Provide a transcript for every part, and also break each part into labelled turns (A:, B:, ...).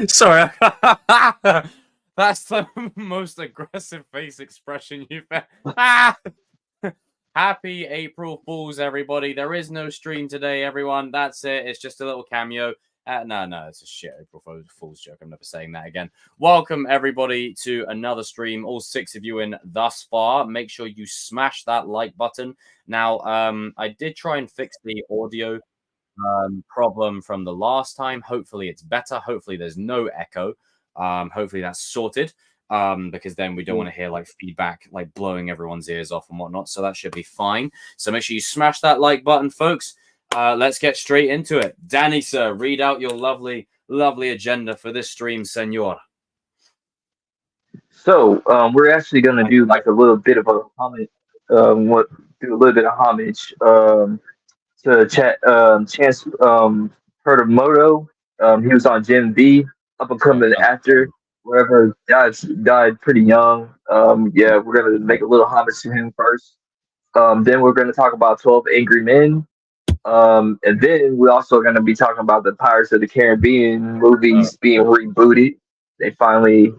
A: Sorry. That's the most aggressive face expression you've ever. Happy April Fools, everybody. There is no stream today, everyone. That's it. It's just a little cameo. No, it's a shit April Fool's joke. I'm never saying that again. Welcome, everybody, to another stream. All 6 of you in thus far. Make sure you smash that like button. Now, I did try and fix the audio problem from the last time. Hopefully, it's better. Hopefully, there's no echo. Hopefully, that's sorted. Because then we don't want to hear like feedback, like blowing everyone's ears off and whatnot. So that should be fine. So make sure you smash that like button, folks. Let's get straight into it. Danny, sir, read out your lovely, lovely agenda for this stream, senor.
B: So we're actually going to do like a little bit of a homage, do a little bit of homage to Chance Perdomoto. He was on Gen V, up and coming actor. Whatever, died pretty young. Yeah, we're gonna make a little homage to him first. Then we're gonna talk about 12 Angry Men. And then we're also gonna be talking about the Pirates of the Caribbean movies being rebooted. They finally,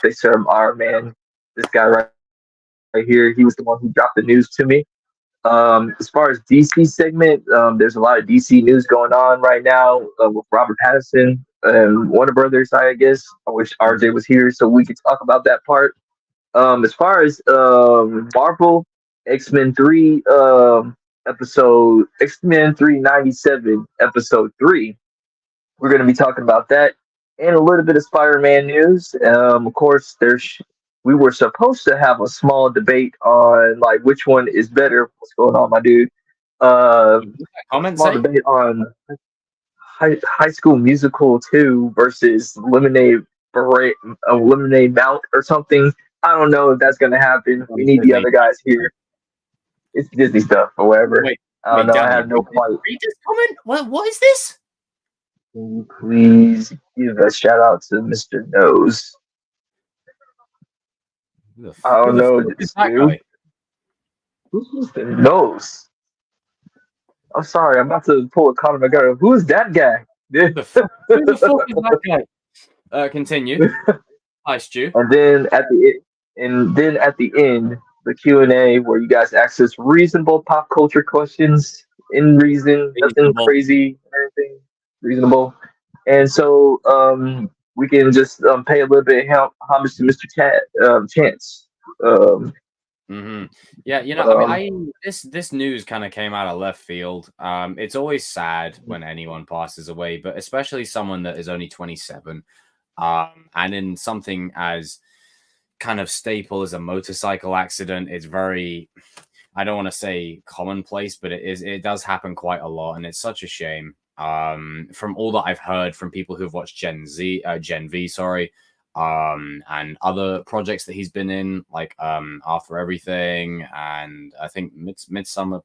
B: they serve Iron Man. This guy right here, he was the one who dropped the news to me. As far as DC segment, there's a lot of DC news going on right now with Robert Pattinson and Warner Brothers, I guess. I wish RJ was here so we could talk about that part. As far as Marvel, X-Men 3, X-Men 397, episode 3, we're going to be talking about that and a little bit of Spider-Man news. Of course, we were supposed to have a small debate on like which one is better. What's going on, my dude? Small debate on High School Musical 2 versus Lemonade Mount or something. I don't know if that's gonna happen. We need the other guys here. It's Disney stuff or whatever. I don't know. I have no point.
A: Read this comment. What is this?
B: Can you please give a shout out to Mr. Nose? I don't know this dude. Who's Mr. Nose? I'm sorry, I'm about to pull a Conor McGregor. Who's that guy?
A: Who the fuck is that guy? Continue. Hi, Stu.
B: And then at the end, the Q&A where you guys ask us reasonable pop culture questions in reason, nothing crazy, anything reasonable. And so we can just pay a little bit of homage to Mr. Chance.
A: Yeah, I mean, this news kind of came out of left field. It's always sad when anyone passes away, but especially someone that is only 27, and in something as kind of staple as a motorcycle accident. It's very, I don't want to say commonplace, but it does happen quite a lot, and it's such a shame. From all that I've heard from people who've watched Gen V, sorry. And other projects that he's been in, like After Everything, and I think Midsummer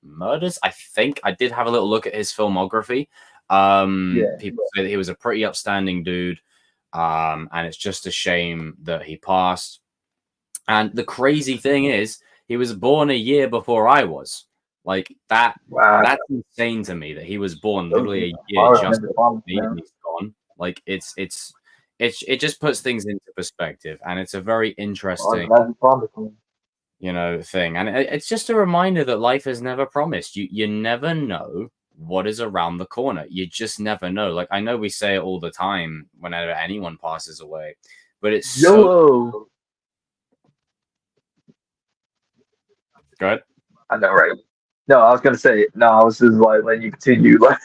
A: Murders. I think I did have a little look at his filmography. People say that he was a pretty upstanding dude, and it's just a shame that he passed. And the crazy thing is, he was born a year before I was. Like that. Wow. That's insane to me that he was born literally a year just before me and he's gone. Like it just puts things into perspective, and it's a very interesting, thing. And it's just a reminder that life is never promised. You never know what is around the corner. You just never know. Like, I know we say it all the time whenever anyone passes away, but it's
B: YOLO.
A: Go ahead.
B: I know, right? No, I was gonna say no. I was just like letting you continue. Like,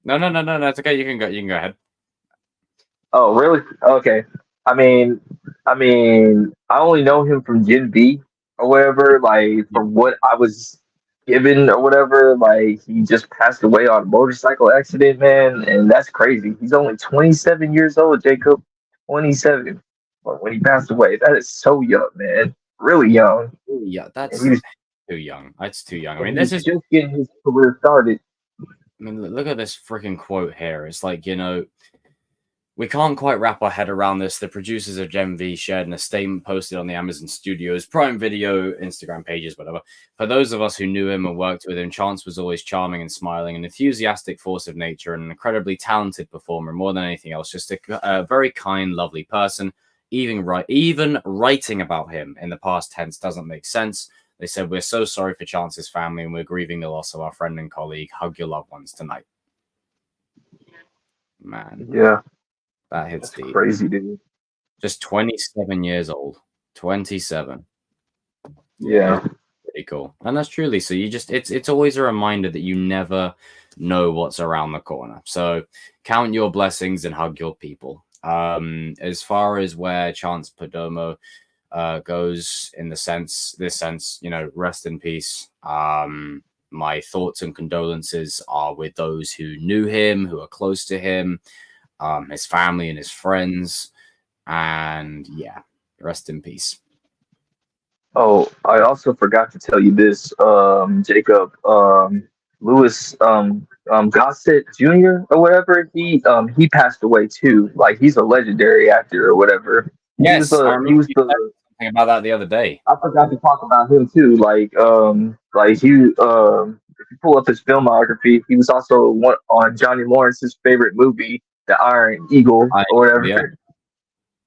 A: no. It's okay. You can go ahead.
B: Oh, really? Okay. I mean, I only know him from Gen V or whatever. Like, from what I was given or whatever. Like, he just passed away on a motorcycle accident, man, and that's crazy. He's only 27 years old, Jacob. 27. But when he passed away, that is so young, man. Really young.
A: Yeah, that's too young. That's too young. I mean, this is
B: just getting his career started.
A: I mean, look at this freaking quote here. It's like, We can't quite wrap our head around this. The producers of Gen V shared in a statement posted on the Amazon Studios Prime Video, Instagram pages, whatever. For those of us who knew him and worked with him, Chance was always charming and smiling, an enthusiastic force of nature, and an incredibly talented performer. More than anything else, just a very kind, lovely person. Even writing about him in the past tense doesn't make sense. They said, "We're so sorry for Chance's family, and we're grieving the loss of our friend and colleague. Hug your loved ones tonight." Man,
B: Yeah,
A: that hits
B: that's
A: deep.
B: crazy, dude.
A: Just 27 years old. 27.
B: Yeah.
A: Pretty cool. And that's truly so. It's always a reminder that you never know what's around the corner. So count your blessings and hug your people. As far as where Chance Perdomo goes in this sense, rest in peace. My thoughts and condolences are with those who knew him, who are close to him, his family and his friends. And yeah, rest in peace.
B: Oh, I also forgot to tell you this, Jacob. Louis Gossett Jr. or whatever. He passed away too. Like he's a legendary actor or whatever.
A: Yes, I
B: He
A: remember
B: was
A: you
B: the.
A: said something about that the other day.
B: I forgot to talk about him too. If you pull up his filmography, he was also one on Johnny Lawrence's favorite movie, The Iron Eagle or whatever.
A: Yeah.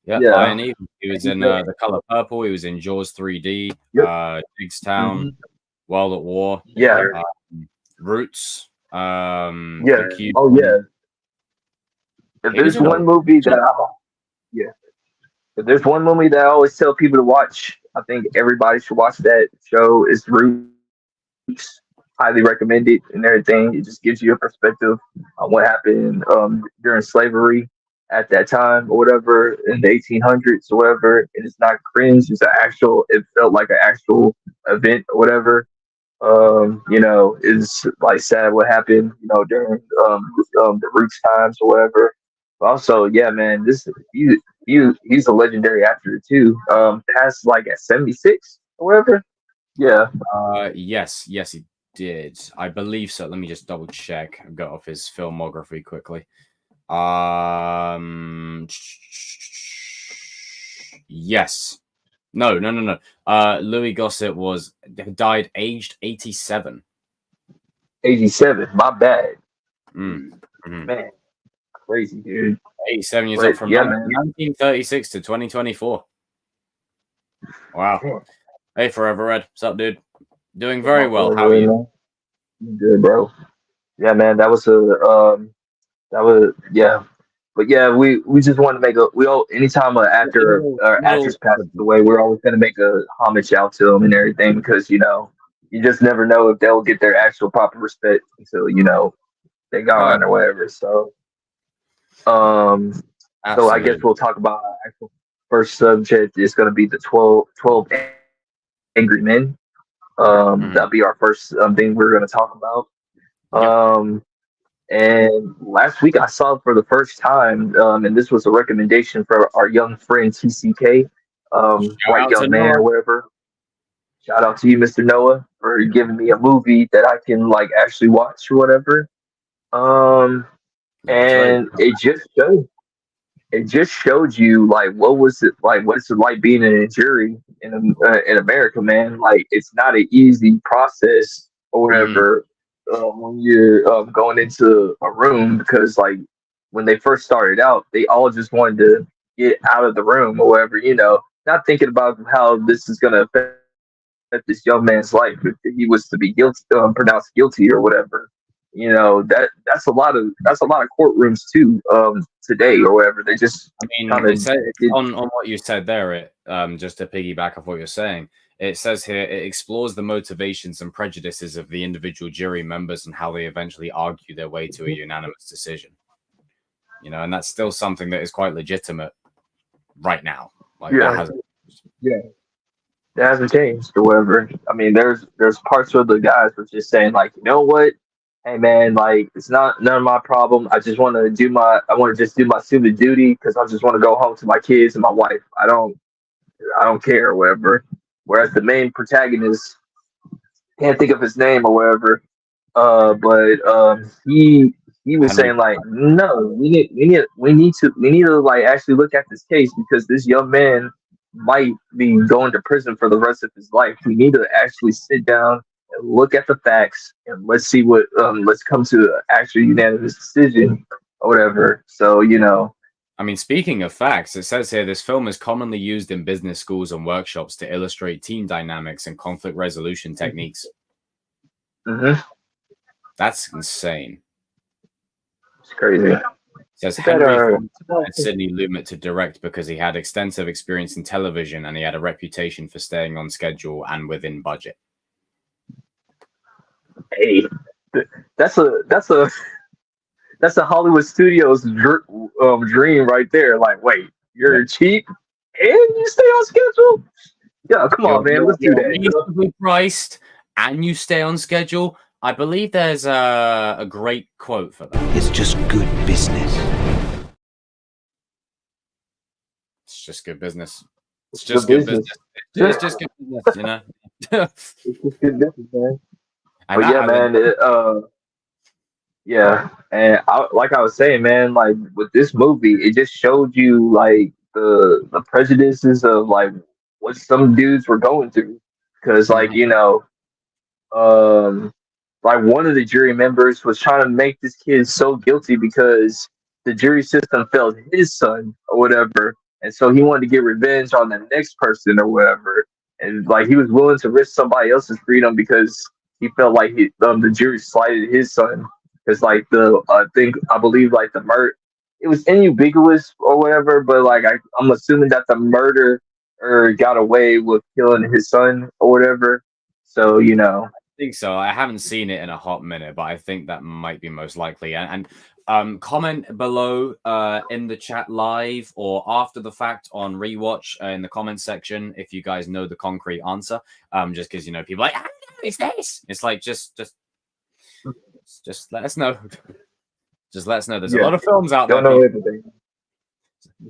A: Yeah,
B: Yeah.
A: Iron Eagle. He was in The Color Purple. He was in Jaws 3D,
B: Yep.
A: Digstown, World at War,
B: Yeah.
A: Roots,
B: Yeah.
A: The Cube.
B: Oh yeah. If
A: He was
B: there's
A: in a-
B: one movie that if there's one movie that I always tell people to watch, I think everybody should watch that show. Is Roots. Highly recommend it and everything. It just gives you a perspective on what happened during slavery at that time or whatever in the 1800s or whatever. And it's not cringe. It felt like an actual event or whatever. It's like sad what happened, during the Roots times or whatever. But also, yeah, man, he's a legendary actor too. Passed like at 76 or whatever. Yeah.
A: Yes, he did. I believe so. Let me just double check. I've got off his filmography quickly. Yes. No. Louis Gossett died aged 87.
B: 87. My bad.
A: Mm-hmm.
B: Man, crazy, dude.
A: 87 years old from 1936 to 2024. Wow.
B: Yeah.
A: Hey, Forever Red. What's up, dude? Doing very well. How are you?
B: Good, bro. Yeah, man. That was yeah. But yeah, we just want to anytime an actor or actress passes away, we're always gonna make a homage out to them and everything because you just never know if they'll get their actual proper respect until they're gone or whatever. So so I guess we'll talk about our actual first subject. It's gonna be the 12 Angry Men. That'll be our first thing we're gonna talk about. And last week I saw it for the first time, and this was a recommendation for our young friend TCK, white young man or whatever. Shout out to you, Mr. Noah, for giving me a movie that I can actually watch or whatever. And it just showed you what is it like being in a jury in America, man. Like it's not an easy process or whatever. When you're going into a room because when they first started out, they all just wanted to get out of the room or whatever, not thinking about how this is going to affect this young man's life if he was to be pronounced guilty or whatever. That's a lot of courtrooms too today or whatever. They just
A: on what you said there, just to piggyback off what you're saying. It says here, it explores the motivations and prejudices of the individual jury members and how they eventually argue their way to a unanimous decision. And that's still something that is quite legitimate right now. That
B: hasn't changed or whatever. I mean, there's parts where the guys were just saying you know what? Hey man, it's not none of my problem. I just want to do my civic duty because I just want to go home to my kids and my wife. I don't care or whatever. Whereas the main protagonist, can't think of his name or whatever, but he he was
A: Henry.
B: saying like, no, we need to like actually look at this case because this young man might be going to prison for the rest of his life. We need to actually sit down and look at the facts and let's see what let's come to an actual unanimous decision or whatever. So
A: I mean, speaking of facts, it says here this film is commonly used in business schools and workshops to illustrate team dynamics and conflict resolution techniques.
B: mhm,
A: That's insane.
B: it's crazy.
A: It says
B: That
A: Henry
B: are
A: Fonda hired Sidney Lumet to direct because he had extensive experience in television and he had a reputation for staying on schedule and within budget.
B: hey, that's a Hollywood Studios dream right there. Like, wait, you're cheap and you stay on schedule? Yeah, come on, man, let's do
A: You're
B: that.
A: reasonably priced and you stay on schedule. I believe there's a great quote for that.
C: It's just good business.
A: It's just good business. It's just good business. It's just good business, you know.
B: It's just good business, man.
A: And
B: But yeah, man, yeah, and like I was saying, man, like with this movie, it just showed you like the prejudices of like what some dudes were going through, because like um, like one of the jury members was trying to make this kid so guilty because the jury system failed his son or whatever, and so he wanted to get revenge on the next person or whatever, and like he was willing to risk somebody else's freedom because he felt like the jury slighted his son because like I believe like the murder it was inambiguous or whatever, but like I'm assuming that the murder or got away with killing his son or whatever. So
A: think so. I haven't seen it in a hot minute, but I think that might be most likely. And comment below in the chat live or after the fact on rewatch in the comment section if you guys know the concrete answer. Just because people are like, it's this. It's like just let us know. Just let us know. There's a lot of films out there.
B: Don't know everything.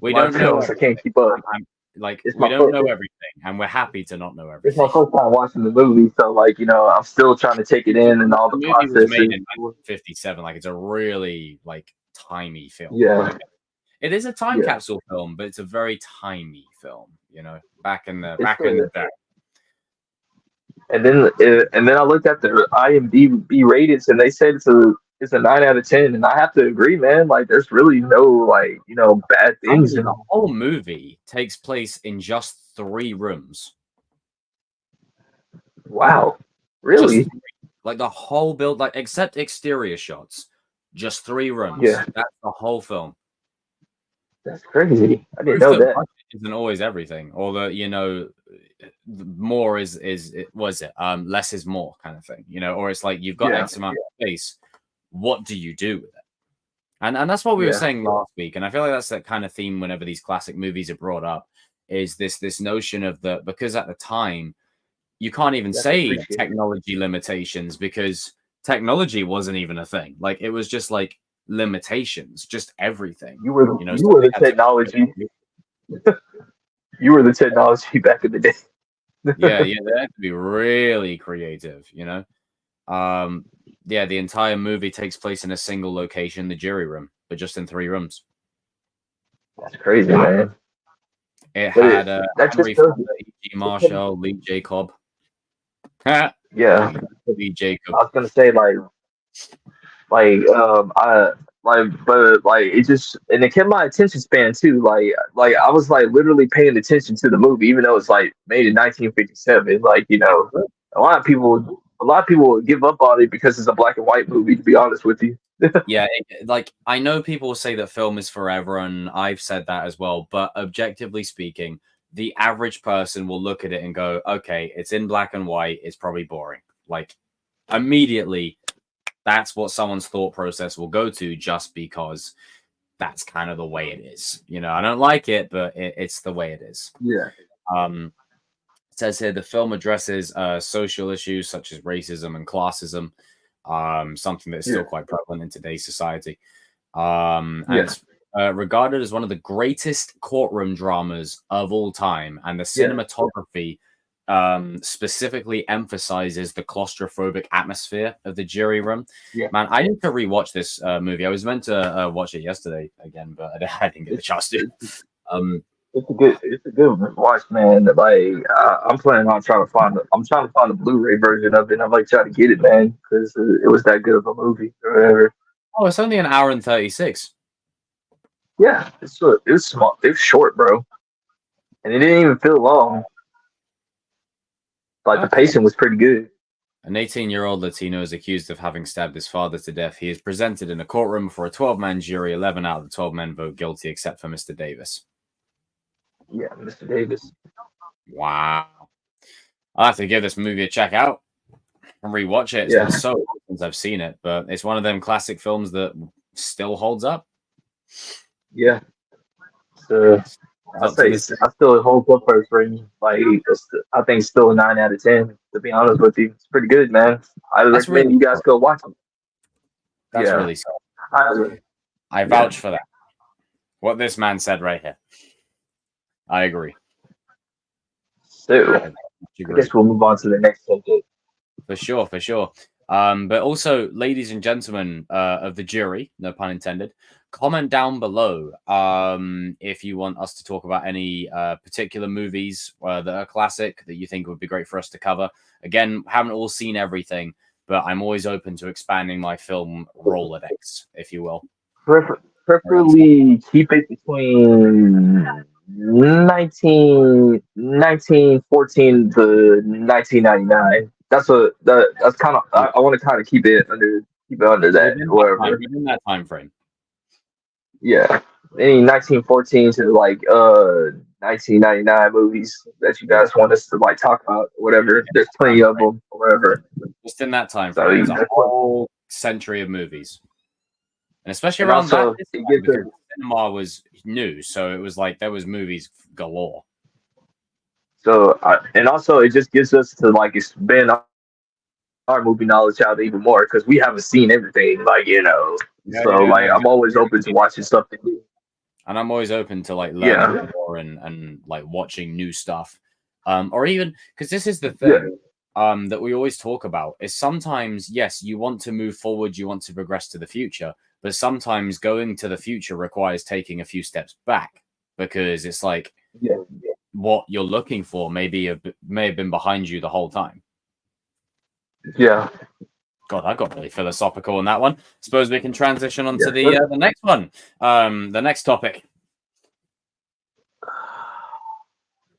A: We don't know.
B: I can't keep up.
A: We don't know everything, and we're happy to not know everything.
B: It's my first time watching the movie, so I'm still trying to take it in and all the
A: movie
B: processes.
A: was made in 1957. Like it's a really timey film.
B: Yeah,
A: it is a time capsule film, but it's a very timey film. Back in the day.
B: And then I looked at the IMDb ratings, and they said it's a 9 out of 10, and I have to agree, man. Like, there's really no bad things.
A: The whole movie takes place in just 3 rooms.
B: Wow, really?
A: Like the whole build, except exterior shots, just 3 rooms.
B: Yeah,
A: that's the whole film.
B: That's crazy. I didn't know that.
A: Isn't always everything, or more is less is more kind of thing, or it's like you've got X amount of space. What do you do with it? And that's what we were saying last week, and I feel like that's that kind of theme whenever these classic movies are brought up, is this notion of because at the time you can't even say technology limitations because technology wasn't even a thing. Like it was just like limitations, just everything.
B: You were the technology. You were the technology back in the day.
A: yeah, they had to be really creative, the entire movie takes place in a single location, the jury room, but just in 3 rooms.
B: That's crazy, man.
A: It had Henry Fonda, E.G. Marshall, Lee Jacob.
B: Yeah,
A: Lee Jacob.
B: I was gonna say it just and it kept my attention span too. Like I was literally paying attention to the movie, even though it's made in 1957. A lot of people would give up on it because it's a black and white movie. To be honest with you.
A: Yeah, I know people say that film is forever, and I've said that as well. But objectively speaking, the average person will look at it and go, "Okay, it's in black and white. It's probably boring." Like immediately. That's what someone's thought process will go to just because that's kind of the way it is. I don't like it, but it's the way it is.
B: Yeah.
A: It says here the film addresses social issues such as racism and classism, something that's still quite prevalent in today's society. And it's regarded as one of the greatest courtroom dramas of all time. And the cinematography specifically emphasizes the claustrophobic atmosphere of the jury room.
B: Yeah.
A: Man, I need to rewatch this movie. I was meant to watch it yesterday again, but I didn't get the chance to.
B: It's a good watch, man. Like I'm planning on I'm trying to find the Blu-ray version of it. And I'm like trying to get it, man, because it was that good of a movie or whatever.
A: Oh, it's only an hour and 36.
B: Yeah, it was small. It was short, bro, and it didn't even feel long. Like the pacing was pretty good.
A: An 18-year-old Latino is accused of having stabbed his father to death. He is presented in a courtroom for a 12-man jury. 11 out of the 12 men vote guilty, except for Mr. Davis.
B: Yeah, Mr. Davis.
A: Wow. I'll have to give this movie a check out and rewatch it. It's been so long since I've seen it, but it's one of them classic films that still holds up.
B: Yeah. So I still holds up first rating. Like I think it's still a 9 out of 10. To be honest with you, it's pretty good, man. I recommend you guys go watch it.
A: That's really solid. I vouch for that. What this man said right here. I agree.
B: So I guess we'll move on to the next subject.
A: For sure. But also, ladies and gentlemen of the jury, no pun intended, comment down below if you want us to talk about any particular movies that are classic that you think would be great for us to cover. Again, haven't all seen everything, but I'm always open to expanding my film Rolodex, if you will.
B: Preferably keep it between 1914 to 1999. That's kind of I want to kind of keep it under that
A: within that time frame.
B: Yeah, any 1914 to like 1999 movies that you guys want us to like talk about, whatever. There's plenty of them, or whatever.
A: Just in that time frame, it's a whole century of movies. And especially around that, because cinema was new, so it was like there was movies galore.
B: So, and also it just gives us to like expand our movie knowledge out even more because we haven't seen everything, like I'm always open to watching something new.
A: And I'm always open to like learning more and like watching new stuff, or even because this is the thing. That we always talk about is sometimes, yes, you want to move forward, you want to progress to the future, but sometimes going to the future requires taking a few steps back because it's like what you're looking for may have been behind you the whole time.
B: Yeah.
A: God, I got really philosophical on that one. Suppose we can transition on to the next one. The next topic.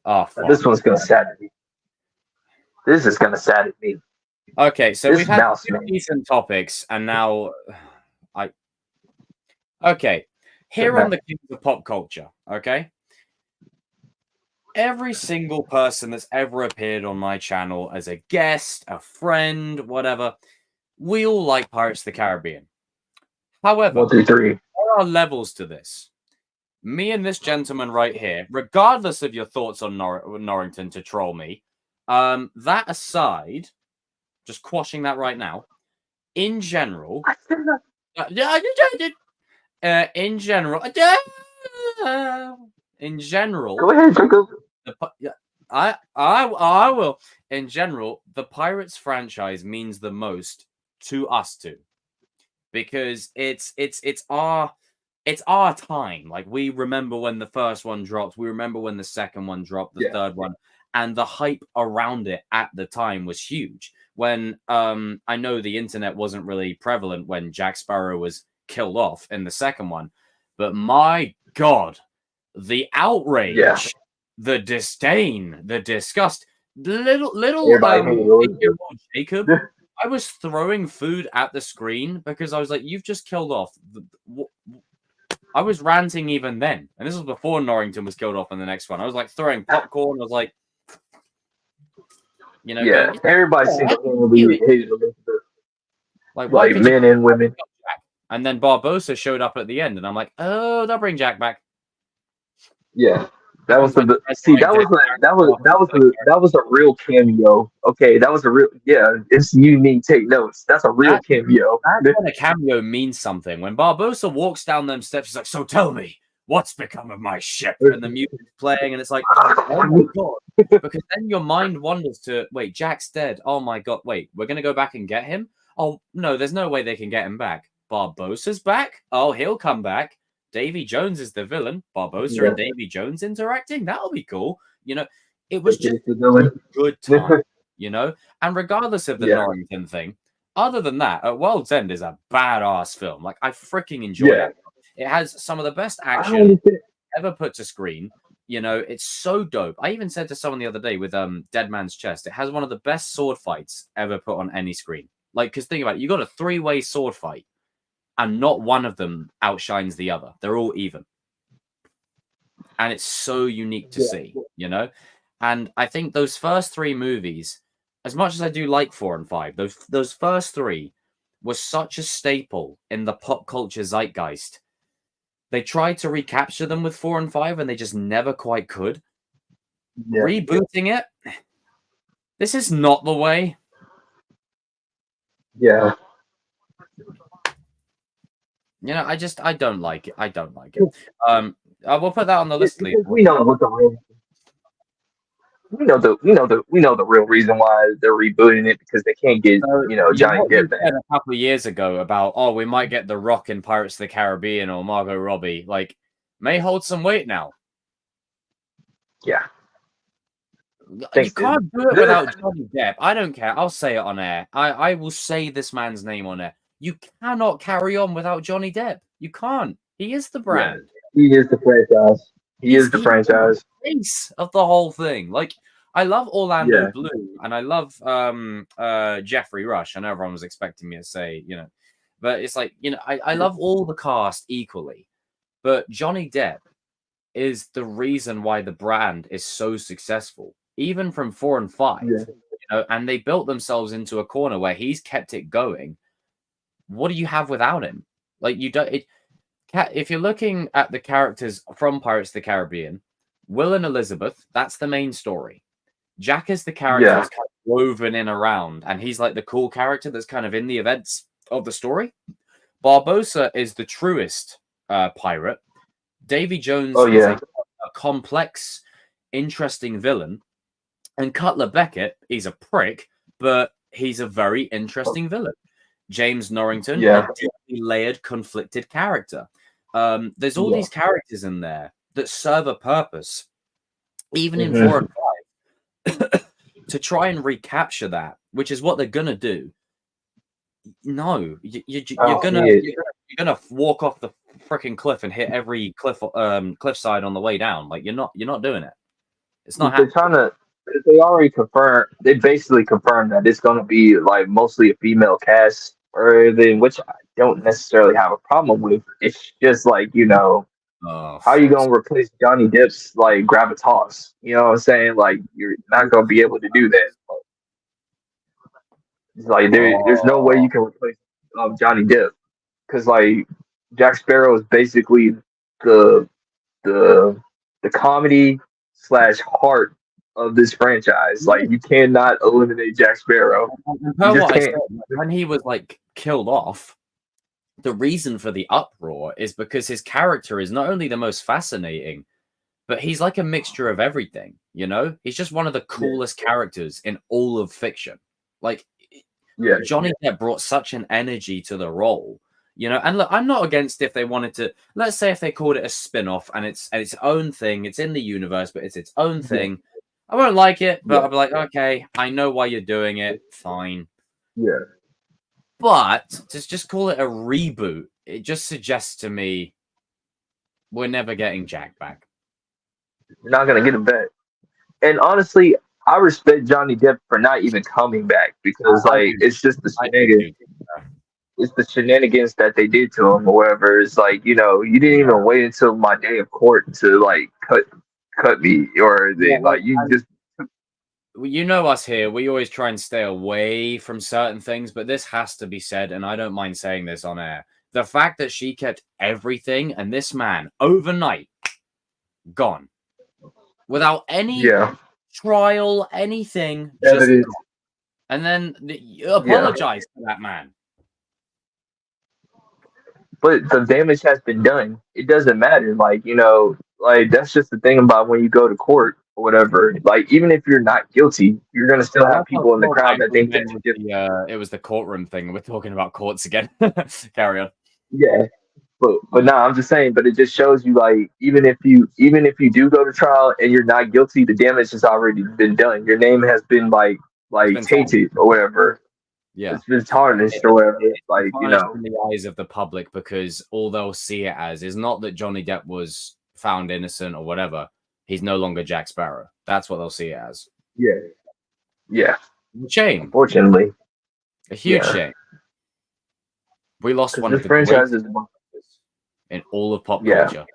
A: Oh,
B: this one's going to sadden me. This is going to sadden me.
A: Okay, so we've had two decent topics, and now Okay, here on the Kings of Pop Culture, okay? Every single person that's ever appeared on my channel as a guest, a friend, whatever, we all like Pirates of the Caribbean. However,
B: 1, 2, 3.
A: There are levels to this. Me and this gentleman right here, regardless of your thoughts on Norrington to troll me, that aside, just quashing that right now, in general, in general,
B: go ahead, Jacob.
A: I will. In general, the Pirates franchise means the most to us two because it's our time. Like we remember when the first one dropped, we remember when the second one dropped, the third one, and the hype around it at the time was huge. When I know the internet wasn't really prevalent when Jack Sparrow was killed off in the second one, but my God, the outrage, the disdain, the disgust, little 8-year-old Jacob. I was throwing food at the screen because I was like, "You've just killed off." I was ranting even then, and this was before Norrington was killed off in the next one. I was like throwing popcorn. I was like,
B: everybody seems to hate like men and women.
A: And then Barbossa showed up at the end, and I'm like, "Oh, they'll bring Jack back."
B: Yeah, that was a real cameo. Okay, that was a real It's unique. Take notes. That's a real cameo.
A: That's when a cameo means something. When Barbossa walks down them steps, he's like, "So tell me, what's become of my ship? And the music's playing, and it's like, oh my god. Because then your mind wanders to, wait, Jack's dead. Oh my god, wait, we're gonna go back and get him? Oh no, there's no way they can get him back. Barbossa's back? Oh, he'll come back. Davy Jones is the villain. Barbossa and Davy Jones interacting? That'll be cool. You know, it was just a good time, you know? And regardless of the Norrington thing, other than that, At World's End is a badass film. Like, I freaking enjoy it. It has some of the best action ever put to screen. You know, it's so dope. I even said to someone the other day with Dead Man's Chest, it has one of the best sword fights ever put on any screen. Like, because think about it, you got a 3-way sword fight, and not one of them outshines the other. They're all even. And it's so unique to see, you know? And I think those first 3 movies, as much as I do like 4 and 5, those first 3 were such a staple in the pop culture zeitgeist. They tried to recapture them with 4 and 5, and they just never quite could. Rebooting it, this is not the way.
B: Yeah.
A: You know, I don't like it. I don't like it. We'll put that on the list.
B: We know what the real. We know the real reason why they're rebooting it, because they can't get Johnny Depp back.
A: A couple of years ago about, oh, we might get The Rock in Pirates of the Caribbean or Margot Robbie, like, may hold some weight now.
B: Yeah.
A: You can't do it without Johnny Depp. I don't care. I'll say it on air. I will say this man's name on air. You cannot carry on without Johnny Depp. You can't. He is the brand.
B: Yeah. He is the franchise. He's the franchise.
A: The face of the whole thing. Like, I love Orlando Bloom, and I love Jeffrey Rush. I know everyone was expecting me to say, you know, but it's like, you know, I love all the cast equally, but Johnny Depp is the reason why the brand is so successful, even from 4 and 5. You know, and they built themselves into a corner where he's kept it going. What do you have without him? Like, you don't. If you're looking at the characters from Pirates of the Caribbean, Will and Elizabeth, that's the main story. Jack is the character that's kind of woven in around, and he's like the cool character that's kind of in the events of the story. Barbossa is the truest pirate. Davy Jones is a complex, interesting villain. And Cutler Beckett, he's a prick, but he's a very interesting villain. James Norrington, a deeply layered, conflicted character. There's all these characters in there that serve a purpose, even in 4 and 5, to try and recapture that, which is what they're gonna do. No, you're gonna walk off the freaking cliff and hit every cliffside on the way down. Like, you're not doing it. It's not happening.
B: They already confirmed. They basically confirmed that it's gonna be like mostly a female cast, or then, which I don't necessarily have a problem with. It's just like, you know, how you gonna replace Johnny Depp's like gravitas? You know what I'm saying? Like, you're not gonna be able to do that. It's like there's no way you can replace Johnny Depp, because like Jack Sparrow is basically the comedy / heart of this franchise. Like, you cannot eliminate Jack Sparrow.
A: When he was like killed off, the reason for the uproar is because his character is not only the most fascinating, but he's like a mixture of everything. You know, he's just one of the coolest characters in all of fiction. Like, Johnny Depp brought such an energy to the role. You know, and look, I'm not against if they wanted to. Let's say if they called it a spin-off and it's its own thing. It's in the universe, but it's its own thing. I won't like it, but I'll be like, okay, I know why you're doing it. Fine.
B: Yeah.
A: But to just call it a reboot, it just suggests to me we're never getting Jack back.
B: You're not gonna get him back. And honestly, I respect Johnny Depp for not even coming back, because like it's just the shenanigans. It's the shenanigans that they did to him or whatever. It's like, you know, you didn't even wait until my day of court to like cut me, or like you just.
A: You know us here. We always try and stay away from certain things, but this has to be said, and I don't mind saying this on air. The fact that she kept everything, and this man overnight gone without any trial, anything, just gone. And then you apologize to that man.
B: but the damage has been done. It doesn't matter. Like, like that's just the thing about when you go to court or whatever. Like, even if you're not guilty, you're gonna still
A: Oh,
B: have
A: that's not
B: people in the
A: cool. I
B: crowd that
A: thought you
B: think that
A: meant
B: you're guilty.
A: it was the courtroom thing. We're talking about courts again. Carry on.
B: Yeah. But nah, I'm just saying. But it just shows you, like, even if you do go to trial and you're not guilty, the damage has already been done. Your name has been
A: It's
B: like
A: been tarnished.
B: tainted or whatever.
A: Yeah.
B: It's been tarnished
A: It,
B: or whatever.
A: it's been
B: Like,
A: tarnished in the eyes of the public because all they'll see it as is not that Johnny Depp was found innocent or whatever. He's no longer Jack Sparrow. That's what they'll see it as.
B: yeah, yeah.
A: Shame.
B: Unfortunately,
A: A huge
B: yeah.
A: shame. We lost
B: Because
A: one
B: this
A: of the
B: franchise
A: greatest
B: is,
A: in all of pop
B: yeah.
A: culture.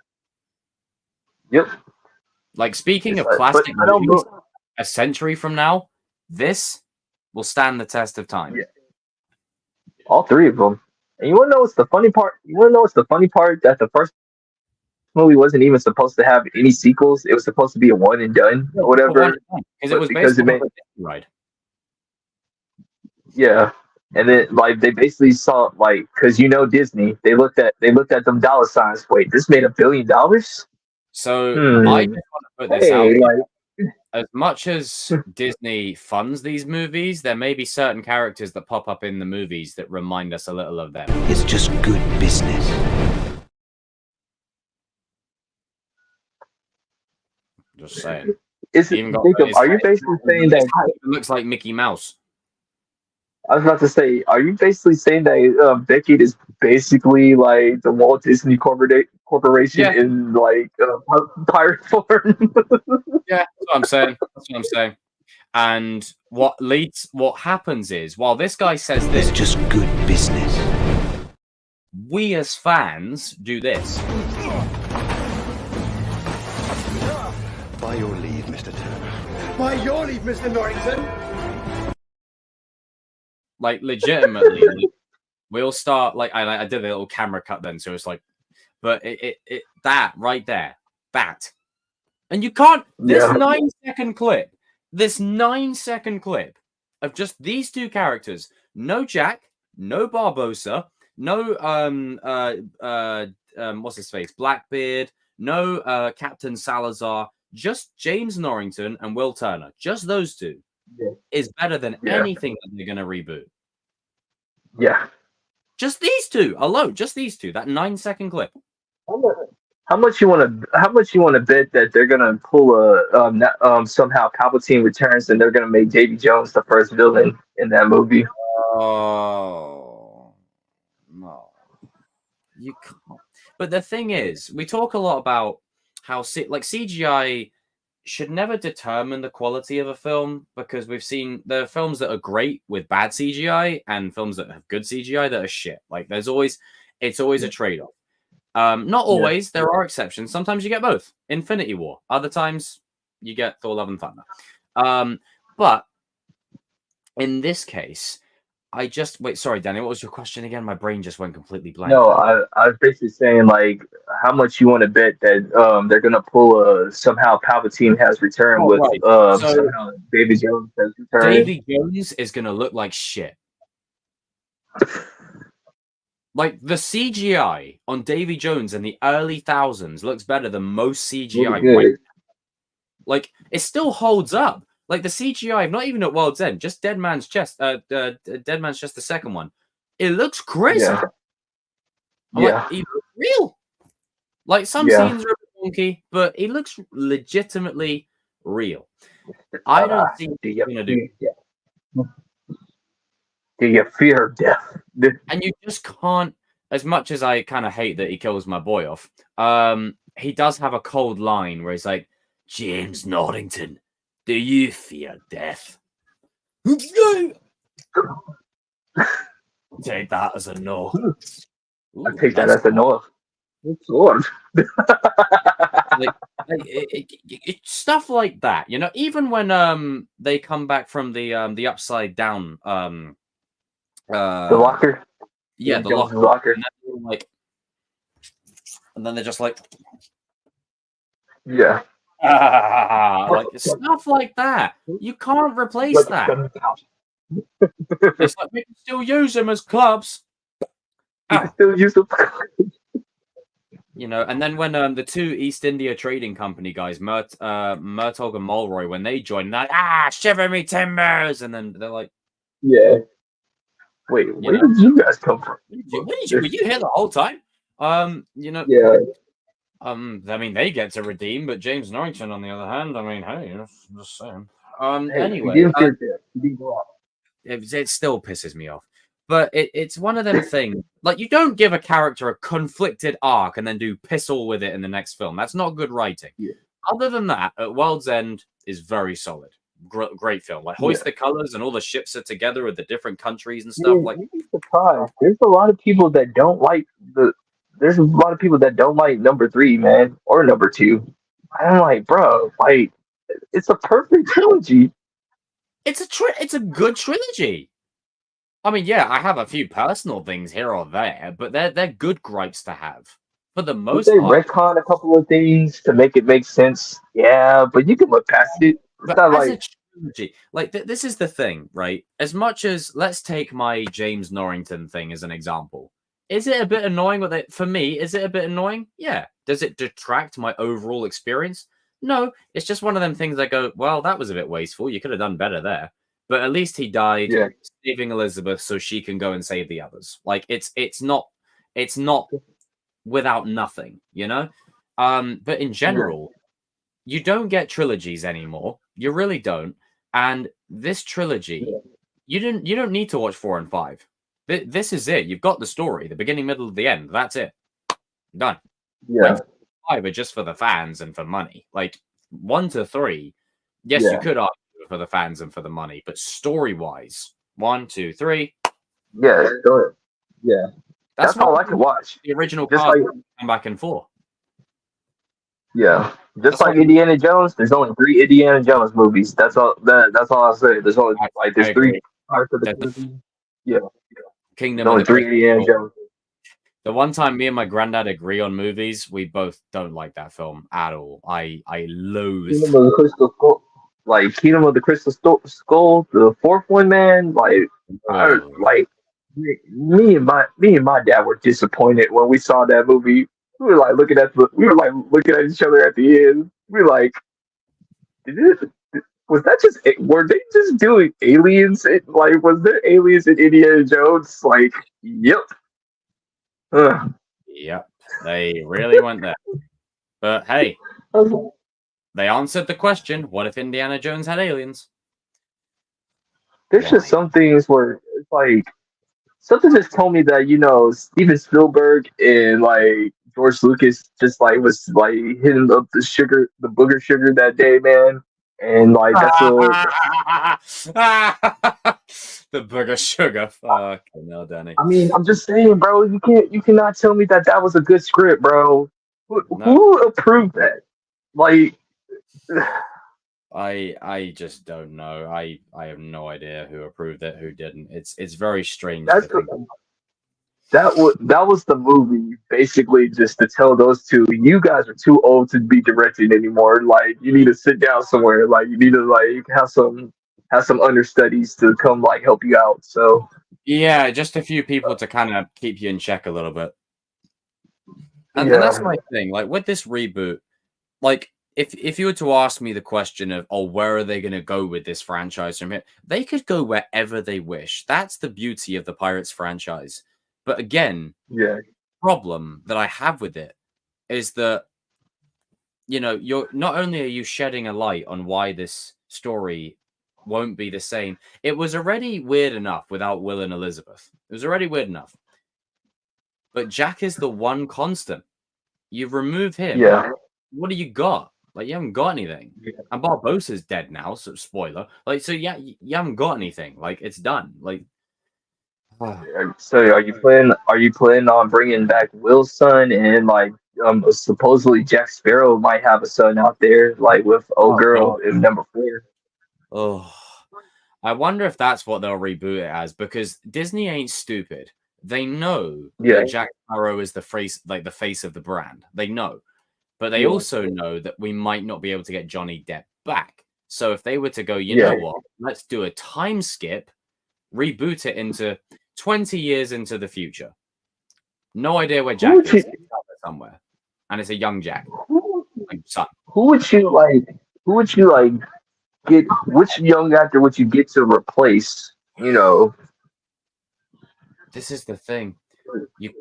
B: Yep.
A: Like, speaking
B: It's
A: of
B: like, but
A: classic
B: I don't
A: movies,
B: know.
A: a century from now, this will stand the test of time.
B: Yeah, all three of them. And you want to know what's the funny part? You want to know what's the funny part? That the first movie wasn't even supposed to have any sequels. It was supposed to be a one and done
A: Yeah,
B: or
A: just the one
B: whatever.
A: because it
B: But
A: was based
B: because it
A: on a
B: made,
A: Disney ride.
B: yeah, and then like they basically saw, like, because Disney, they looked at them dollar signs. Wait, this made $1 billion.
A: So I
B: Hmm.
A: just want to put this out
B: Hey,
A: here.
B: like,
A: As much as Disney funds these movies, there may be certain characters that pop up in the movies that remind us a little of them.
C: It's just good business.
A: Just saying. Even got
B: Jacob,
A: his
B: are you
A: hat.
B: basically saying
A: His
B: that?
A: hat looks like Mickey Mouse.
B: I was about to say, are you basically saying that Beckett is basically like the Walt Disney Corporation
A: Yeah,
B: in like pirate form?
A: yeah, that's what I'm saying. That's what I'm saying. And what happens is, while this guy says
C: It's
A: this,
C: just good business.
A: we as fans do this.
D: By your leave, Mr. Turner.
E: By your leave, Mr. Norrington.
A: Like, legitimately, like, we'll start, like, I did a little camera cut then, so it's like, but it that right there, that. And you can't, this
B: Yeah,
A: 9-second clip, this 9-second clip of just these two characters, no Jack, no Barbosa, no, what's his face, Blackbeard, no, Captain Salazar, just James Norrington and Will Turner, just those two,
B: yeah,
A: is better than
B: yeah,
A: anything that they're going to reboot.
B: yeah.
A: Just these two alone, just these two, that 9-second clip.
B: How much you want to bet that they're gonna pull somehow Palpatine returns and they're gonna make Davy Jones the first villain in that movie?
A: Oh, no. You can't. But the thing is, we talk a lot about how CGI should never determine the quality of a film because we've seen there are films that are great with bad CGI and films that have good CGI that are shit. Like it's always a trade-off. Not
B: Yeah,
A: always. There are exceptions. Sometimes you get both. Infinity War. Other times you get Thor: Love and Thunder. But in this case, wait. Sorry, Danny. What was your question again? My brain just went completely blank.
B: no, I was basically saying, like, how much you want to bet that they're gonna pull somehow Palpatine has returned
A: Oh,
B: with
A: right. So
B: somehow Davy Jones has returned.
A: Davy Jones is gonna look like shit. Like the CGI on Davy Jones in the early thousands looks better than most CGI.
B: Really good.
A: Like it still holds up. Like the CGI, not even at World's End, just Dead Man's Chest. Dead Man's Chest, the second one. It looks crisp.
B: Yeah,
A: I'm
B: yeah,
A: like, he looks real. Like some
B: yeah.
A: scenes are a bit wonky, but he looks legitimately real. I don't see what
B: Do
A: he's gonna do.
B: you fear death?
A: And you just can't, as much as I kind of hate that he kills my boy off, he does have a cold line where he's like, James Norrington, do you fear death? Take that as a no.
B: I
A: Ooh,
B: take that
A: nice.
B: as a no. Lord.
A: Stuff like that, even when they come back from the upside down
B: The locker.
A: yeah,
B: Davy
A: the
B: Jones'
A: locker,
B: locker.
A: and then they're just like
B: Yeah.
A: like stuff like that. You can't replace that. It's like we can still use them as clubs.
B: You can still use the.
A: You know, and then when the two East India Trading Company guys, Murtaugh and Mulroy, when they joined, like, shiver me timbers, and then they're like,
B: Yeah. Wait, where did you guys come from?
A: were you here the whole time? You know,
B: Yeah.
A: I mean, they get to redeem, but James Norrington, on the other hand, I mean, hey, I'm just saying. Anyway,
B: He didn't go out.
A: it still pisses me off. But it's one of them things. Like, you don't give a character a conflicted arc and then do piss all with it in the next film. That's not good writing.
B: Yeah.
A: Other than that, At World's End is very solid. Great film. Like, Hoist the Colors and all the ships are together with the different countries and stuff. Like,
B: you'd be surprised. There's a lot of people that don't like There's a lot of people that don't like number 3, man, or number 2. I'm like, bro, like, it's a perfect trilogy.
A: it's a good trilogy. I mean, yeah, I have a few personal things here or there, but they're good gripes to have. For the most
B: They
A: part,
B: retcon a couple of things to make it make sense. Yeah, but you can look past it. It's
A: but
B: not
A: as
B: like
A: a trilogy, like this is the thing, right? As much as let's take my James Norrington thing as an example. Is it a bit annoying with it? For me, is it a bit annoying? Yeah. Does it detract my overall experience? No. It's just one of them things I go, well, that was a bit wasteful. You could have done better there. But at least he died saving Elizabeth so she can go and save the others. Like it's not without nothing, you know? But in general, you don't get trilogies anymore. You really don't. And this trilogy, you don't need to watch 4 and 5. This is it. You've got the story, the beginning, middle, the end. That's it. Done.
B: Yeah.
A: Like, 5 are just for the fans and for money. Like 1 to 3, yes, you could argue for the fans and for the money, but story-wise, 1, 2, 3.
B: Yeah, sure. Yeah. That's all I can watch.
A: The original
B: Just
A: cast
B: like
A: come back and forth.
B: Yeah. Just like Indiana Jones, there's only 3 Indiana Jones movies. That's all I'll say. There's only there's 3 parts of the movie. Yeah.
A: Kingdom
B: There's only
A: of the
B: 3 Indiana Jones.
A: The one time me and my granddad agree on movies, we both don't like that film at all. I loathe.
B: Kingdom of the Crystal Skull, like Kingdom of the Crystal Skull, the 4th one, man. Like, me and my dad were disappointed when we saw that movie. We were like looking at each other at the end. We were like, were they just doing aliens? Like, was there aliens in Indiana Jones? Like, yep.
A: Yep, they really went there. But hey, they answered the question, what if Indiana Jones had aliens?
B: There's just some things where it's like, something just told me that, Steven Spielberg and like George Lucas just like was like hitting up the booger sugar that day, man. And like that's
A: the booger sugar. Fucking hell, Danny.
B: I mean, I'm just saying, bro. You cannot tell me that was a good script, bro. Who approved that? Like,
A: I just don't know. I have no idea who approved it, who didn't. It's very strange.
B: That was the movie, basically, just to tell those two, you guys are too old to be directing anymore. Like, you need to sit down somewhere. Like, you need to like have some understudies to come like help you out. So
A: yeah, just a few people to kind of keep you in check a little bit. And that's my thing. Like with this reboot, like if you were to ask me the question of, where are they going to go with this franchise from here? They could go wherever they wish. That's the beauty of the Pirates franchise. But again, problem that I have with it is that, you're not only are you shedding a light on why this story won't be the same. It was already weird enough without Will and Elizabeth. It was already weird enough. But Jack is the one constant. You remove him.
B: Yeah.
A: What do you got? Like, you haven't got anything. And Barbossa's dead now, so spoiler. Like, so yeah, you haven't got anything. Like, it's done. Like,
B: so are you planning on bringing back Will's son, and like supposedly Jack Sparrow might have a son out there, like with girl in number 4.
A: I wonder if that's what they'll reboot it as, because Disney ain't stupid. They know that Jack Sparrow is the face of the brand. They know. But they also know that we might not be able to get Johnny Depp back. So if they were to go, you know what, let's do a time skip, reboot it into 20 years into the future. No idea where
B: Who
A: Jack
B: would
A: is.
B: you
A: He's out there somewhere, and it's a young Jack,
B: who,
A: like son.
B: who would you like? Who would you like get? Which young actor would you get to replace? You know,
A: This is the thing. You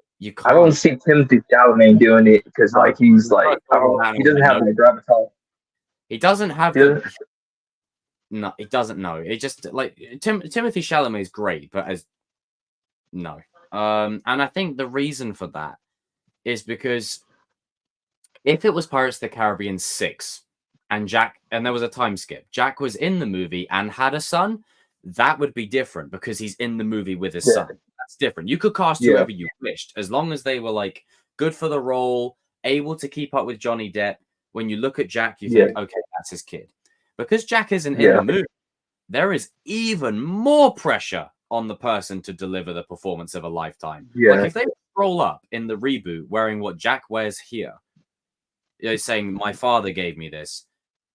B: I don't
A: can't.
B: see Timothy Chalamet doing it because
A: No,
B: like he's
A: first
B: like
A: of all, I
B: he
A: don't
B: doesn't have
A: know.
B: that gravitas.
A: He doesn't have
B: He
A: the.
B: doesn't-
A: No, he doesn't know. It just like Timothy Chalamet is great, but as no. And I think the reason for that is because if it was Pirates of the Caribbean 6 and there was a time skip, Jack was in the movie and had a son, that would be different because he's in the movie with his
B: Yeah,
A: son. That's different. You could cast
B: yeah,
A: whoever you wished as long as they were like good for the role, able to keep up with Johnny Depp. When you look at Jack, you
B: yeah,
A: think, okay, that's his kid. Because Jack isn't in
B: yeah,
A: the movie, there is even more pressure on the person to deliver the performance of a lifetime. Like
B: yeah,
A: if they roll up in the reboot wearing what Jack wears here, saying my father gave me this,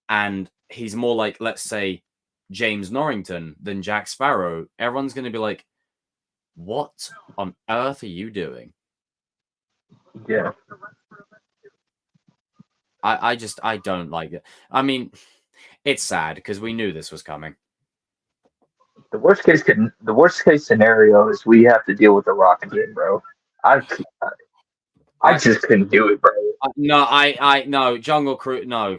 A: and he's more like, let's say, James Norrington than Jack Sparrow, everyone's going to be like, what on earth are you doing?
B: yeah.
A: I don't like it. I mean, it's sad because we knew this was coming.
B: The worst case scenario is we have to deal with the Rock again, bro. I I
A: I
B: just couldn't do it, bro.
A: no Jungle Cruise. No.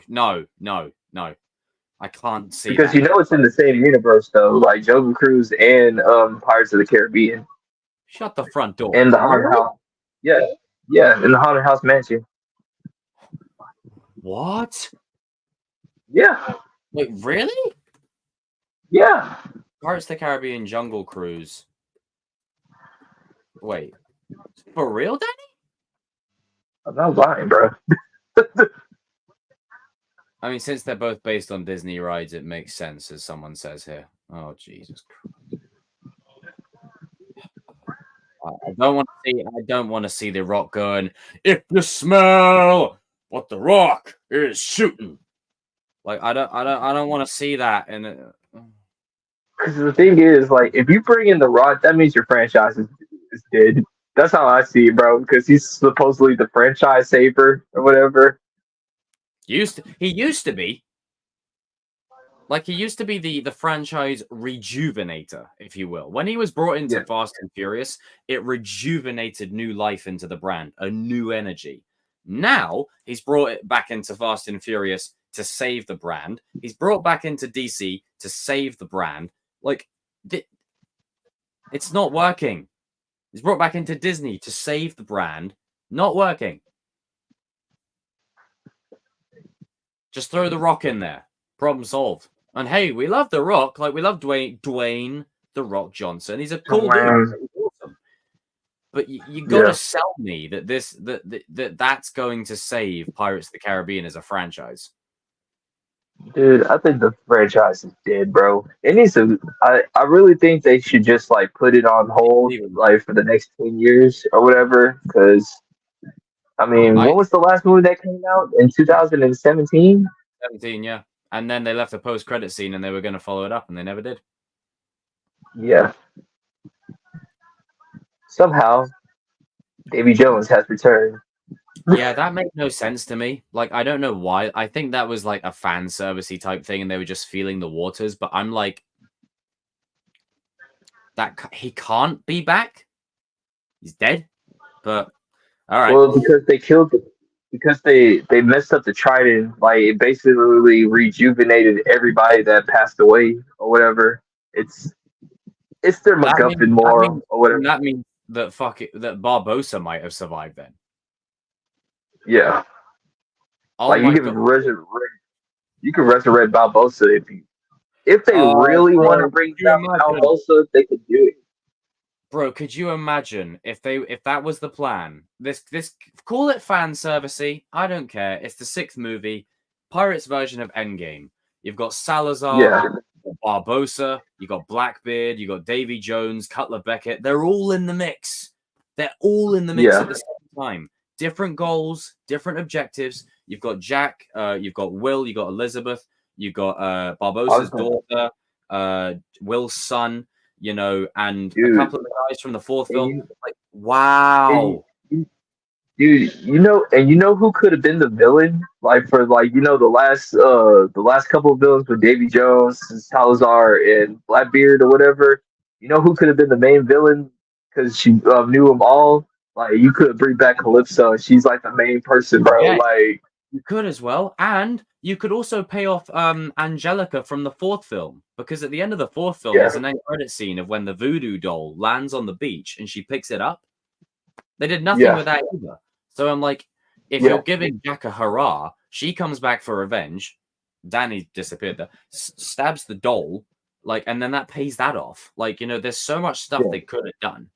A: I can't see
B: Because
A: that.
B: you know it's in the same universe though, like Jungle Cruise and Pirates of the Caribbean
A: Shut the front door.
B: and the Haunted
A: Really?
B: House. Yeah, yeah, in the Haunted House mansion.
A: What?
B: Yeah,
A: Wait, really?
B: yeah.
A: Pirates of the Caribbean Jungle Cruise. Wait, for real, Danny?
B: I'm not lying, bro.
A: I mean, since they're both based on Disney rides, it makes sense, as someone says here. Oh, Jesus Christ. I don't want to see The Rock going, if you smell what The Rock is shooting. Like, I don't want to see that. And
B: Because the thing is, like, if you bring in the Rock, that means your franchise is dead. That's how I see it, bro. Because he's supposedly the franchise saver or whatever.
A: he used to be. Like, he used to be the franchise rejuvenator, if you will. When he was brought into
B: Yeah,
A: Fast and Furious, it rejuvenated new life into the brand, a new energy. Now, he's brought it back into Fast and Furious to save the brand. He's brought back into DC to save the brand. Like, it's not working. He's brought back into Disney to save the brand. Not working. Just throw The Rock in there. Problem solved. And hey, we love The Rock. Like, we love Dwayne The Rock Johnson. He's a cool dude. He's awesome. But you got to sell me that that's going to save Pirates of the Caribbean as a franchise.
B: dude, I think the franchise is dead, bro. It needs to. I really think they should just like put it on hold, like for the next 10 years or whatever. Because I mean, when was the last movie that came out in 2017?
A: 17, yeah. And then they left a post-credit scene and they were going to follow it up and they never did.
B: Yeah. Somehow, Davy Jones has returned.
A: Yeah, that made no sense to me. Like, I don't know why. I think that was like a fan servicey type thing and they were just feeling the waters. But I'm like, that he can't be back. He's dead. But all right.
B: Well, because they killed it. Because they messed up the Trident, like it basically rejuvenated everybody that passed away or whatever. It's their MacGuffin more or whatever.
A: That means that that Barbosa might have survived then.
B: Yeah.
A: Oh
B: like
A: my
B: you
A: God.
B: can resurrect Barbosa if they really want to bring back Barbosa, they could do it.
A: Bro, could you imagine if that was the plan? This call it fan servicey. I don't care. It's the 6th movie, Pirates version of Endgame. You've got Salazar, Barbosa, you got Blackbeard, you got Davy Jones, Cutler Beckett. They're all in the mix. They're all in the mix at the same time. Different goals, different objectives. You've got Jack, you've got Will, you got Elizabeth, you got Barbosa's daughter, Will's son. You know, and a couple of the guys from the 4th film. Like, wow.
B: You dude, you know who could have been the villain? Like for like the last couple of villains with Davy Jones, Salazar, and Blackbeard or whatever. You know who could have been the main villain because she knew them all. Like you could bring back Calypso, and she's like the main person, bro.
A: Yeah,
B: Like
A: you could as well, and you could also pay off Angelica from the fourth film, because at the end of the fourth film,
B: yeah,
A: there's an end credit scene of when the voodoo doll lands on the beach and she picks it up. They did nothing
B: yeah,
A: with that either. So I'm like, if
B: yeah,
A: you're giving Jack a hurrah, she comes back for revenge. Danny disappeared there, stabs the doll, like, and then that pays that off. Like, there's so much stuff
B: yeah,
A: they could have done.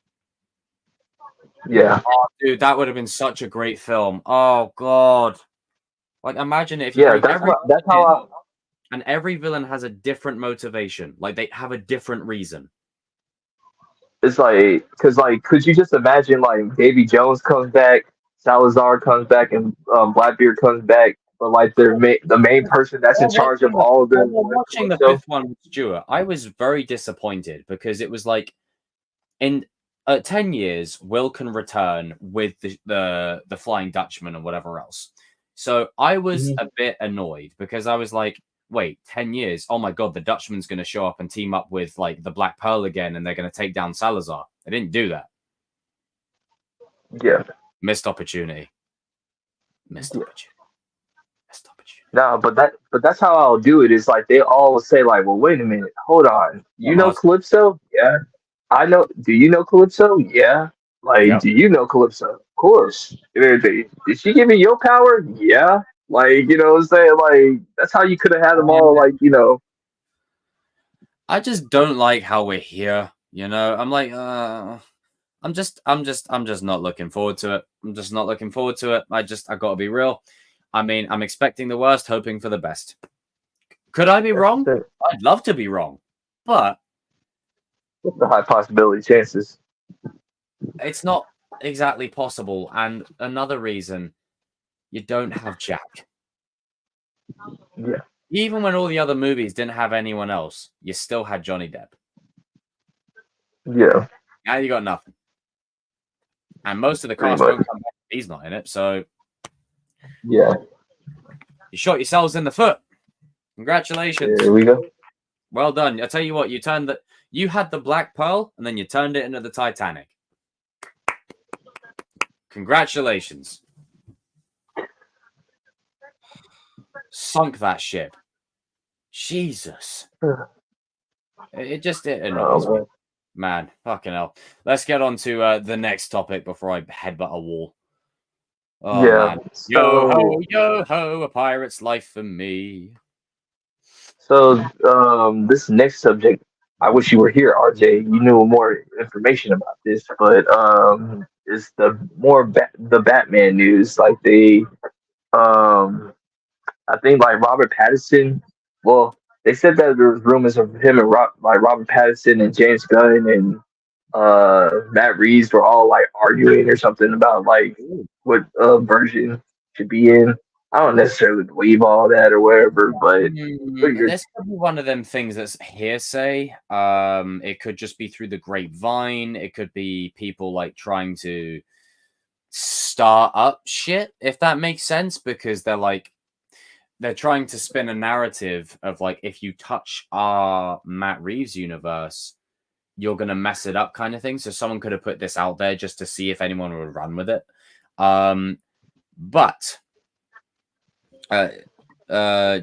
B: yeah,
A: Oh, dude, that would have been such a great film. Oh God. Like, imagine if you
B: yeah.
A: bring every
B: That's how
A: villain
B: I.
A: and every villain has a different motivation. Like, they have a different reason.
B: It's like because like could you just imagine like Davy Jones comes back, Salazar comes back, and Blackbeard comes back, but like the main person that's in charge of all of them,
A: While
B: like
A: watching the
B: Calypso.
A: fifth one with Stuart, I was very disappointed because it was like in 10 years, Will can return with the Flying Dutchman and whatever else. So I was
B: Mhm.
A: a bit annoyed because I was like, wait, 10 years? Oh my God, the Dutchman's going to show up and team up with like the Black Pearl again and they're going to take down Salazar. They didn't do that.
B: Yeah.
A: Missed opportunity. Missed opportunity. Missed opportunity.
B: No, but that's how I'll do it. Is like they all say like, well, wait a minute, hold on. You
A: Come
B: know
A: on.
B: Calypso? Yeah. I know. Do you know Calypso? Yeah. Like,
A: Yep.
B: do you know Calypso? Of course. Did she give you your power? Yeah. Like, you know what I'm saying? Like, that's how you could have had them all. Like,
A: I just don't like how we're here. I'm like, I'm just not looking forward to it. I'm just not looking forward to it. I got to be real. I mean, I'm expecting the worst, hoping for the best. Could I be wrong? I'd love to be wrong, but
B: what's the high possibility chances?
A: it's not exactly possible. And another reason, you don't have Jack.
B: Yeah.
A: Even when all the other movies didn't have anyone else, you still had Johnny Depp.
B: Yeah.
A: Now you got nothing. And most of the
B: Pretty
A: cast
B: much.
A: won't come back. He's not in it, so
B: Yeah.
A: you shot yourselves in the foot. Congratulations.
B: There we go.
A: Well done. I tell you what, you had the Black Pearl and then you turned it into the Titanic. Congratulations. Sunk that ship. Jesus. It annoys me. Man, fucking hell. Let's get on to the next topic before I headbutt a wall. Oh,
B: Yeah.
A: man. Yo ho, a pirate's life for me.
B: So, this next subject, I wish you were here, RJ. You knew more information about this, but it's the Batman news. Like I think like Robert Pattinson. Well, they said that there was rumors of him and Robert Pattinson and James Gunn and Matt Reeves were all like arguing or something about like what version should be in. I don't necessarily believe all that or whatever, but
A: This could be one of them things that's hearsay. It could just be through the grapevine. It could be people like trying to start up shit, if that makes sense, because they're trying to spin a narrative of like, if you touch our Matt Reeves universe, you're gonna mess it up, kind of thing. So someone could have put this out there just to see if anyone would run with it. But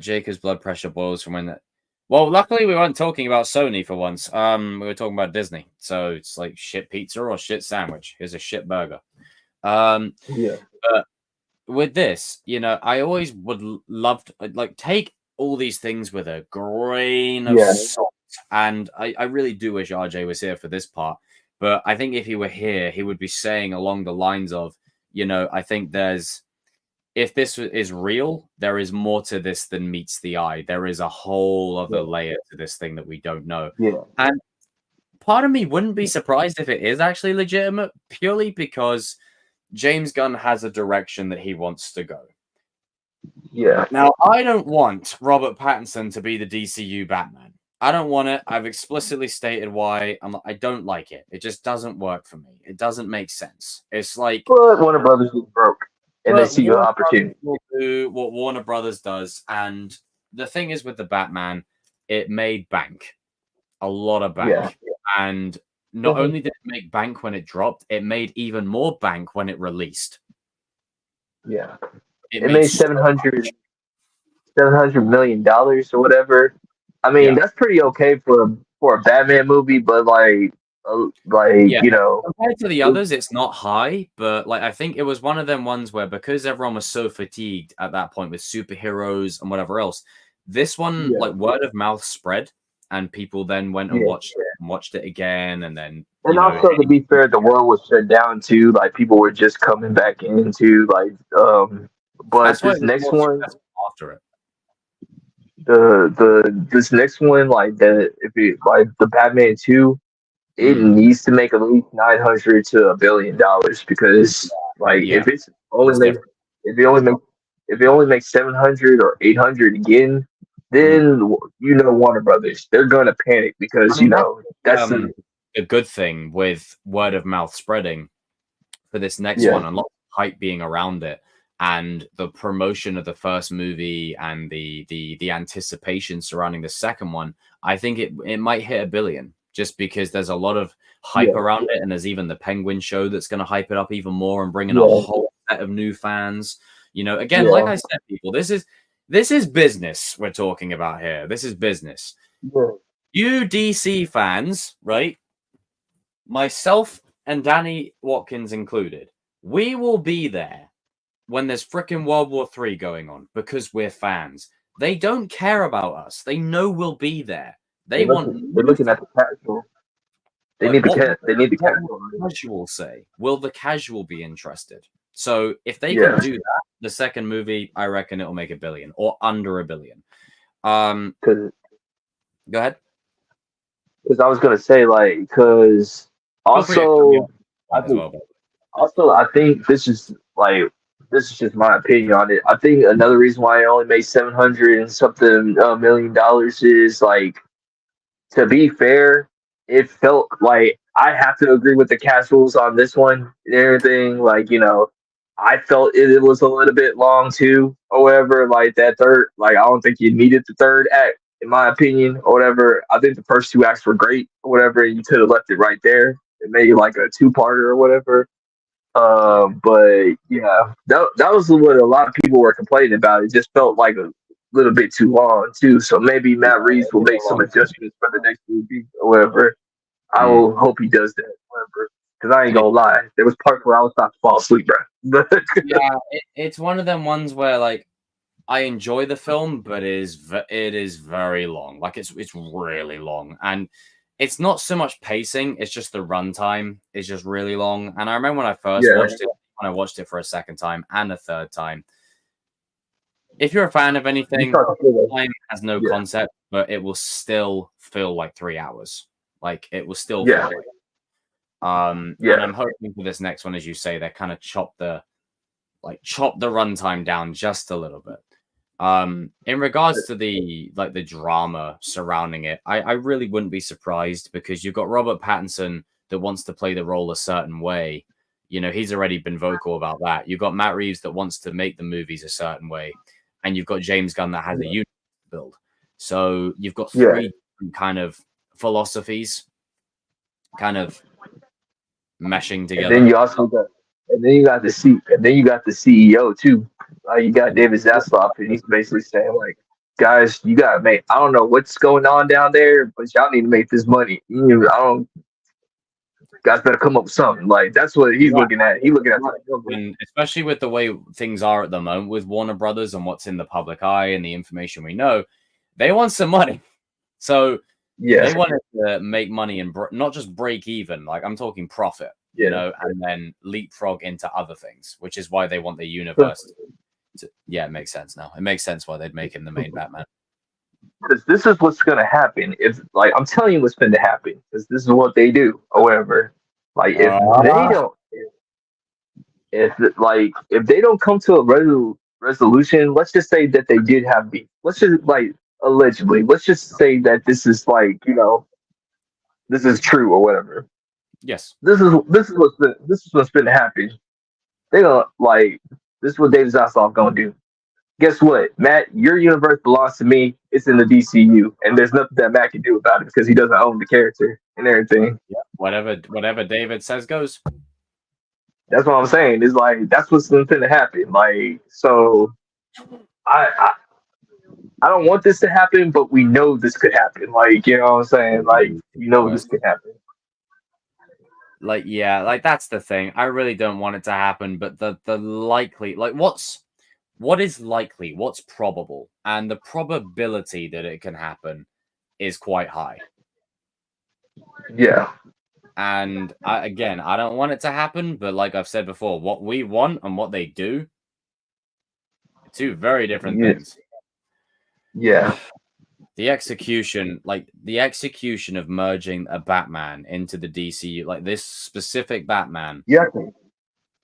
A: Jacob's blood pressure boils from when that. Well, luckily we weren't talking about Sony for once. We were talking about Disney. So it's like shit pizza or shit sandwich. Here's a shit burger.
B: yeah.
A: But with this, I always would love to like take all these things with a grain of salt. And I really do wish RJ was here for this part. But I think if he were here, he would be saying along the lines of, I think if this is real, there is more to this than meets the eye. There is a whole other layer to this thing that we don't know.
B: Yeah.
A: And part of me wouldn't be surprised if it is actually legitimate, purely because James Gunn has a direction that he wants to go.
B: Yeah.
A: Now, I don't want Robert Pattinson to be the DCU Batman. I don't want it. I've explicitly stated why. I don't like it. It just doesn't work for me. It doesn't make sense. It's like,
B: But Warner Brothers is broke, and they
A: but
B: see an
A: Warner
B: opportunity.
A: Brothers will do what Warner Brothers does, and the thing is with the Batman, it made bank, a lot of bank,
B: Yeah.
A: and not only did it make bank when it dropped, it made even more bank when it released.
B: Yeah.
A: It
B: It
A: made
B: made
A: so
B: $700 million or whatever. I mean,
A: Yeah.
B: that's pretty okay for a Batman movie, but
A: Yeah.
B: you know,
A: Compared to the others, it's not high, but like I think it was one of them ones where because everyone was so fatigued at that point with superheroes and whatever else, this one
B: Yeah.
A: like word of mouth spread, and people then went and
B: Yeah.
A: watched it again, and then
B: and also to be fair, the world was shut down too. Like people were just coming back into but
A: that's why
B: this
A: it was
B: next
A: more
B: one,
A: successful after it.
B: this next one, the Batman 2, it needs to make at least 900 to $1 billion because
A: Yeah,
B: if it's only
A: it's
B: make
A: different.
B: if it only make if it only makes 700 or 800 again, then Warner Brothers, they're gonna panic because
A: I mean,
B: that's
A: a good thing with word of mouth spreading for this next
B: Yeah.
A: one and lots of hype being around it, and the promotion of the first movie and the anticipation surrounding the second one. I think it might hit $1 billion just because there's a lot of hype around it, and there's even the Penguin show that's going to hype it up even more and bring in a whole set of new fans. Again, like I said, people, this is business we're talking about here. This is business. You DC fans, right? Myself and Danny Watkins included, we will be there when there's freaking World War III going on because we're fans. They don't care about us. They know we'll be there. They're
B: looking at the casual. They
A: Like,
B: need the
A: what
B: casual.
A: will the casual say? Will the casual be interested? So if they
B: Yeah.
A: can do that, the second movie, I reckon it'll make $1 billion or under $1 billion.
B: Because
A: Go ahead.
B: I was gonna say because
A: Feel free to cut me
B: also
A: off as well, but
B: I think this is just my opinion on it. I think another reason why it only made 700 and something million dollars is to be fair, it felt like I have to agree with the casuals on this one and everything. I felt it was a little bit long too, or whatever. That third, I don't think you needed the third act, in my opinion, or whatever. I think the first two acts were great, or whatever. You could have left it right there and made it like a two-parter or whatever. But yeah, that was what a lot of people were complaining about. It just felt like a little bit too long too. So maybe Matt Reeves will make some adjustments for the next movie or whatever. I will hope he does that, whatever. Because I ain't gonna lie, there was parts where I was about to fall asleep, bro.
A: yeah, it's one of them ones where I enjoy the film, but it is very long. It's really long, and it's not so much pacing; it's just the runtime is just really long. And I remember when I first watched it, when I watched it for a second time and a third time. If you're a fan of anything, time has no concept, but it will still feel like 3 hours. It will still feel like. And I'm hoping for this next one, as you say, they kind of chop the runtime down just a little bit. In regards to the drama surrounding it, I really wouldn't be surprised because you've got Robert Pattinson that wants to play the role a certain way. He's already been vocal about that. You've got Matt Reeves that wants to make the movies a certain way, and you've got James Gunn that has a unit build. So you've got three different kind of philosophies kind of meshing together.
B: And then you also got the CEO too. You got David Zaslav, and he's basically saying guys, you gotta make. I don't know what's going on down there, but y'all need to make this money. Guys better come up with something. That's what he's looking at. He's looking at,
A: and especially with the way things are at the moment with Warner Brothers and what's in the public eye and the information we know, they want some money. So they want to make money and not just break even. I'm talking profit, and then leapfrog into other things, which is why they want the universe. It makes sense now. It makes sense why they'd make him the main Batman.
B: Because this is what's going to happen. If I'm telling you what's going to happen, because this is what they do. However, if they don't come to a resolution, let's just say that they did have beef. Let's just allegedly, let's just say that this is like, this is true or whatever.
A: Yes.
B: This is what's been happening. They gonna like this is what David Zaslav gonna do. Guess what, Matt? Your universe belongs to me. It's in the DCU, and there's nothing that Matt can do about it because he doesn't own the character and everything.
A: Yeah. Whatever David says goes.
B: That's what I'm saying. It's like that's what's going to happen. Like, so I I don't want this to happen, but we know this could happen. Like, you know what I'm saying? Like, we know this could happen.
A: Like, yeah, like that's the thing. I really don't want it to happen, but the likely, like, what is likely, what's probable, and the probability that it can happen is quite high.
B: Yeah.
A: And again, I don't want it to happen, but like I've said before, what we want and what they do, two very different things.
B: Yeah.
A: The execution of merging a Batman into the DCU, like this specific Batman.
B: You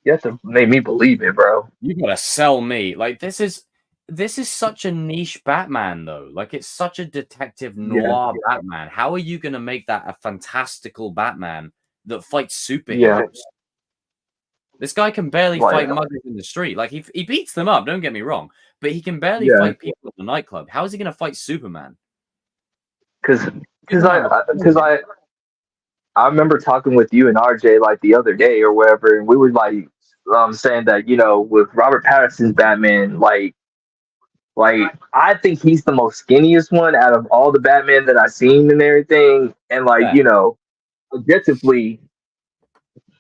B: have to make me believe it, bro.
A: You gotta sell me. Like this is such a niche Batman, though. Like it's such a detective noir Batman. How are you gonna make that a fantastical Batman that fights superheroes?
B: Yeah.
A: This guy can barely fight muggers in the street. Like he beats them up. Don't get me wrong, but he can barely fight people at the nightclub. How is he gonna fight Superman?
B: Because I remember talking with you and RJ like the other day or whatever, and we were like saying that with Robert Pattinson's Batman, like I think he's the most skinniest one out of all the Batman that I've seen and everything, and objectively,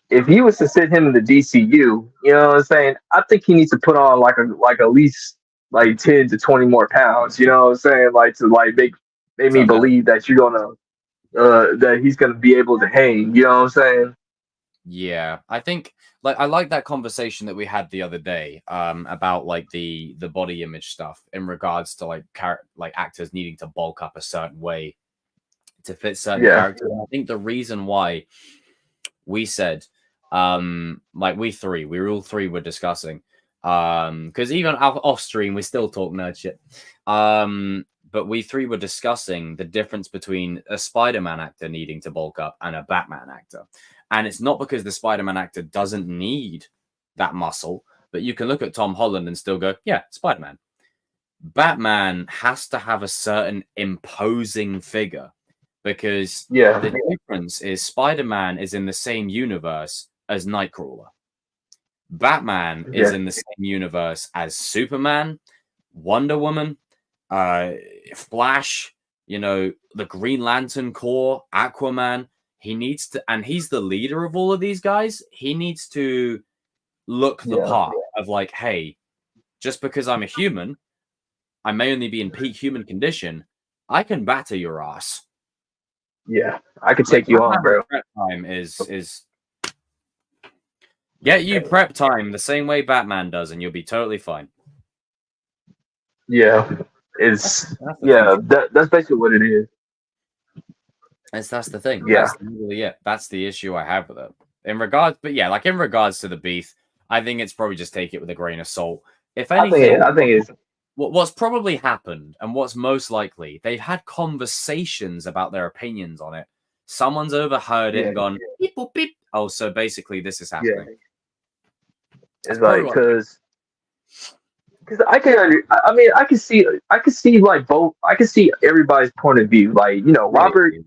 B: if he was to sit him in the DCU, you know what I'm saying, I think he needs to put on like at least like 10 to 20 more pounds. You know what I'm saying, like to like make me believe that you're gonna that he's gonna be able to hang. You know what I'm saying?
A: Yeah, I think like I like that conversation that we had the other day about like the body image stuff in regards to like actors needing to bulk up a certain way to fit certain characters. And I think the reason why we said like we all three were discussing because even off stream we still talk nerd shit. But we three were discussing the difference between a Spider-Man actor needing to bulk up and a Batman actor. And it's not because the Spider-Man actor doesn't need that muscle, but you can look at Tom Holland and still go, yeah, Spider-Man. Batman has to have a certain imposing figure because the difference is Spider-Man is in the same universe as Nightcrawler. Batman is in the same universe as Superman, Wonder Woman, Flash, the Green Lantern Corps, Aquaman. He needs to, and he's the leader of all of these guys. He needs to look the part of like, hey, just because I'm a human, I may only be in peak human condition. I can batter your ass.
B: Yeah, I could take you on, bro.
A: Prep time is get you prep time the same way Batman does, and you'll be totally fine.
B: Yeah. That's basically what it is.
A: That's the thing.
B: Yeah.
A: That's literally it. That's the issue I have with it. In regards to the beef, I think it's probably just take it with a grain of salt. If anything,
B: I think it's
A: what's probably happened and what's most likely, they've had conversations about their opinions on it. Someone's overheard it and gone, beep, boop, beep. Oh, so basically this is happening.
B: Yeah. It's like, because I can see like both. I can see everybody's point of view. Like, Robert's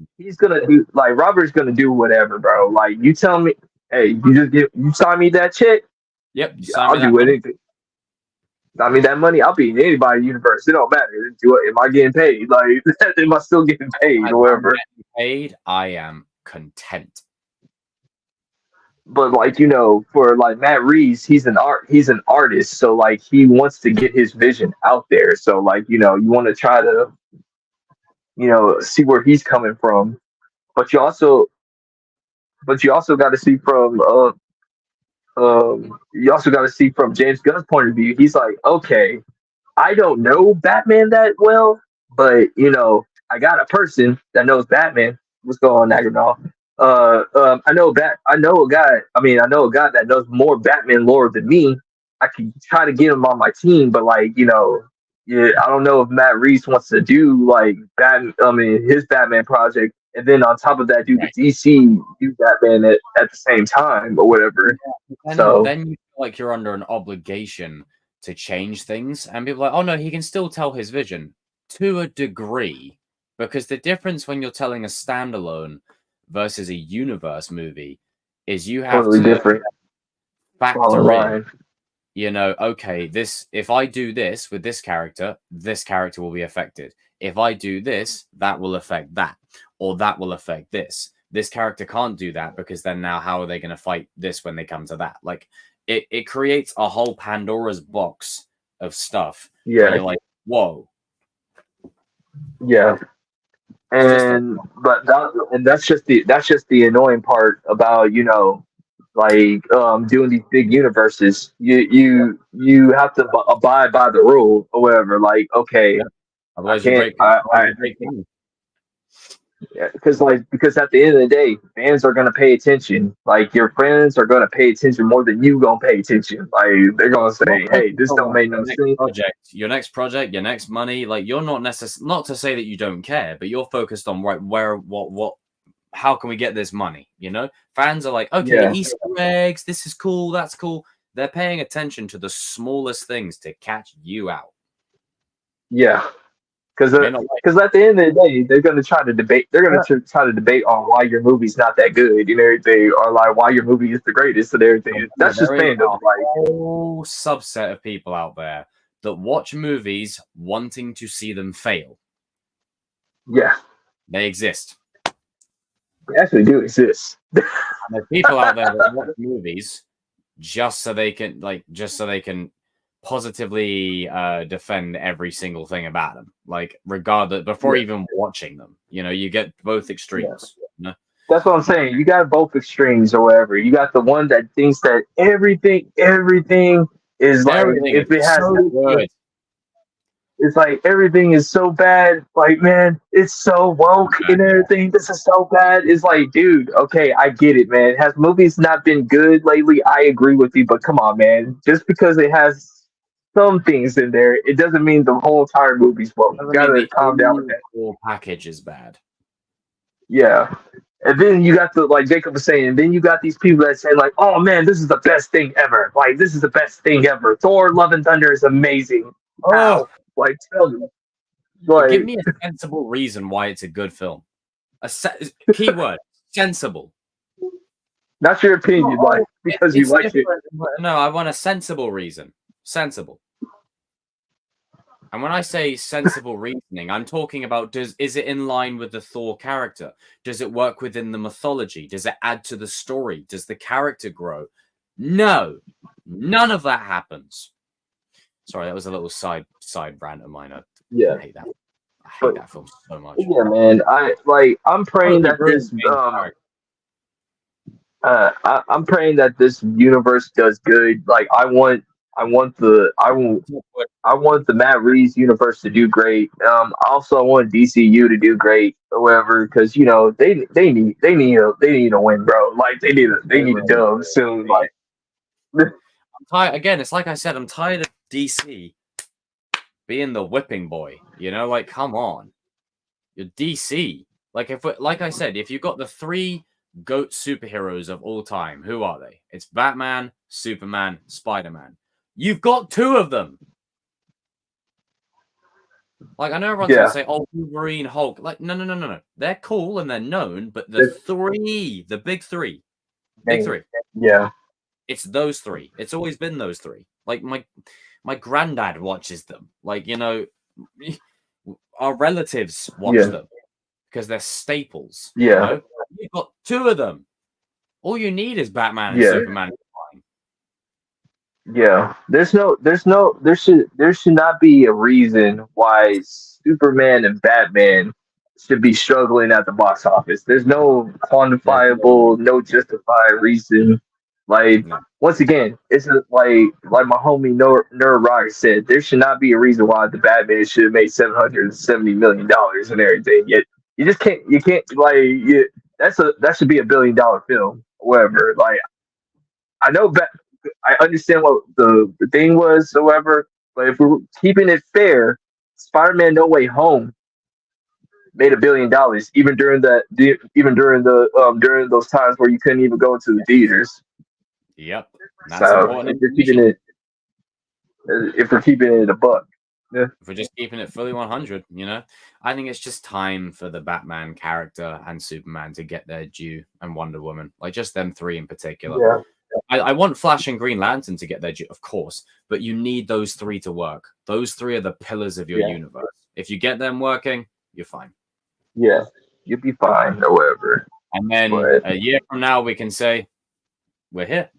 B: gonna do whatever, bro. Like, you tell me, hey, you sign me that check.
A: Yep,
B: I'll do anything. Sign me that money. I'll be in anybody's universe. It don't matter. Am I getting paid? Like, am I still getting paid or whatever?
A: Paid. I am content.
B: But like, for like Matt Reeves, he's an artist, so like he wants to get his vision out there. So like, you want to try to see where he's coming from, but you also got to see from James Gunn's point of view. He's like, okay, I don't know Batman that well, but I got a person that knows Batman. What's going on, Agnall? I know a guy that knows more Batman lore than me. I can try to get him on my team, but like, yeah, I don't know if Matt Reeves wants to do like his Batman project, and then on top of that, do the
A: Right.
B: DC do Batman at the same time or whatever.
A: Then you feel like you're under an obligation to change things, and people are like, oh no, he can still tell his vision to a degree, because the difference when you're telling a standalone versus a universe movie is you have
B: totally
A: to
B: different.
A: factor in, okay, this, if I do this with this character will be affected. If I do this, that will affect that, or that will affect this. This character can't do that because then now how are they going to fight this when they come to that? Like it creates a whole Pandora's box of stuff.
B: Yeah.
A: Where you're like, whoa.
B: Yeah. And that's just the annoying part about, like doing these big universes. You have to abide by the rule or whatever. Like, okay,
A: Yeah. Otherwise
B: I
A: you
B: can't.
A: break things.
B: Yeah, because at the end of the day, fans are gonna pay attention. Like your friends are gonna pay attention more than you gonna pay attention. Like they're gonna say, "Hey, this don't make no sense."
A: Your next project, your next money. Like you're not not to say that you don't care, but you're focused on what. How can we get this money? Fans are like, okay,
B: Yeah.
A: Easter eggs. This is cool. That's cool. They're paying attention to the smallest things to catch you out.
B: Yeah. Because at the end of the day, they're going to try to debate. They're going to try to debate on why your movie's not that good, and everything, or like why your movie is the greatest and everything. That's just fandom. Like
A: whole subset of people out there that watch movies wanting to see them fail.
B: Yeah,
A: they exist.
B: They actually do exist.
A: And there's people out there that watch movies just so they can positively defend every single thing about them, like regardless before even watching them. You get both extremes.
B: Yeah. That's what I'm saying. You got both extremes or whatever. You got the one that thinks that everything is like if it has
A: so good.
B: It's like everything is so bad. Like, man, it's so woke and everything. This is so bad. It's like, dude, okay, I get it, man. Has movies not been good lately? I agree with you, but come on, man. Just because it has some things in there, it doesn't mean the whole entire movie's woke. You gotta calm down with that.
A: The whole package is bad.
B: Yeah. And then you got like Jacob was saying, then you got these people that say like, oh man, this is the best thing ever. Like, this is the best thing ever. Thor Love and Thunder is amazing. Wow. Like, tell me. Like,
A: give me a sensible reason why it's a good film. Keyword, sensible.
B: Not your opinion, like, because you like it.
A: No, I want a sensible reason. Sensible. And when I say sensible reasoning, I'm talking about is it in line with the Thor character? Does it work within the mythology? Does it add to the story? Does the character grow? No. None of that happens. Sorry, that was a little side rant of mine. I hate that. I hate that film so much.
B: Yeah, man. I'm praying that this I'm praying that this universe does good. Like I want the Matt Reeves universe to do great. Also I want DCU to do great or whatever, because they need a win, bro. Like they need a dub soon. Like
A: I'm tired again. It's like I said, I'm tired of DC being the whipping boy. Like come on, you're DC. Like like I said, if you've got the three GOAT superheroes of all time, who are they? It's Batman, Superman, Spider-Man. You've got two of them. Like, I know everyone's going to say, oh, Wolverine, Hulk. Like, no. They're cool and they're known, but the big three.
B: Yeah.
A: It's those three. It's always been those three. Like, my granddad watches them. Like, our relatives watch them because they're staples.
B: Yeah.
A: You've got two of them. All you need is Batman and Superman.
B: Yeah, there should not be a reason why Superman and Batman should be struggling at the box office. There's no quantifiable, no justified reason. Like once again, it's like my homie Nerd Rock said, there should not be a reason why the Batman should have made $770 million and everything. Yet you can't that should be $1 billion film, or whatever. Like I know I understand what the thing was, or whatever, But if we're keeping it fair, Spider-Man: No Way Home made $1 billion, during those times where you couldn't even go into the theaters.
A: Yep, that's
B: So
A: important
B: if we're keeping it a buck, yeah.
A: If we're just keeping it fully 100, I think it's just time for the Batman character and Superman to get their due, and Wonder Woman, like just them three in particular.
B: Yeah.
A: I want Flash and Green Lantern to get their due, of course, but you need those three to work. Those three are the pillars of your universe. If you get them working, you're fine.
B: Yeah, you'll be fine or whatever.
A: And then a year from now, we can say, we're here.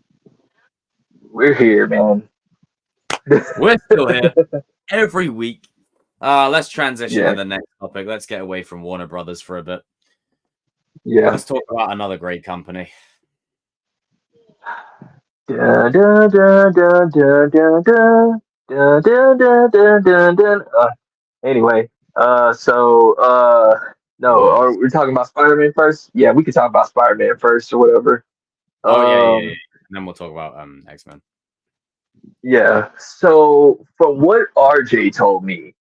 B: We're here, man.
A: We're still here every week. Let's transition to the next topic. Let's get away from Warner Brothers for a bit.
B: Yeah.
A: Let's talk about another great company.
B: Anyway, no, are we talking about Spider-Man first? Yeah, we can talk about Spider-Man first or whatever.
A: Yeah. And then we'll talk about X-Men.
B: Yeah. So from what RJ told me,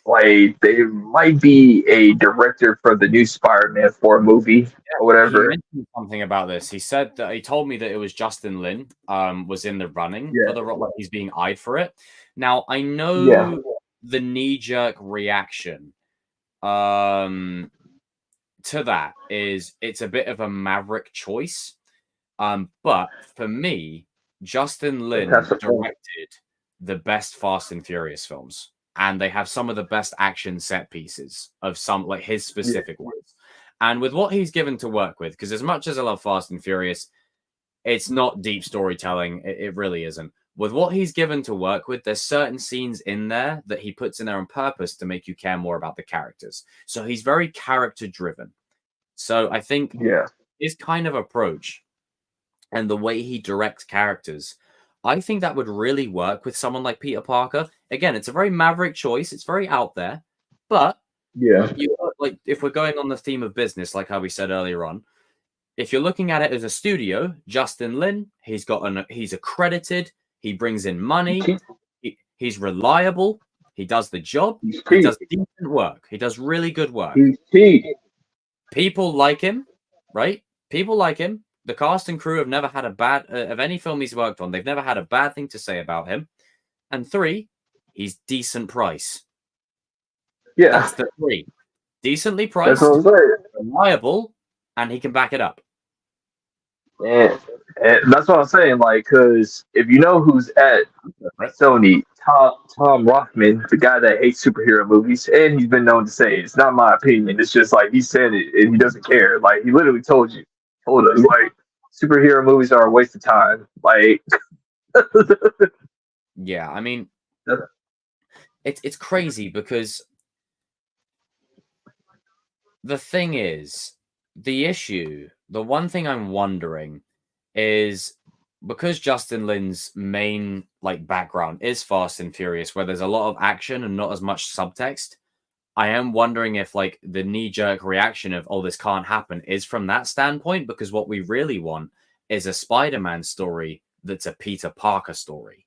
B: like there might be a director for the new Spider-Man 4 movie or whatever.
A: He mentioned something about this. He said that he told me that it was Justin Lin was in the running for the role, like he's being eyed for it. Now I know the knee-jerk reaction to that is it's a bit of a maverick choice. But for me, Justin Lin directed the best Fast and Furious films, and they have some of the best action set pieces of some, like his specific ones. And with what he's given to work with, because as much as I love Fast and Furious, it's not deep storytelling. It really isn't. With what he's given to work with, there's certain scenes in there that he puts in there on purpose to make you care more about the characters. So he's very character driven. So I think his kind of approach and the way he directs characters, I think that would really work with someone like Peter Parker. Again, it's a very maverick choice. It's very out there. But like if we're going on the theme of business, like how we said earlier on, if you're looking at it as a studio, Justin Lin, he's accredited. He brings in money. He's reliable. He does the job. He does decent work. He does really good work. People like him, right? People like him. The cast and crew have never had a bad of any film he's worked on. They've never had a bad thing to say about him. And 3, he's decent price.
B: Yeah,
A: that's the 3. Decently priced, reliable, and he can back it up.
B: And that's what I'm saying. Like, because if you know who's at Sony, Tom Rothman, the guy that hates superhero movies, and he's been known to say it's not my opinion. It's just like he said it, and he doesn't care. Like he literally told us, like superhero movies are a waste of time. Like,
A: yeah, I mean, it's crazy because the thing is, the one thing I'm wondering is because Justin Lin's main background is Fast and Furious, where there's a lot of action and not as much subtext. I am wondering if the knee-jerk reaction of, oh, this can't happen is from that standpoint, because what we really want is a Spider-Man story that's a Peter Parker story.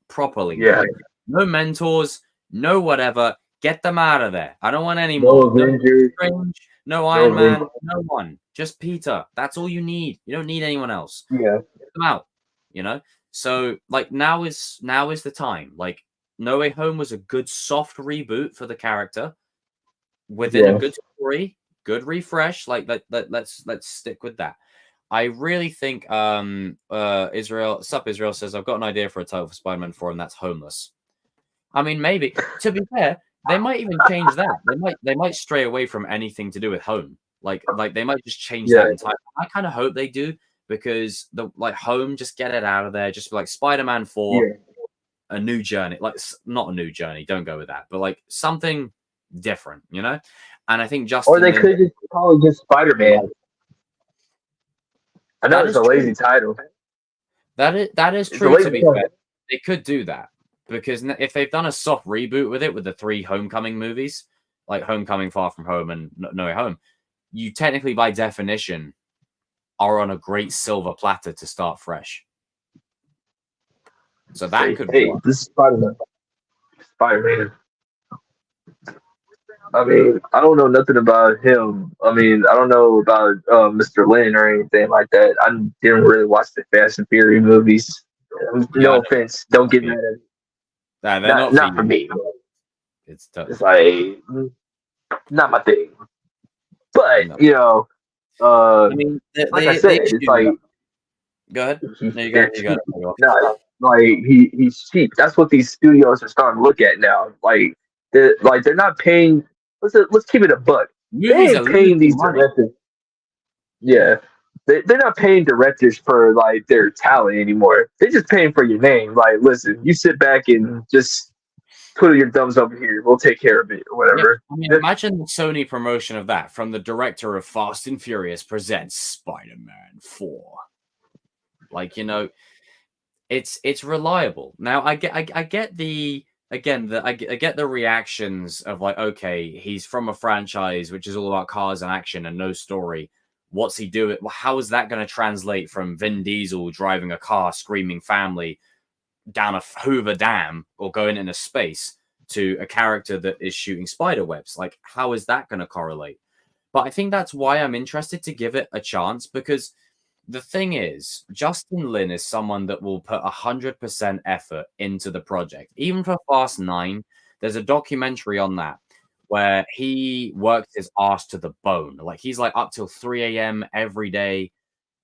A: Properly.
B: Yeah.
A: No mentors, no whatever. Get them out of there. I don't want any more. No Strange, no Iron Man, no one. Just Peter. That's all you need. You don't need anyone else.
B: Yeah.
A: Get them out. So now is the time. No Way Home was a good soft reboot for the character within a good story, good refresh. Let's stick with that. I really think Israel says, I've got an idea for a title for Spider-Man 4, and that's Homeless. I mean, maybe. To be fair, they might even change that. They might stray away from anything to do with home. They might just change that entirely. I kind of hope they do, because the home, just get it out of there. Just like Spider-Man 4, a new journey. Not a new journey. Don't go with that. But something different, And I think Justin.
B: Or they could just call it just Spider-Man. I know it's a lazy title.
A: That is true. To be fair, they could do that, because if they've done a soft reboot with it, with the 3 Homecoming movies, like Homecoming, Far From Home, and No Way Home, you technically, by definition, are on a great silver platter to start fresh. So that could work.
B: This is Spider-Man. Spider-Man. I mean, I don't know nothing about him. I mean, I don't know about Mr. Lin or anything like that. I didn't really watch the Fast and Furious movies.
A: Yeah,
B: No offense, don't get
A: yeah.
B: mad at me.
A: Nah, they're not for
B: Not for
A: you.
B: me.
A: It's tough.
B: It's like not my thing. But
A: No.
B: I
A: mean,
B: like I said, it's like
A: go ahead. No, you
B: they're
A: got. You got
B: cheap.
A: it.
B: No, like he's cheap. That's what these studios are starting to look at now. They're not paying. Let's keep it a buck. They
A: Movies are
B: ain't paying
A: losing
B: these
A: money.
B: directors. Yeah, they're not paying directors for like their talent anymore. They're just paying for your name. Like, listen, you sit back and just put your thumbs over here. We'll take care of it or
A: Yeah,
B: whatever.
A: I mean, imagine the Sony promotion of that from the director of Fast and Furious presents Spider-Man 4. Like, it's reliable. Now I get the again I get the reactions of like, okay, he's from a franchise which is all about cars and action and no story. What's he doing? How is that going to translate from Vin Diesel driving a car, screaming family down a Hoover Dam or going into space to a character that is shooting spider webs? Like, how is that going to correlate? But I think that's why I'm interested to give it a chance, because the thing is, Justin Lin is someone that will put 100% effort into the project. Even for Fast 9, there's a documentary on that where he worked his ass to the bone. Like, he's like up till 3 a.m. every day,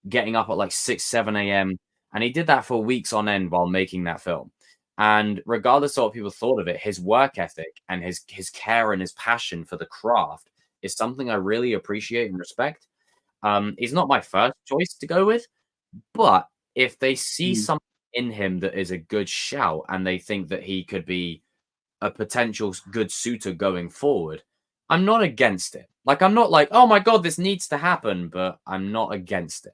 A: getting up at like 6, 7 a.m. And he did that for weeks on end while making that film. And regardless of what people thought of it, his work ethic and his care and his passion for the craft is something I really appreciate and respect. He's not my first choice to go with, but if they see something in him that is a good shout and they think that he could be a potential good suitor going forward, I'm not against it. Like, I'm not like, oh my God, this needs to happen, but I'm not against it.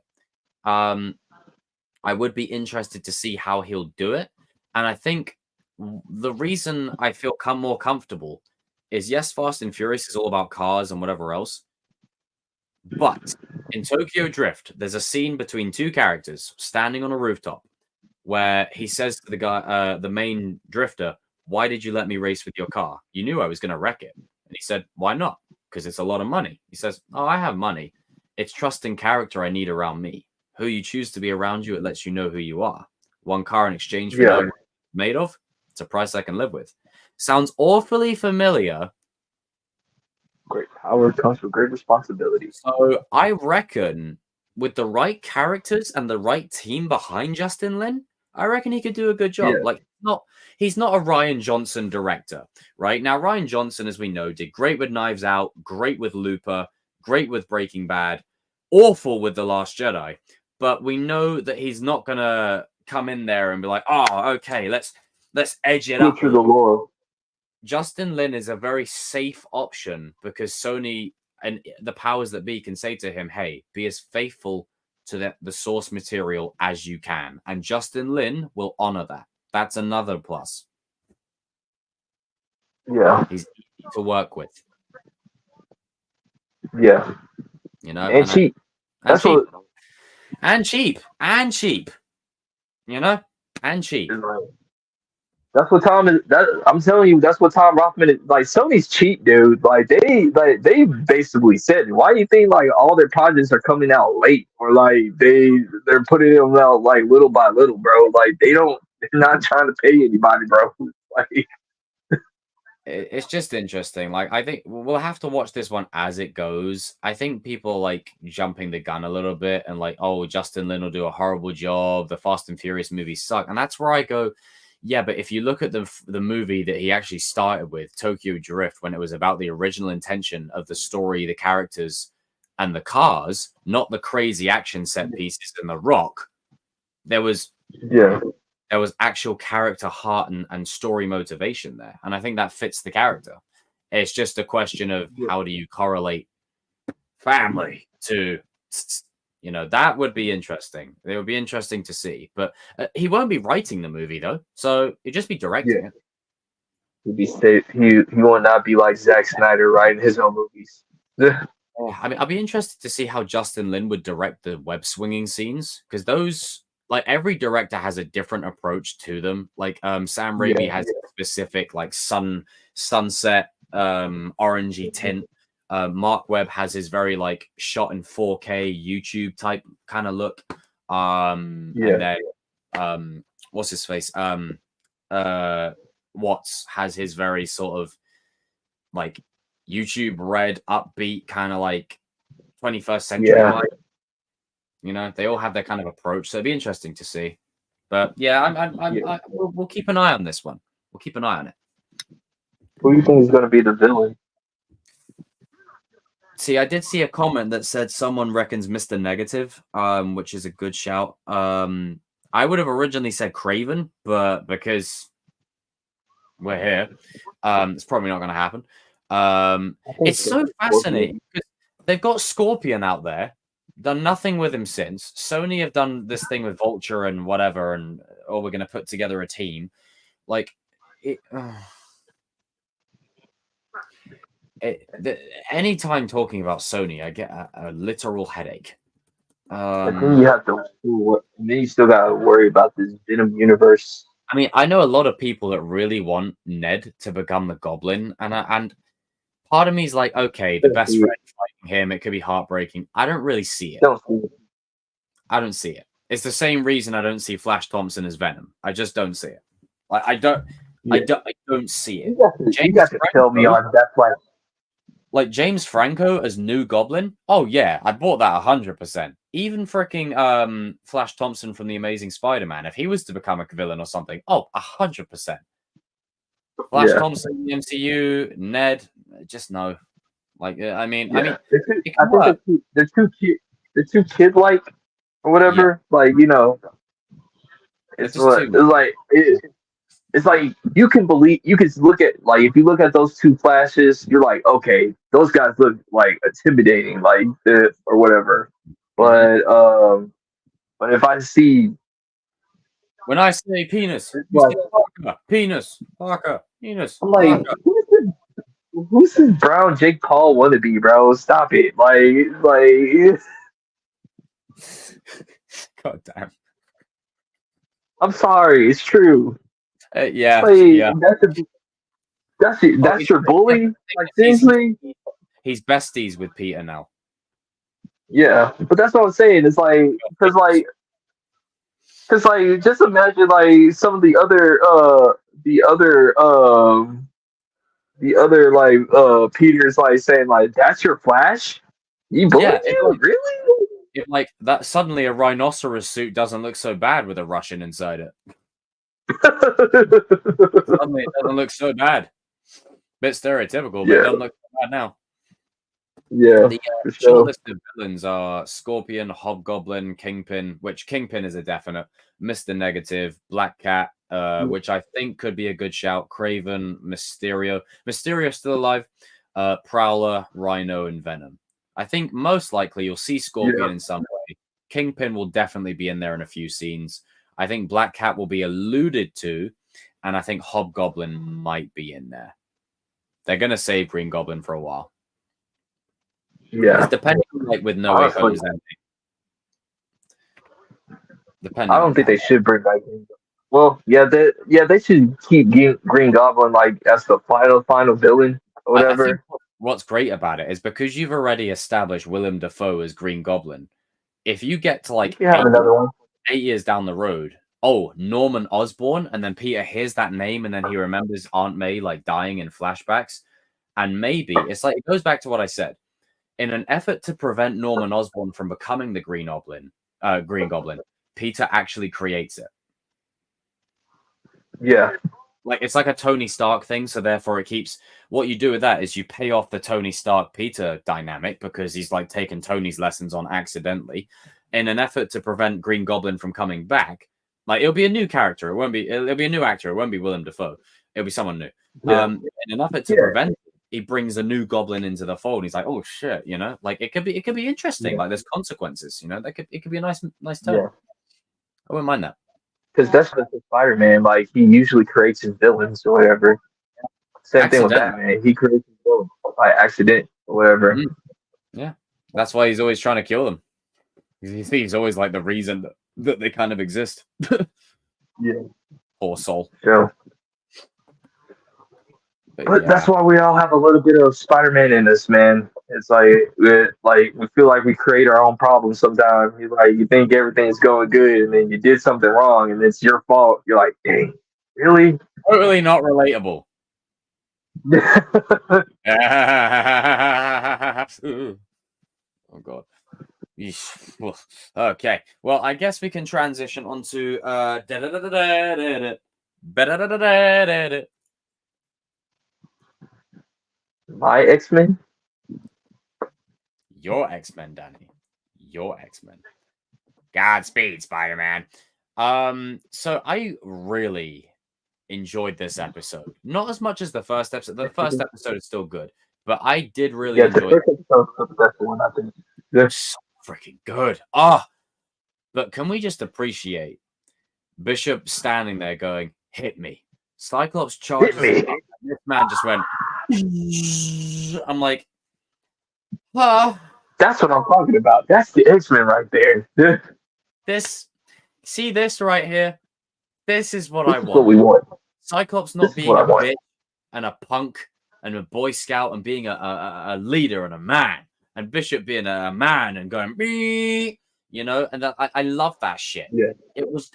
A: I would be interested to see how he'll do it. And I think the reason I feel more comfortable is, yes, Fast and Furious is all about cars and whatever else. But in Tokyo Drift, there's a scene between two characters standing on a rooftop where he says to the guy, the main drifter, "Why did you let me race with your car? You knew I was going to wreck it." And he said, "Why not? Because it's a lot of money." He says, "Oh, I have money. It's trust and character I need around me. Who you choose to be around you, it lets you know who you are. One car in exchange for knowing what it's made of. It's a price I can live with." Sounds awfully familiar.
B: Great power comes with great responsibility.
A: So I reckon with the right characters and the right team behind Justin Lin, I reckon he could do a good job.
B: Yeah.
A: Like, he's not a Ryan Johnson director, right? Now, Ryan Johnson, as we know, did great with Knives Out, great with Looper, great with Breaking Bad, awful with The Last Jedi. But we know that he's not gonna come in there and be like, "Oh, okay, let's edge it up."
B: Through the lore.
A: Justin Lin is a very safe option because Sony and the powers that be can say to him, "Hey, be as faithful to the source material as you can." And Justin Lin will honor that. That's another plus.
B: Yeah.
A: He's easy to work with.
B: Yeah. And cheap.
A: And cheap. And cheap. And cheap. And cheap.
B: That's what I'm telling you, that's what Tom Rothman is like. Sony's cheap, dude. Like they basically said, why do you think like all their projects are coming out late, or like they're putting them out like little by little, bro? Like they're not trying to pay anybody, bro. Like,
A: it's just interesting. Like, I think we'll have to watch this one as it goes. I think people like jumping the gun a little bit and like, oh, Justin Lin will do a horrible job. The Fast and Furious movies suck. And that's where I go, yeah, but if you look at the movie that he actually started with, Tokyo Drift, when it was about the original intention of the story, the characters, and the cars, not the crazy action set pieces and the rock, there was actual character heart and story motivation there. And I think that fits the character. It's just a question of how do you correlate family to, that would be interesting. It would be interesting to see. But he won't be writing the movie, though. So he'd just be directing it.
B: He'd be safe. He will not be like Zack Snyder writing his own movies.
A: I mean, I'd be interested to see how Justin Lin would direct the web swinging scenes, because those, like, every director has a different approach to them. Like, Sam Raimi has his specific like sunset orangey tint. Mark Webb has his very like shot in 4K YouTube type kind of look. And then what's his face? Watts has his very sort of like YouTube red upbeat kind of like 21st century life. You know, they all have their kind of approach, so it'd be interesting to see. But yeah, we'll keep an eye on this one. We'll keep an eye on it.
B: Who do you think is going to be the villain?
A: See, I did see a comment that said someone reckons Mr. Negative, which is a good shout. I would have originally said Craven, but because we're here, it's probably not going to happen. It's so fascinating because they've got Scorpion out there, done nothing with him since. Sony have done this thing with Vulture and whatever, and we're going to put together a team. Like, anytime talking about Sony, I get a literal headache.
B: And then you have to, and then you still got to worry about this Venom universe.
A: I mean, I know a lot of people that really want Ned to become the Goblin, and part of me is like, okay, the best friend fighting him, it could be heartbreaking. I don't really see it. I don't see it. It's the same reason I don't see Flash Thompson as Venom. I just don't see it. Like I don't see it.
B: You got to tell me on that's why.
A: Like James Franco as new Goblin. Oh yeah, I bought that 100%. Even freaking Flash Thompson from the Amazing Spider-Man, if he was to become a villain or something, 100%. Flash Thompson in the MCU, Ned, just no. Like I mean,
B: they're too kid-like or whatever. Yeah. Like it's like you can look at, like, if you look at those two Flashes, you're like, okay, those guys look like intimidating, like or whatever. But if I see,
A: when I say penis, Parker, penis,
B: I'm like, who's this brown Jake Paul wannabe, bro? Stop it, like.
A: God damn.
B: I'm sorry, it's true. That's your bully. Like, seriously,
A: he's besties with Peter now.
B: Yeah, but that's what I'm saying. It's like because just imagine like some of the other Peter's like saying like, that's your Flash. You bullied you, really?
A: If like that, suddenly a rhinoceros suit doesn't look so bad with a Russian inside it. Suddenly it doesn't look so bad. Bit stereotypical, but it doesn't look so bad now.
B: Yeah.
A: The short list of villains are Scorpion, Hobgoblin, Kingpin, which Kingpin is a definite, Mr. Negative, Black Cat, which I think could be a good shout, Craven, Mysterio. Mysterio's still alive, Prowler, Rhino, and Venom. I think most likely you'll see Scorpion in some way. Kingpin will definitely be in there in a few scenes. I think Black Cat will be alluded to, and I think Hobgoblin might be in there. They're going to save Green Goblin for a while.
B: Yeah.
A: It's depending on, like, with No Way Home's ending.
B: I don't think they should bring back Green Goblin. Well, they should keep Green Goblin like as the final villain or whatever.
A: I think what's great about it is because you've already established Willem Dafoe as Green Goblin. If you get to like 8 years down the road, Norman Osborn, and then Peter hears that name and then he remembers Aunt May like dying in flashbacks, and maybe it's like, it goes back to what I said. In an effort to prevent Norman Osborn from becoming the Green Goblin, Peter actually creates it.
B: Yeah.
A: Like, it's like a Tony Stark thing, so therefore it keeps... What you do with that is you pay off the Tony Stark-Peter dynamic because he's, like, taken Tony's lessons on accidentally. In an effort to prevent Green Goblin from coming back, like, it'll be a new character. It'll be a new actor. It won't be Willem Dafoe. It'll be someone new.
B: Yeah.
A: In an effort to prevent it, he brings a new Goblin into the fold. He's like, oh, shit, you know? Like, it could be interesting. Like, there's consequences, you know? It could be a nice turn.
B: Yeah.
A: I wouldn't mind that.
B: Because that's what Spider-Man, like, he usually creates his villains or whatever. Same thing with Batman. He creates his villains by accident or whatever.
A: Yeah. That's why he's always trying to kill them. He's always, like, the reason that they kind of exist.
B: Yeah.
A: Poor soul.
B: Yeah. But that's why we all have a little bit of Spider-Man in us, man. It's we feel like we create our own problems sometimes. You think everything's going good, and then you did something wrong, and it's your fault. You're like, dang, really?
A: Totally not relatable. Oh god. Okay. Well, I guess we can transition onto
B: My X-Men.
A: your X-Men, Danny. Your X-Men. Godspeed, Spider-Man. So I really enjoyed this episode. Not as much as the first episode. The first episode is still good, but I did really enjoy
B: the first episode was the best one, I think. Yeah.
A: so freaking good. But can we just appreciate Bishop standing there going, hit me. Cyclops charges.
B: Hit me.
A: This man just went. I'm like, huh?
B: That's what I'm talking about. That's the X-Men right there.
A: This right here. This is what
B: This
A: I
B: is
A: want.
B: what we want.
A: Cyclops not
B: This is
A: being
B: what
A: a
B: I want.
A: bitch and a punk and a Boy Scout and being a leader and a man, and Bishop being a man and going, "Bee," you know, and I love that shit.
B: Yeah.
A: It was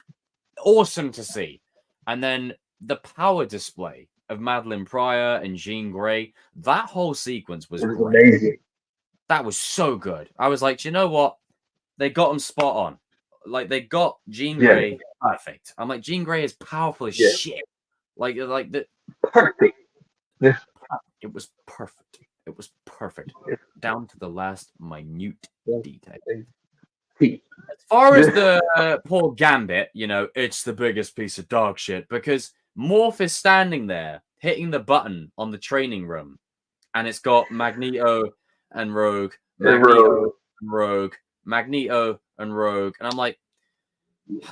A: awesome to see. And then the power display of Madeline Pryor and Jean Grey, that whole sequence was
B: It was
A: great.
B: amazing.
A: That was so good. I was like, do you know what? They got him spot on. Like, they got Jean Grey perfect. I'm like, Jean Grey is powerful as shit. Like the
B: Perfect. Yeah.
A: It was perfect. It was perfect. Down to the last minute detail. As far as the poor Gambit, you know, it's the biggest piece of dog shit because Morph is standing there hitting the button on the training room, and it's got Magneto and Rogue, Magneto and Rogue, Magneto and Rogue, and I'm like,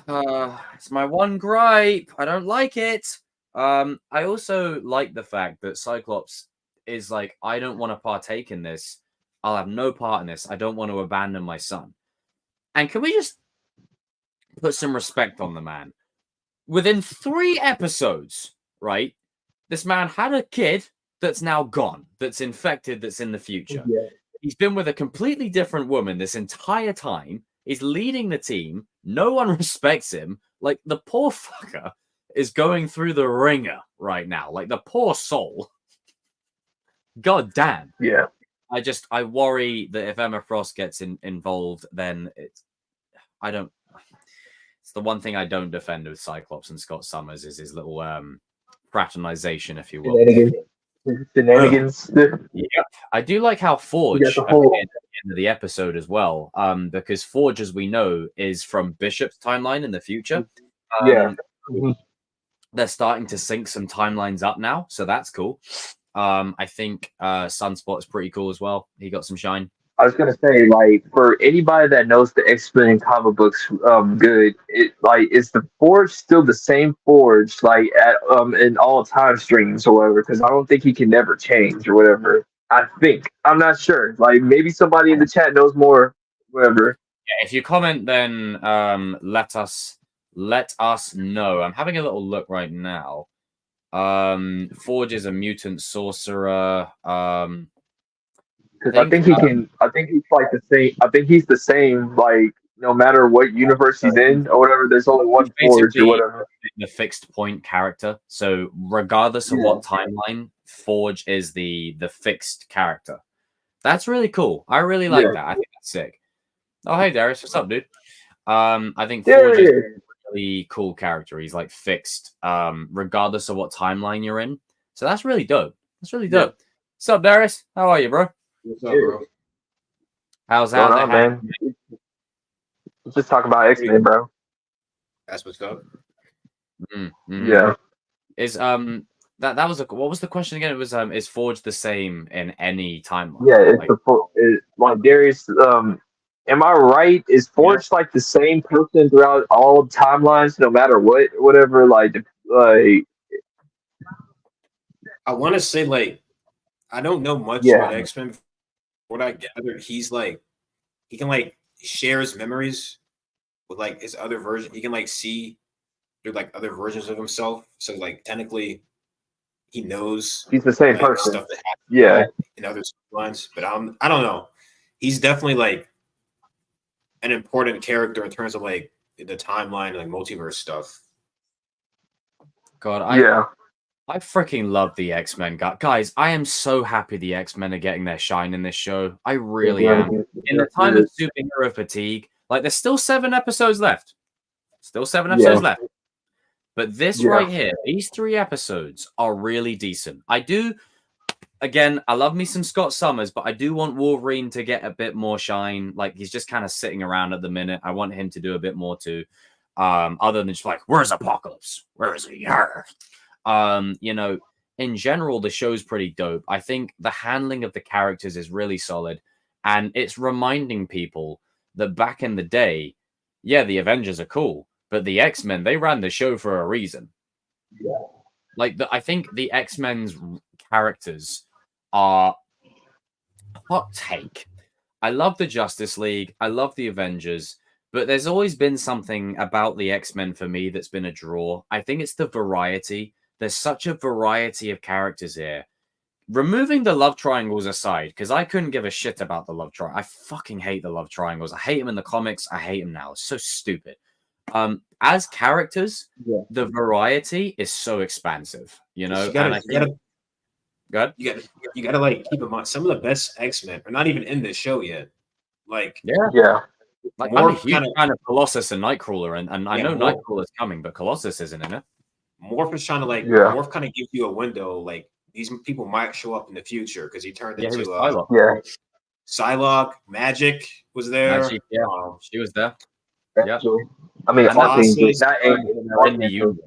A: it's my one gripe. I don't like it. I also like the fact that Cyclops is like, I don't want to partake in this. I'll have no part in this. I don't want to abandon my son. And can we just put some respect on the man? Within 3 episodes, right? This man had a kid that's now gone, that's infected, that's in the future.
B: Yeah.
A: He's been with a completely different woman this entire time. He's leading the team. No one respects him. Like, the poor fucker is going through the ringer right now. Like, the poor soul. God damn.
B: Yeah.
A: I worry that if Emma Frost gets involved, then it's the one thing I don't defend with Cyclops and Scott Summers is his little fraternization, if you will.
B: Shenanigans.
A: Yeah, I do like how Forge appeared at the end of the episode as well, because Forge, as we know, is from Bishop's timeline in the future. They're starting to sync some timelines up now, so that's cool. I think Sunspot is pretty cool as well. He got some shine.
B: I was gonna say, like, for anybody that knows the X-Men comic books good, is the Forge still the same Forge, like, at in all time streams or whatever? Because I don't think he can never change or whatever. I'm not sure. Like, maybe somebody in the chat knows more, whatever.
A: Yeah, if you comment, then let us know. I'm having a little look right now. Forge is a mutant sorcerer.
B: Because I think he can. I think he's like the same. I think he's the same. Like, no matter what universe he's in or whatever, there's only one Forge or whatever.
A: The fixed point character. So regardless of what timeline, Forge is the fixed character. That's really cool. I really like that. I think that's sick. Oh, hey Darius, what's up, dude? I think Forge is a really cool character. He's like fixed, regardless of what timeline you're in. So that's really dope. That's really dope. Yeah. What's up, Darius? How are you, bro?
F: What's up, bro?
B: How's it, man? Let's just talk about X-Men, bro.
F: That's what's up.
A: Mm-hmm.
B: Yeah.
A: Is that was what was the question again? It was is Forge the same in any timeline?
B: Yeah, it's like Darius. Am I right? Is Forge like the same person throughout all timelines, no matter whatever? Like
F: I want to say, like, I don't know much about X-Men. What I gather, he's like, he can like share his memories with like his other version. He can like see through like other versions of himself. So like technically, he knows
B: He's the same
F: like,
B: person.
F: stuff that happens
B: Yeah.
F: in other storylines. But I don't know. He's definitely like an important character in terms of like the timeline and like multiverse stuff.
A: God,
B: Yeah.
A: I freaking love the X-Men. Guys, I am so happy the X-Men are getting their shine in this show. I really am. In the time of superhero fatigue, like there's still 7 episodes left. Still 7 episodes left. But this right here, these 3 episodes are really decent. Again, I love me some Scott Summers, but I do want Wolverine to get a bit more shine. Like he's just kind of sitting around at the minute. I want him to do a bit more too. Other than just like, where's Apocalypse? Where is he? You know, in general, the show's pretty dope. I think the handling of the characters is really solid, and it's reminding people that back in the day, yeah, the Avengers are cool, but the X-Men, they ran the show for a reason.
B: Yeah.
A: Like I think the X-Men's characters are hot take. I love the Justice League. I love the Avengers. But there's always been something about the X-Men for me that's been a draw. I think it's the variety. There's such a variety of characters here. Removing the love triangles aside, because I couldn't give a shit about the love triangle. I fucking hate the love triangles. I hate them in the comics. I hate them now. It's so stupid. As characters, the variety is so expansive, you know.
F: You gotta like keep in mind some of the best X-Men are not even in this show yet. Like
A: like I'm a huge fan of Colossus and Nightcrawler, and I know Nightcrawler's coming, but Colossus isn't in it.
F: Morph is trying to like Morph kind of gives you a window, like these people might show up in the future because he turned into
A: Psylocke.
F: Psylocke. Magic was there.
A: Magic, she was there.
B: Yeah, I mean,
F: Colossus,
A: in the universe.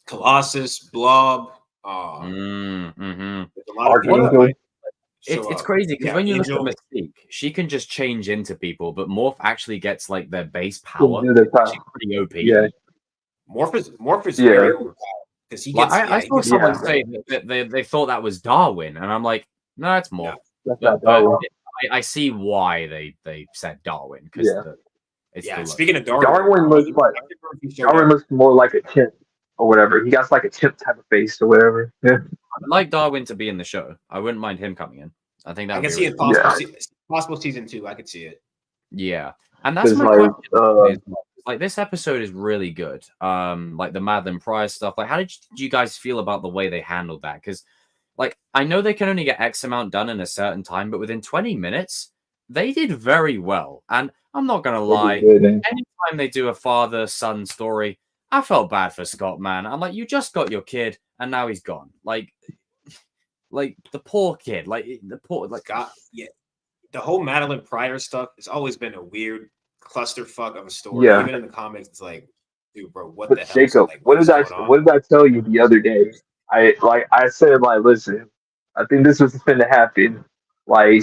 F: Colossus, Blob.
A: It's crazy because when you look at Mystique, she can just change into people, but Morph actually gets like their base power. She's pretty OP.
B: Yeah.
F: Morph is very overpowered because he gets.
A: I saw someone say that they thought that was Darwin, and I'm like, no, it's Morph.
B: That's not Darwin.
A: I see why they said Darwin because
F: Speaking of Darwin
B: looks more like a chimp or whatever. He got like a chimp type of face or whatever. Yeah.
A: I'd like Darwin to be in the show. I wouldn't mind him coming in. I think that
F: I can see it. Possible season 2. I could see it.
A: Yeah, and that's my question. Like this episode is really good. Like the Madeline Pryor stuff. Like, how did you guys feel about the way they handled that? Because, like, I know they can only get X amount done in a certain time, but within 20 minutes, they did very well. And I'm not gonna lie, anytime they do a father-son story, I felt bad for Scott, man. I'm like, you just got your kid, and now he's gone. Like the poor kid.
F: The whole Madeline Pryor stuff has always been a weird clusterfuck of a story.
B: Yeah.
F: Even in the comics, it's like, dude, bro, what
B: the hell? Jacob, what did I tell you the other day? I said, listen, I think this was going to happen. Like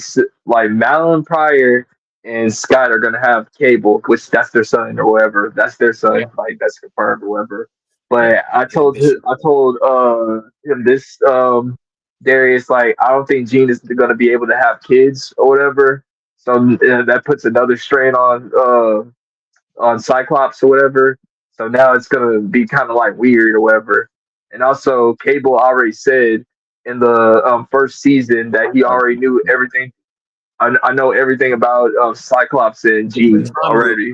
B: Madeline Pryor and Scott are gonna have cable, which that's their son or whatever. That's their son, like that's confirmed or whatever. But I told him this Darius, like, I don't think Gene is gonna be able to have kids or whatever. So that puts another strain on Cyclops or whatever. So now it's gonna be kind of like weird or whatever. And also, Cable already said in the first season that he already knew everything. I know everything about Cyclops and Jean already.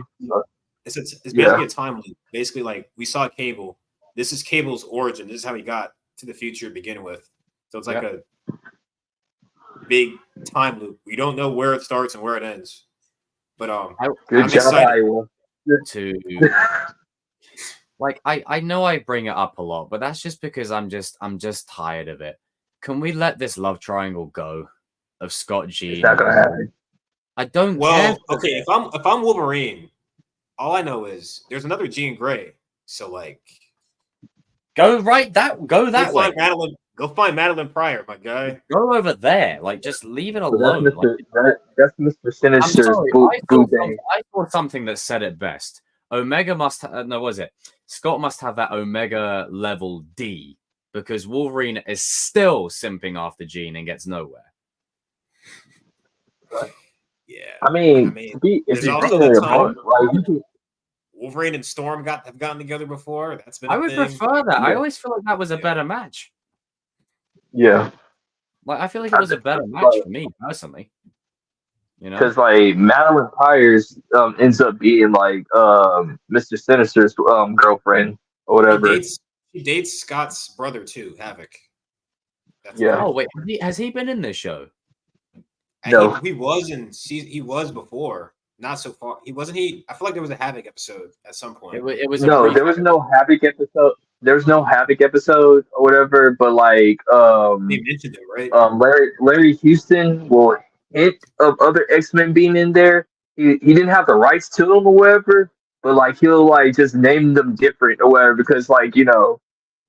F: It's basically a time loop. Basically, like, we saw Cable. This is Cable's origin. This is how he got to the future to begin with. So it's like a big time loop. We don't know where it starts and where it ends. But
B: good job, Iowa.
A: Like, I know I bring it up a lot, but that's just because I'm just tired of it. Can we let this love triangle go of Scott G?
B: It's not gonna happen.
A: I don't.
F: Well, okay. If I'm Wolverine, all I know is there's another Jean Grey. So like,
A: go that way.
F: Go find Madeline Pryor, my guy.
A: Go over there. Like, just leave it alone.
B: That's Mr. Sinister's
A: I saw something that said it best. Omega must Scott must have that Omega level D, because Wolverine is still simping after Jean and gets nowhere.
F: Yeah,
B: I mean
F: Wolverine and Storm have gotten together before. That's been.
A: I would prefer that. I always feel like that was a better match.
B: Yeah,
A: Like, I feel like it was a better match for me personally. You know,
B: because like Madeline Pyers ends up being like Mr. Sinister's girlfriend or
F: He
B: whatever.
F: dates Scott's brother too, Havoc. That's
B: Yeah.
A: oh wait, has he been in this show?
F: and
B: No.
F: he was in he was before, not so far. He wasn't he. I feel like there was a Havoc episode at some point.
A: It was a
B: No,
A: brief.
B: there was no Havoc episode. There was no Havoc episode or whatever. But like
F: They mentioned it, right?
B: Larry Houston will hint of other X-Men being in there. He didn't have the rights to them or whatever, but like he'll like just name them different or whatever because like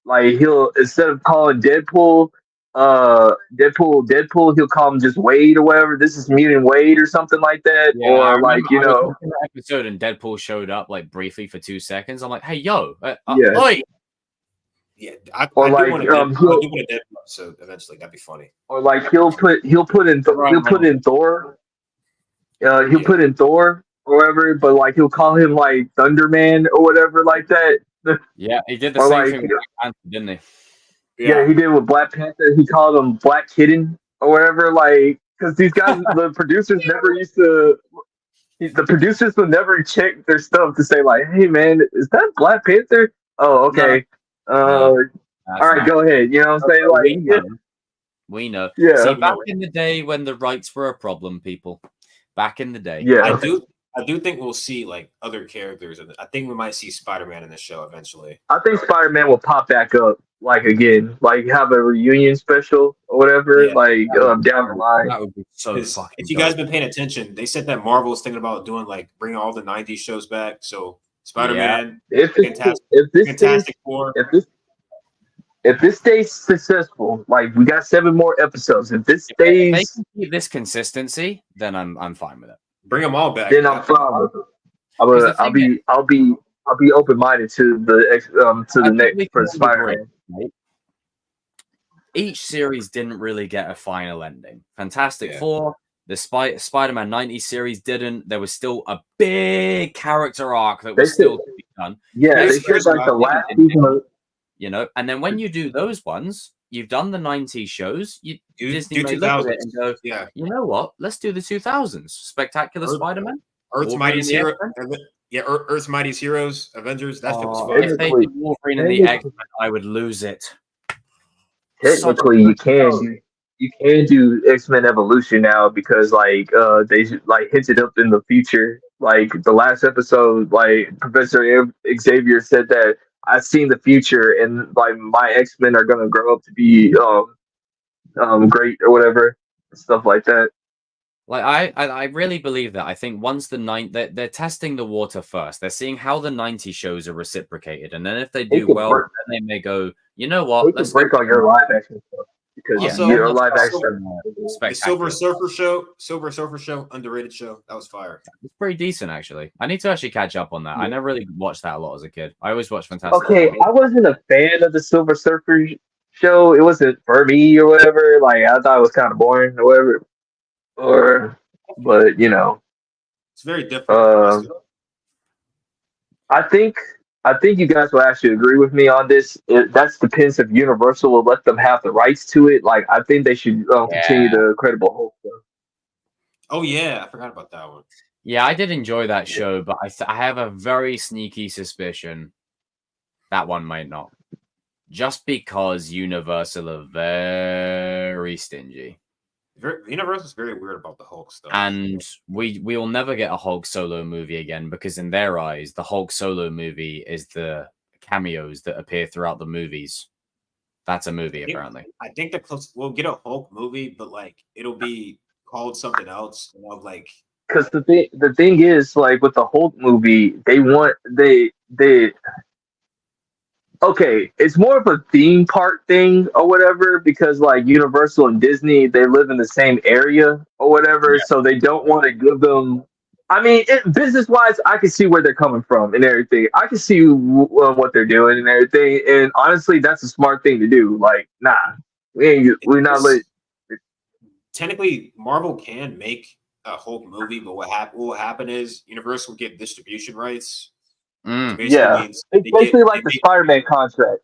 B: like he'll instead of calling Deadpool Deadpool, he'll call him just Wade or whatever. This is Mutant Wade or something like that.
A: Yeah,
B: or like
A: I was watching that episode and Deadpool showed up like briefly for 2 seconds. I'm like, hey yo,
B: Yeah.
A: oi!
F: Yeah, I
B: Or
F: do
B: like,
F: want a Deadpool episode eventually. That'd be funny.
B: or like he'll put in Thor. He'll put in Thor or whatever, but like he'll call him like Thunderman or whatever like that.
A: Yeah, he did the
B: Or
A: same
B: like,
A: thing with Black Panther, didn't he?
B: Yeah, he did with Black Panther. He called him Black Kitten or whatever, like because these guys, the producers never used to. The producers would never check their stuff to say like, "Hey man, is that Black Panther?" Oh, okay. All right, go ahead. You know what I'm saying? Like,
A: we know.
B: Yeah.
A: See, back in the day when the rights were a problem, people. Back in the day.
B: Yeah.
F: I do think we'll see like other characters, and I think we might see Spider-Man in the show eventually.
B: I think Spider-Man will pop back up like again, like have a reunion special or whatever, like down the line.
A: That would be so fucking.
F: If you guys been paying attention, they said that Marvel is thinking about doing like bringing all the '90s shows back. So Spider-Man, Fantastic Four.
B: If this stays successful, like we got 7 more episodes. If this stays,
A: if they can keep this consistency, then I'm fine with it.
F: Bring them all back.
B: Then I'm fine with it. I'll be open minded to the next for Spider-Man.
A: Right? Each series didn't really get a final ending. Fantastic Four, the Spider-Man 90s series didn't. There was still a big character arc that was still to be done.
B: Yeah, they said like the last season of,
A: you know, and then when you do those ones, you've done the 90s shows, Disney may look at it and go, you know what, let's do the 2000s. Spectacular Spider-Man.
F: Earth's Mightiest Heroes. Yeah, Earth's Mightiest Heroes, Avengers. That shit was fun.
A: If they did Wolverine and the X-Men, I would lose it.
B: Technically, you can do X-Men Evolution now because like they like hinted up in the future. Like the last episode, like Professor Xavier said that I've seen the future and like my X-Men are gonna grow up to be great or whatever, stuff like that.
A: Like I really believe that. I think once they're testing the water first. They're seeing how the 90 shows are reciprocated, and then if they do well, then they may go, you know what?
B: Let's break on your live action stuff because your live action.
F: The Silver Surfer show, underrated show. That was fire.
A: It's pretty decent actually. I need to actually catch up on that. I never really watched that a lot as a kid. I always watched Fantastic.
B: Okay, I wasn't a fan of the Silver Surfer show. It wasn't for me or whatever. Like I thought it was kind of boring or whatever. But you know,
F: it's very different.
B: I think you guys will actually agree with me on this. That depends if Universal will let them have the rights to it. Like I think they should continue the Incredible Hulk stuff.
F: Oh yeah, I forgot about that one.
A: Yeah, I did enjoy that show, but I have a very sneaky suspicion that one might not, just because Universal are very stingy.
F: Universal's very weird about the Hulk stuff,
A: and we will never get a Hulk solo movie again because in their eyes, the Hulk solo movie is the cameos that appear throughout the movies. That's a movie, apparently.
F: I think we'll get a Hulk movie, but like it'll be called something else. You know, like
B: because the thing is, like with the Hulk movie, okay, it's more of a theme park thing or whatever because like Universal and Disney, they live in the same area or whatever, so they don't want to give them. I mean, business-wise, I can see where they're coming from and everything. I can see what they're doing and everything, and honestly, that's a smart thing to do. Like, nah, we're not like.
F: Technically, Marvel can make a Hulk movie, but what will happen is Universal will get distribution rights.
B: Yeah, it's basically like the Spider-Man contract.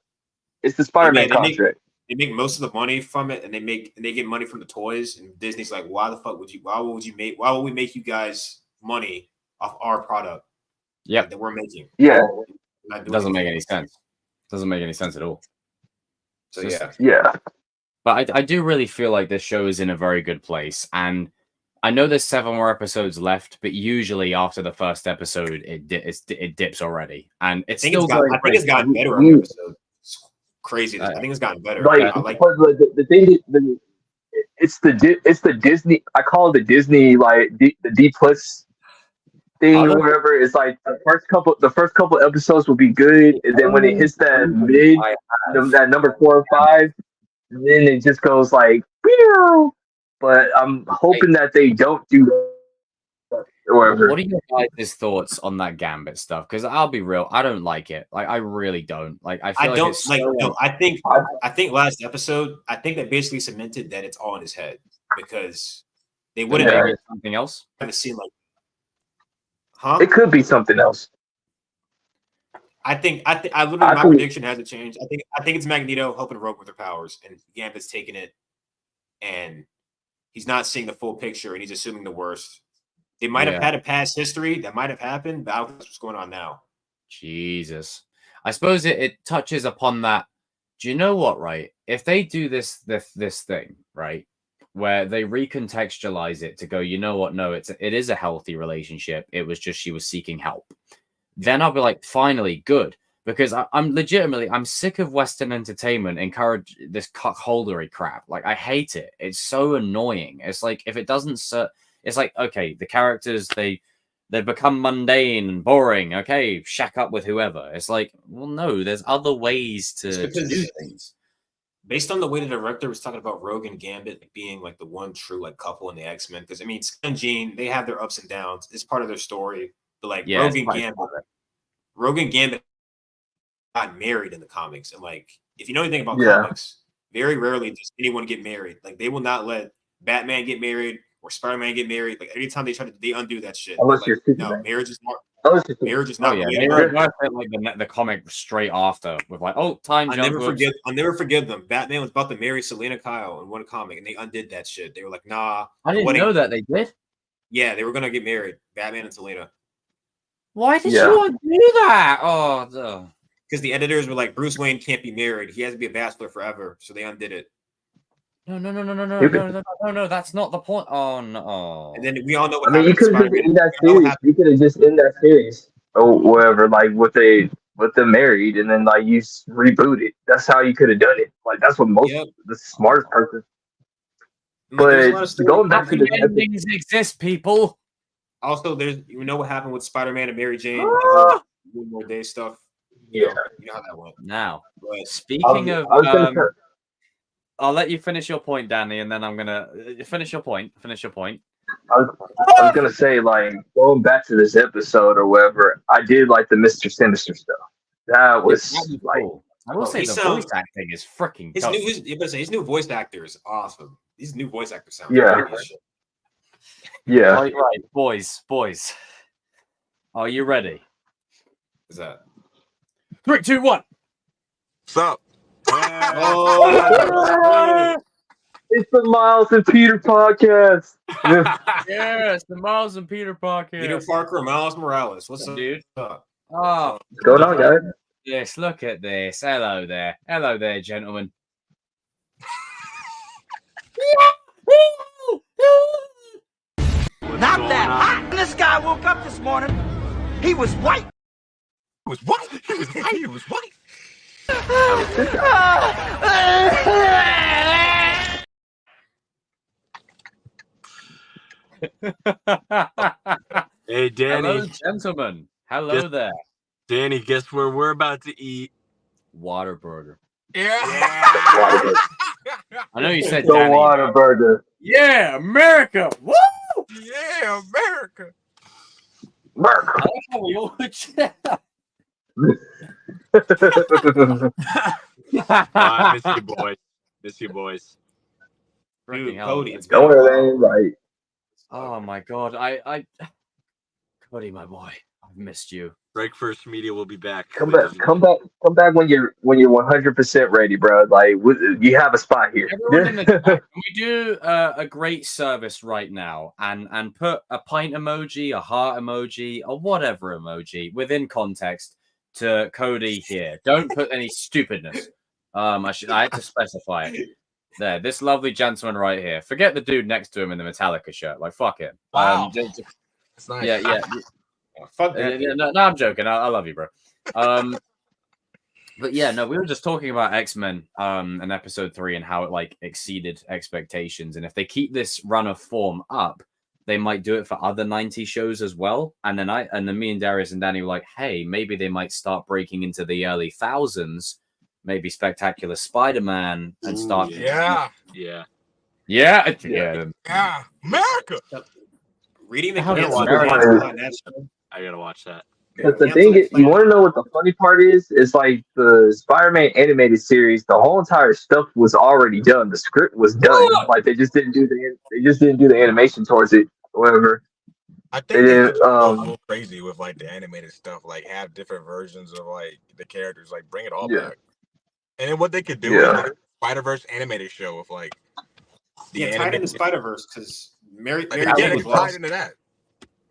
B: It's the Spider-Man contract.
F: most of the money from it, and they get money from the toys. And Disney's like, why would we make you guys money off our product?
A: Yep.
F: That we're making.
B: Yeah.
A: Doesn't make any sense. Doesn't make any sense at all.
F: So
B: Yeah.
A: But I do really feel like this show is in a very good place, and I know there's 7 more episodes left, but usually after the first episode, it dips already, and it's still going.
F: I think it's gotten better every episode. It's crazy. I think it's gotten better.
B: Like the thing, it's the Disney. I call it the Disney like the D plus thing or whatever. It's like the first couple episodes will be good, and then when it hits that mid, that number 4 or 5. And then it just goes like, pew! But I'm hoping that they don't do that. Or
A: what are your guys' thoughts on that Gambit stuff? Because I'll be real, I don't like it. Like, I really don't. Like, I feel it's
F: no, I think last episode, I think that basically cemented that it's all in his head because they wouldn't have
A: something else.
F: Haven't seen like,
B: It could be something else.
F: I literally my prediction hasn't changed. I think it's Magneto helping Rogue with her powers, and Gambit's taking it, and he's not seeing the full picture, and he's assuming the worst. They might have had a past history that might have happened, but that's what's going on now.
A: Jesus, I suppose it touches upon that. Do you know what? Right, if they do this thing right, where they recontextualize it to go, you know what? No, it is a healthy relationship. It was just she was seeking help. Then I'll be like, finally, good. Because I'm sick of Western entertainment encourage this cuckoldery crap. Like, I hate it. It's so annoying. It's like, if it doesn't it's like, okay, the characters, they become mundane and boring. Okay, shack up with whoever. It's like, well, no, there's other ways to do things.
F: Based on the way the director was talking about Rogue and Gambit being like the one true like couple in the X-Men, because I mean, Scott and Jean, they have their ups and downs. It's part of their story. But like Rogue and Gambit got married in the comics, and like if you know anything about comics, very rarely does anyone get married. Like they will not let Batman get married or Spider-Man get married. Like anytime they undo that shit.
B: Unless you're
F: no, marriage is not.
B: Marriage
F: is not.
A: They reversed it like the comic straight after with like, time.
F: I'll never forgive them. Batman was about to marry Selena Kyle in one comic, and they undid that shit. They were like, nah.
A: I didn't know that they did.
F: Yeah, they were gonna get married, Batman and Selena.
A: Why did you do that? Oh,
F: because the editors were like, Bruce Wayne can't be married. He has to be a bachelor forever. So they undid it.
A: No. That's not the point. Oh no.
F: And then we all know what
B: you could have just ended that series. You could have just ended that series or whatever, like with them married, and then like you reboot it. That's how you could have done it. Like that's what the smartest person. But going back to the
A: endings exist, people.
F: Also, you know what happened with Spider-Man and Mary Jane, the whole more day stuff. You know how that went.
A: Now,
F: but
A: speaking of, I'll let you finish your point, Danny, and then I'm gonna finish your point. I
B: was gonna say, like, going back to this episode or whatever, I did like the Mr. Sinister stuff. That was like,
A: cool. I will say the voice acting is freaking.
F: His new voice actor is awesome. These new voice actors sound
B: Yeah.
A: Right, boys. Are you ready?
F: What's that?
A: 3, 2, 1.
G: What's up?
B: It's the Miles and Peter podcast.
A: Yes, the Miles and Peter podcast.
F: Peter Parker and Miles Morales. What's up,
A: dude?
F: Oh,
B: what's going on, guys?
A: Yes, look at this. Hello there, gentlemen.
H: Not that hot. When this guy woke up this morning, he was white.
G: He was white. He was white. Hey, Danny.
A: Hello, gentlemen. Hello there.
G: Danny, guess where we're about to eat?
A: Whataburger.
G: Yeah.
A: I know you said
B: the
A: Danny.
B: Whataburger.
A: Yeah, America. Woo!
G: Yeah, America.
B: America.
A: I like how we all
G: Miss you boys.
F: Dude, Cody, it's
B: going right.
A: Oh my god, I Cody, my boy, I've missed you.
G: Break First Media will be back.
B: Come back when you're 100% ready, bro. Like you have a spot here.
A: Everyone in the chat, can we do a great service right now and put a pint emoji, a heart emoji, or whatever emoji within context to Cody here? Don't put any stupidness. I had to specify it. There, this lovely gentleman right here. Forget the dude next to him in the Metallica shirt. Like, fuck it.
I: Wow. That's nice.
A: Yeah.
F: Fuck that.
A: No, I'm joking. I love you, bro. But yeah, no, we were just talking about X-Men in episode 3 and how it like exceeded expectations. And if they keep this run of form up, they might do it for other 90 shows as well. And then me and Darius and Danny were like, hey, maybe they might start breaking into the early thousands, maybe Spectacular Spider-Man, and start.
I: Yeah.
G: America.
F: Reading the
A: How
F: comments
A: does
F: on that show.
G: I gotta watch that.
B: But the thing is, you want to know what the funny part is? It's like the Spider-Man animated series. The whole entire stuff was already done. The script was done. Like they just didn't do the animation towards it, or whatever.
I: I think they go crazy with like the animated stuff. Like have different versions of like the characters. Like bring it all back. And then what they could do is like a Spider-Verse animated show with like
F: tied into Spider-Verse because Mary
I: Jane was tied into that.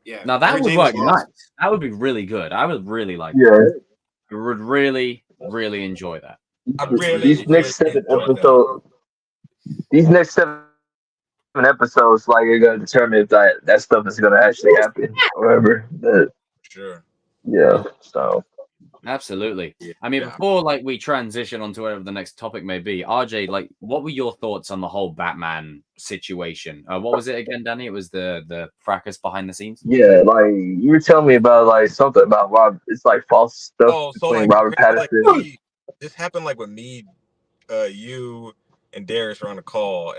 F: Yeah.
A: Now that would work nice. That would be really good. I would really like
B: Yeah.
A: that. I would really, really enjoy that.
B: These next 7 episodes, like are gonna determine if that stuff is gonna actually happen or whatever.
I: Sure.
B: Yeah. So
A: Absolutely. I mean, before like we transition onto whatever the next topic may be, RJ, like, what were your thoughts on the whole Batman situation? What was it again, Danny? It was the fracas behind the scenes.
B: Yeah, like you were telling me about like something about Rob. It's like false stuff between Robert Pattinson.
I: Like, this happened like with me, you, and Darius were on a call,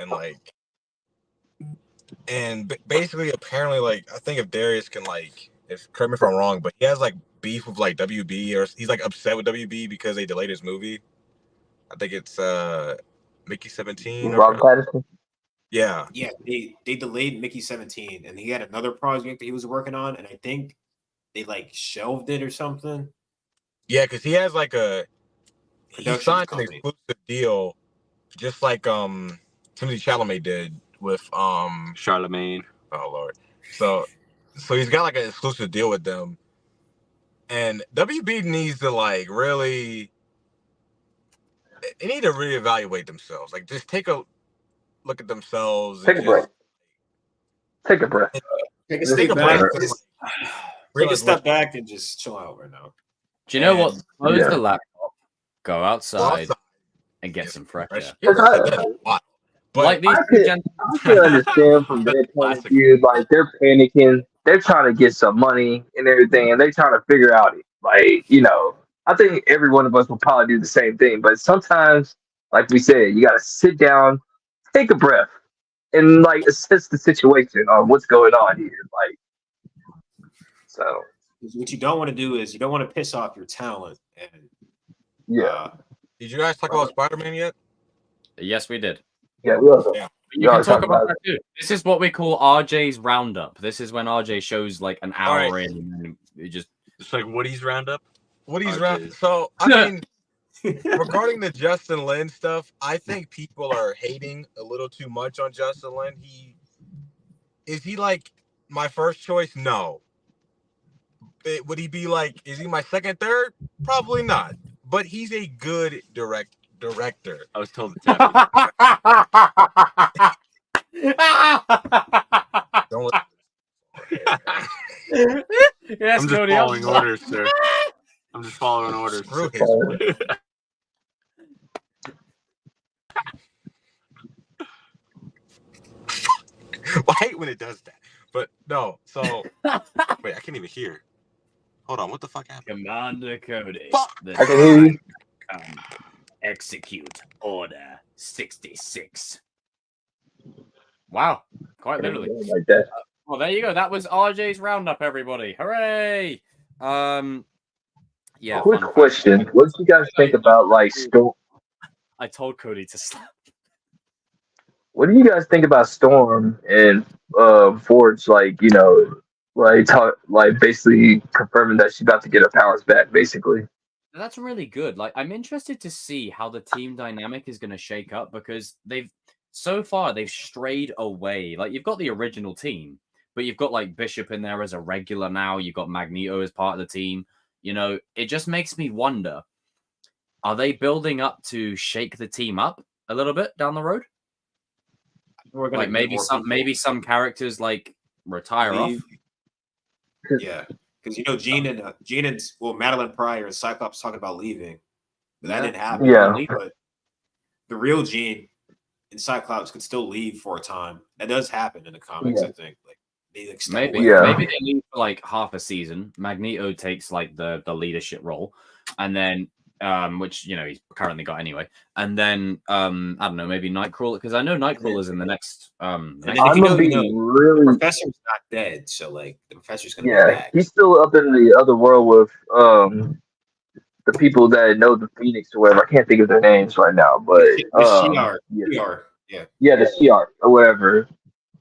I: and basically, apparently, like I think if Darius can correct me if I'm wrong, but he has like beef with like WB, or he's like upset with WB because they delayed his movie. I think it's Mickey 17.
B: Rob Pattinson.
F: Yeah, they delayed Mickey 17, and he had another project that he was working on, and I think they like shelved it or something.
I: Yeah, because he has like he signed an exclusive deal, just like Timothy Chalamet did with
G: Charlemagne.
I: Oh Lord, so he's got like an exclusive deal with them. And WB needs to like really, they need to reevaluate themselves. Like just take a look at themselves.
B: Take a breath. Take a breath.
F: Take a step back. Take a step back and just chill out right now.
A: Do you know what? Close the laptop, go outside, and get some fresh air.
B: But like these I can understand from their point of view, like they're panicking. They're trying to get some money and everything, and they're trying to figure out it. Like, I think every one of us will probably do the same thing. But sometimes, like we said, you got to sit down, take a breath, and like assess the situation on what's going on here. Like, so
F: what you don't want to do is you don't want to piss off your talent. And
I: did you guys talk about Spider-Man yet?
A: Yes, we did.
B: Yeah, we also.
A: Yeah. You can talk about that too. This is what we call RJ's roundup. This is when RJ shows like an hour in, and it's
G: like Woody's roundup.
I: Woody's roundup. So I mean, regarding the Justin Lin stuff, I think people are hating a little too much on Justin Lin. Is he like my first choice? No. Would he be like? Is he my second, third? Probably not. But he's a good director.
G: I was told to tap
I: Don't
G: I'm just following orders, sir. I'm just following orders.
I: I hate when it does that. But no, so wait, I can't even hear. Hold on, what the fuck happened?
A: Commander Cody.
B: I can hear you.
A: Execute Order 66. Wow, quite literally.
B: Like that.
A: Well, there you go. That was RJ's roundup, everybody. Hooray! Yeah.
B: Quick question: what do you guys think about like Storm?
A: I told Cody to stop.
B: What do you guys think about Storm and Forge? Like, like basically confirming that she's about to get her powers back, basically.
A: That's really good. Like, I'm interested to see how the team dynamic is going to shake up because they've strayed away. Like, you've got the original team, but you've got like Bishop in there as a regular now. You've got Magneto as part of the team. You know, it just makes me wonder: are they building up to shake the team up a little bit down the road?
F: We're gonna
A: Like maybe some characters like retire off.
F: Yeah, because you know Jean and Madeline Pryor and Cyclops talking about leaving, but that didn't happen.
B: Yeah,
F: but the real Jean and Cyclops could still leave for a time. That does happen in the comics, I think. Like they like step away.
A: Maybe they leave for like half a season. Magneto takes like the leadership role, and then which you know he's currently got anyway. And then I don't know, maybe Nightcrawler, because I know Nightcrawler's in the next.
F: And then if you know, the professor's not dead, so like the professor's gonna be back.
B: He's still up in the other world with the people that know the Phoenix or whatever. I can't think of their names right now, but
F: the Shi'ar,
B: the Shi'ar or whatever.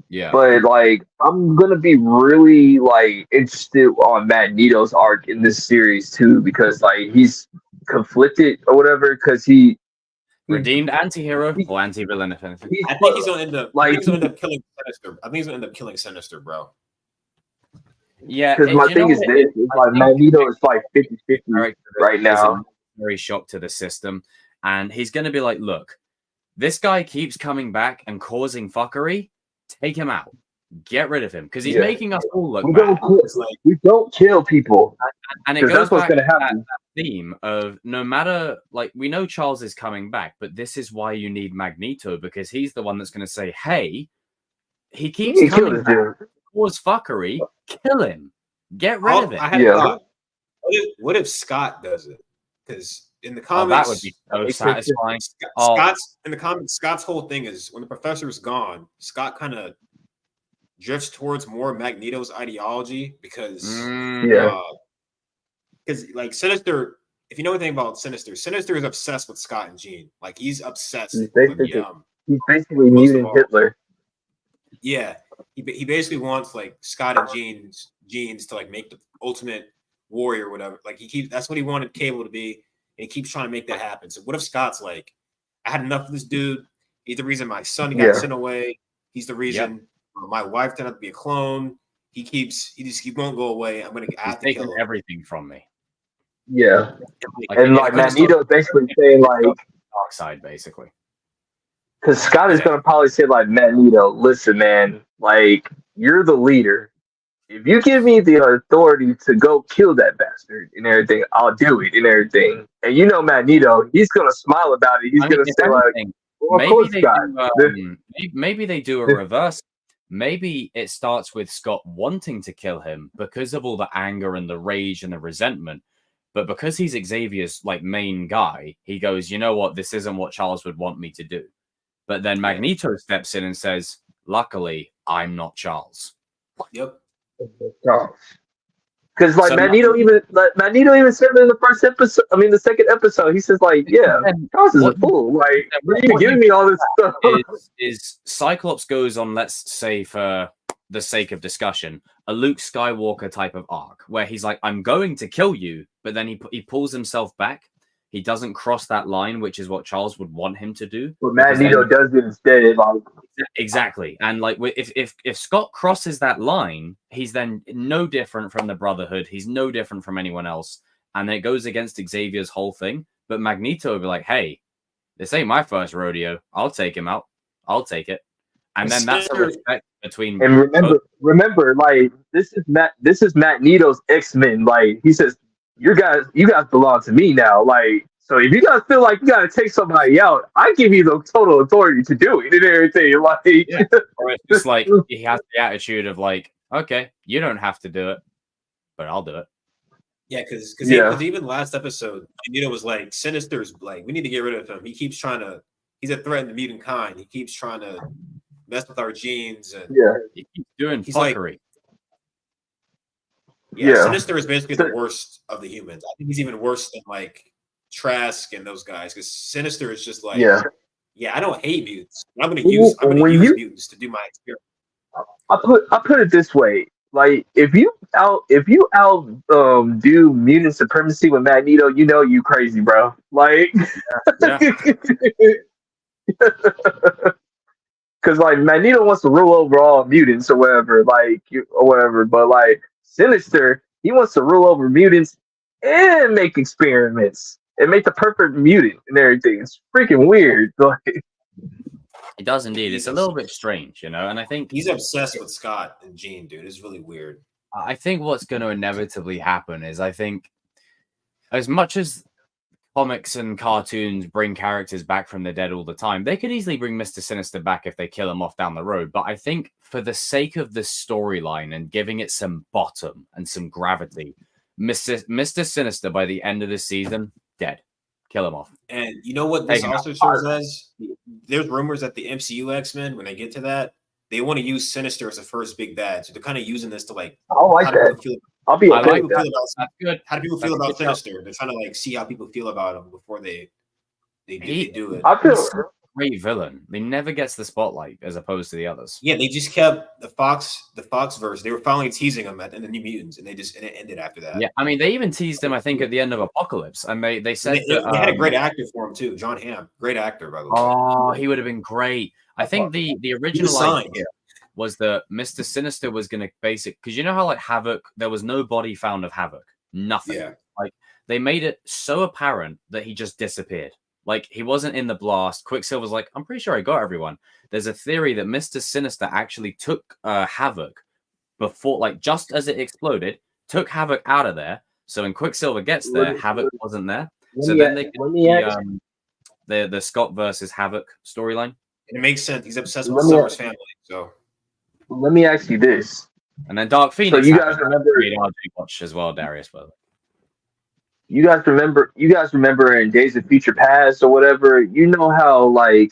A: Yeah,
B: but like I'm gonna be really like interested on Magneto's arc in this series too, because like he's conflicted or whatever, because he
A: redeemed anti-hero or anti-villain, if anything.
F: I think he's gonna end up killing Sinister. I think he's gonna end up killing Sinister, bro.
A: Yeah,
B: because my thing is this: it's like Magneto is like 50-50 right now.
A: Very shocked to the system, and he's gonna be like, "Look, this guy keeps coming back and causing fuckery. Take him out. Get rid of him, because he's making us all look bad.
B: We don't kill people,
A: and it goes back to that theme of no matter, like, we know Charles is coming back, but this is why you need Magneto, because he's the one that's going to say, hey, he keeps coming back, cause fuckery, kill him, get rid of it.
F: I had a thought. What if Scott does it? Because in the comics,
A: that would be so satisfying.
F: Scott's whole thing is when the professor is gone, Scott kind of drifts towards more Magneto's ideology because like Sinister, if you know anything about Sinister is obsessed with Scott and Jean. Like he's obsessed
B: he's
F: basically
B: muting Hitler.
F: Yeah, he basically wants like Scott and Jean's to like make the ultimate warrior or whatever. Like that's what he wanted Cable to be, and he keeps trying to make that happen. So what if Scott's like, I had enough of this dude. He's the reason my son got sent away. He's the reason my wife turned out to be a clone. He won't go away. I'm gonna have to kill him.
A: Everything from me.
B: Yeah, and like Magneto basically saying like
A: dark side, basically.
B: Because Scott is gonna probably say like, Magneto, listen, man, like you're the leader. If you give me the authority to go kill that bastard and everything, I'll do it and everything. And you know, Magneto, he's gonna smile about it. He's gonna say like, well,
A: maybe they do a reverse. Maybe it starts with Scott wanting to kill him because of all the anger and the rage and the resentment. But because he's Xavier's like main guy, he goes, you know what? This isn't what Charles would want me to do. But then Magneto steps in and says, luckily, I'm not Charles.
F: Yep.
B: Because like Magneto even said in the first episode. I mean, the second episode, he says like, "Yeah, Charles is a fool. Like, what are you giving me all this stuff?"
A: Is Cyclops goes on, let's say for the sake of discussion, a Luke Skywalker type of arc where he's like, "I'm going to kill you," but then he pulls himself back. He doesn't cross that line, which is what Charles would want him to do.
B: But Magneto does it instead. Like,
A: exactly. And like if Scott crosses that line, he's then no different from the Brotherhood. He's no different from anyone else. And then it goes against Xavier's whole thing. But Magneto will be like, hey, this ain't my first rodeo. I'll take him out. I'll take it. And then that's a respect between.
B: And remember, like this is Magneto's X-Men. Like he says, you guys belong to me now. Like, so if you guys feel like you gotta take somebody out, I give you the total authority to do it and everything. Like,
A: or it's just like he has the attitude of like, okay, you don't have to do it, but I'll do it.
F: Yeah, because even last episode, Magneto was like, Sinister's like, we need to get rid of him. He keeps trying to. He's a threat to the mutant kind. He keeps trying to mess with our genes, and
A: he keeps doing fuckery.
F: Sinister is basically the worst of the humans. I think he's even worse than like Trask and those guys, because Sinister is just like, I don't hate mutants. I'm gonna use mutants to do my experiment.
B: I put it this way: Like if you out do mutant supremacy with Magneto, you know you crazy, bro. Like,
A: Yeah.
B: because like Magneto wants to rule over all mutants or whatever, or whatever. But like Sinister, he wants to rule over mutants and make experiments and make the perfect mutant and everything. It's freaking weird. Like,
A: It does indeed. It's a little bit strange, and I think
F: he's obsessed with Scott and Jean, dude. It's really weird.
A: I think what's going to inevitably happen is I think as much as comics and cartoons bring characters back from the dead all the time, they could easily bring Mr. Sinister back if they kill him off down the road. But I think for the sake of the storyline and giving it some bottom and some gravity, Mr. Sinister by the end of the season, dead. Kill him off.
F: And you know what this also shows us? There's rumors that the MCU X-Men, when they get to that, they want to use Sinister as the first big bad. So they're kind of using this to like.
B: I like that. I'll be okay with that.
A: That's good.
F: How do people feel about Sinister? They're trying to like see how people feel about him before they do it.
B: I feel
A: great villain. He never gets the spotlight as opposed to the others.
F: Yeah, they just kept the Fox verse. They were finally teasing him in the New Mutants, and it ended after that.
A: Yeah, I mean, they even teased him, I think, at the end of Apocalypse, and they said
F: they had a great actor for him too, John Hamm, great actor by the way.
A: Oh, he would have been great. I think the original idea was that Mr. Sinister was going to because you know how like Havoc, there was no body found of Havoc, nothing.
F: Yeah.
A: Like they made it so apparent that he just disappeared. Like he wasn't in the blast. Quicksilver's like, I'm pretty sure I got everyone. There's a theory that Mr. Sinister actually took Havoc before, like just as it exploded, took Havoc out of there. So when Quicksilver gets there, Havoc wasn't there. So then they the Scott versus Havoc storyline.
F: And it makes sense. He's obsessed with Summer's family. So
B: let me ask you this.
A: And then Dark Phoenix.
B: So you guys remember
A: watch as well, Darius, by the way.
B: You guys remember in Days of Future Past or whatever, you know how like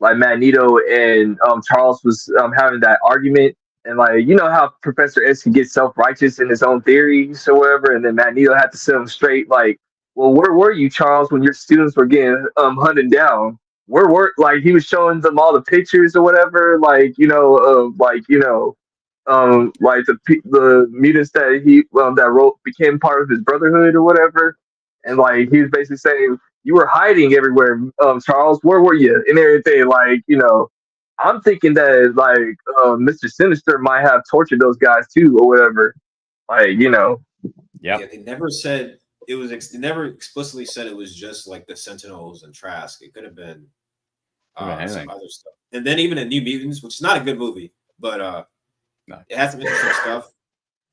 B: Magneto and Charles was having that argument, and like you know how Professor X can get self-righteous in his own theories or whatever, and then Magneto had to set him straight like, well, where were you, Charles, when your students were getting hunted down? Where were like he was showing them all the pictures or whatever, like the mutants that he that wrote became part of his brotherhood or whatever, and like he was basically saying you were hiding everywhere, Charles. Where were you and everything? Like I'm thinking that like Mr. Sinister might have tortured those guys too or whatever. Like
F: Yeah, they never said it was. They never explicitly said it was just like the Sentinels and Trask. It could have been some other stuff. And then even in New Mutants, which is not a good movie, but it has some interesting stuff.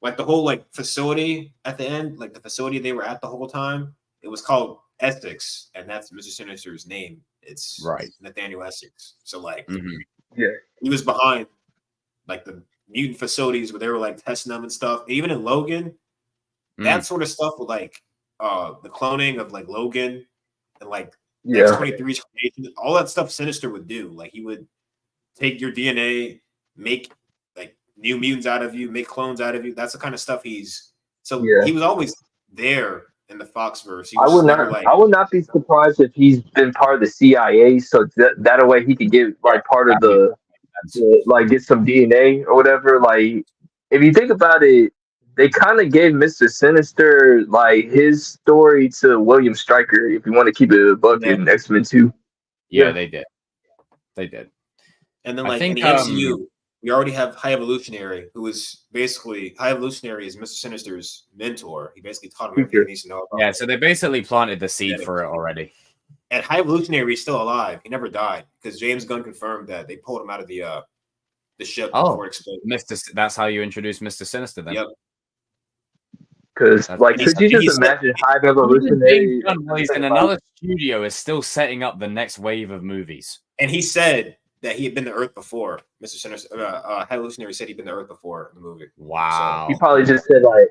F: Like the whole like facility at the end, like the facility they were at the whole time, it was called Essex, and that's Mr. Sinister's name. It's Nathaniel Essex. So like, he was behind like the mutant facilities where they were like testing them and stuff. Even in Logan, that sort of stuff with like the cloning of like Logan and like X-23's creation, all that stuff Sinister would do. Like he would take your DNA, make like new mutants out of you, make clones out of you. That's the kind of stuff he was always there in the Foxverse.
B: I would not be surprised if he's been part of the CIA, so that way he could get like part of like get some DNA or whatever. Like if you think about it, they kind of gave Mr. Sinister like his story to William Stryker. If you want to keep it a buck in X-Men 2.
A: Yeah, they did. They did.
F: And then like in the MCU, we already have High Evolutionary, who is basically High Evolutionary is Mr. Sinister's mentor. He basically taught him everything he needs to know about.
A: Yeah, so they basically planted the seed for it already.
F: And High Evolutionary is still alive. He never died because James Gunn confirmed that they pulled him out of the ship before it exploded.
A: That's how you introduce Mr. Sinister then.
F: Yep.
B: Because like, could you just imagine High Evolutionary?
A: He's in another studio is still setting up the next wave of movies.
F: And he said that he had been to Earth before. Mr. Sinister, High Evolutionary said he'd been to Earth before in the movie.
A: Wow.
B: So he probably just said like,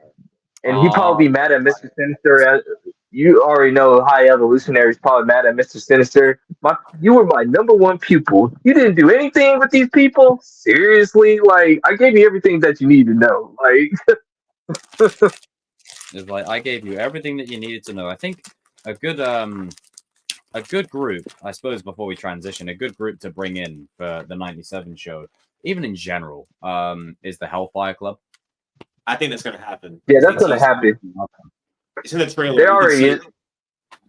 B: and he'd probably be mad at Mr. Sinister. You already know High Evolutionary is probably mad at Mr. Sinister. You were my number one pupil. You didn't do anything with these people. Seriously, like I gave you everything that you need to know. Like,
A: it's like I gave you everything that you needed to know. I think a good group, I suppose, before we transition, a good group to bring in for the '97 show even in general, is the Hellfire Club.
F: I think that's gonna happen.
B: Yeah, that's gonna happen.
F: It's in the trailer.
B: They already is.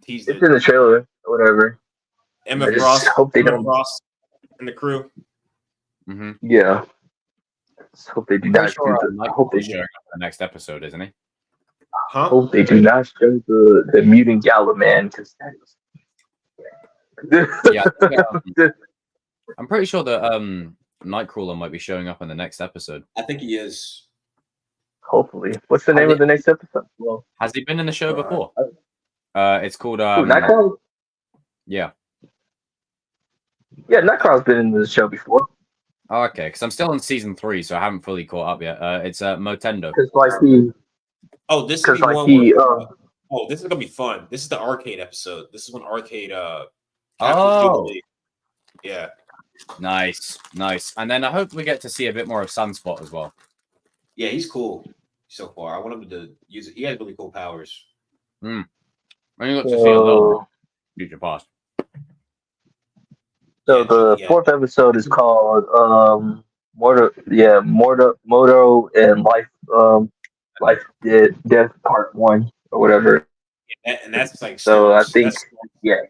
F: Teased
B: It's
F: it.
B: in the trailer or whatever.
F: Emma
B: I just
F: Frost.
B: hope they
F: Emma
B: don't.
F: Frost and the crew.
A: Mm-hmm.
B: Yeah. Just hope they do not.
A: Sure,
B: I hope they
A: showing up in the next episode, isn't he?
F: Huh?
B: hope they do not show the mutant Gala man because
A: Yeah, I'm pretty sure that Nightcrawler might be showing up in the next episode.
F: I think he is.
B: Hopefully. What's the name of the next episode? Well,
A: has he been in the show before? It's called
B: Nightcrawler.
A: Yeah.
B: Yeah, Nightcrawler's been in the show before.
A: Oh, okay, because I'm still in season 3, so I haven't fully caught up yet. It's Motendo.
B: Because like he.
F: Oh, this is
B: Because like
F: one
B: he.
F: oh, this is gonna be fun. This is the arcade episode. This is when arcade.
A: Oh.
F: Yeah.
A: Nice. And then I hope we get to see a bit more of Sunspot as well.
F: Yeah, he's cool so far. I want him to use it. He has really cool powers.
A: I only got to see a little bit future past.
B: So the fourth episode is called Moto and Life Death Part 1 or whatever.
F: And that's like
B: so I think
F: yeah.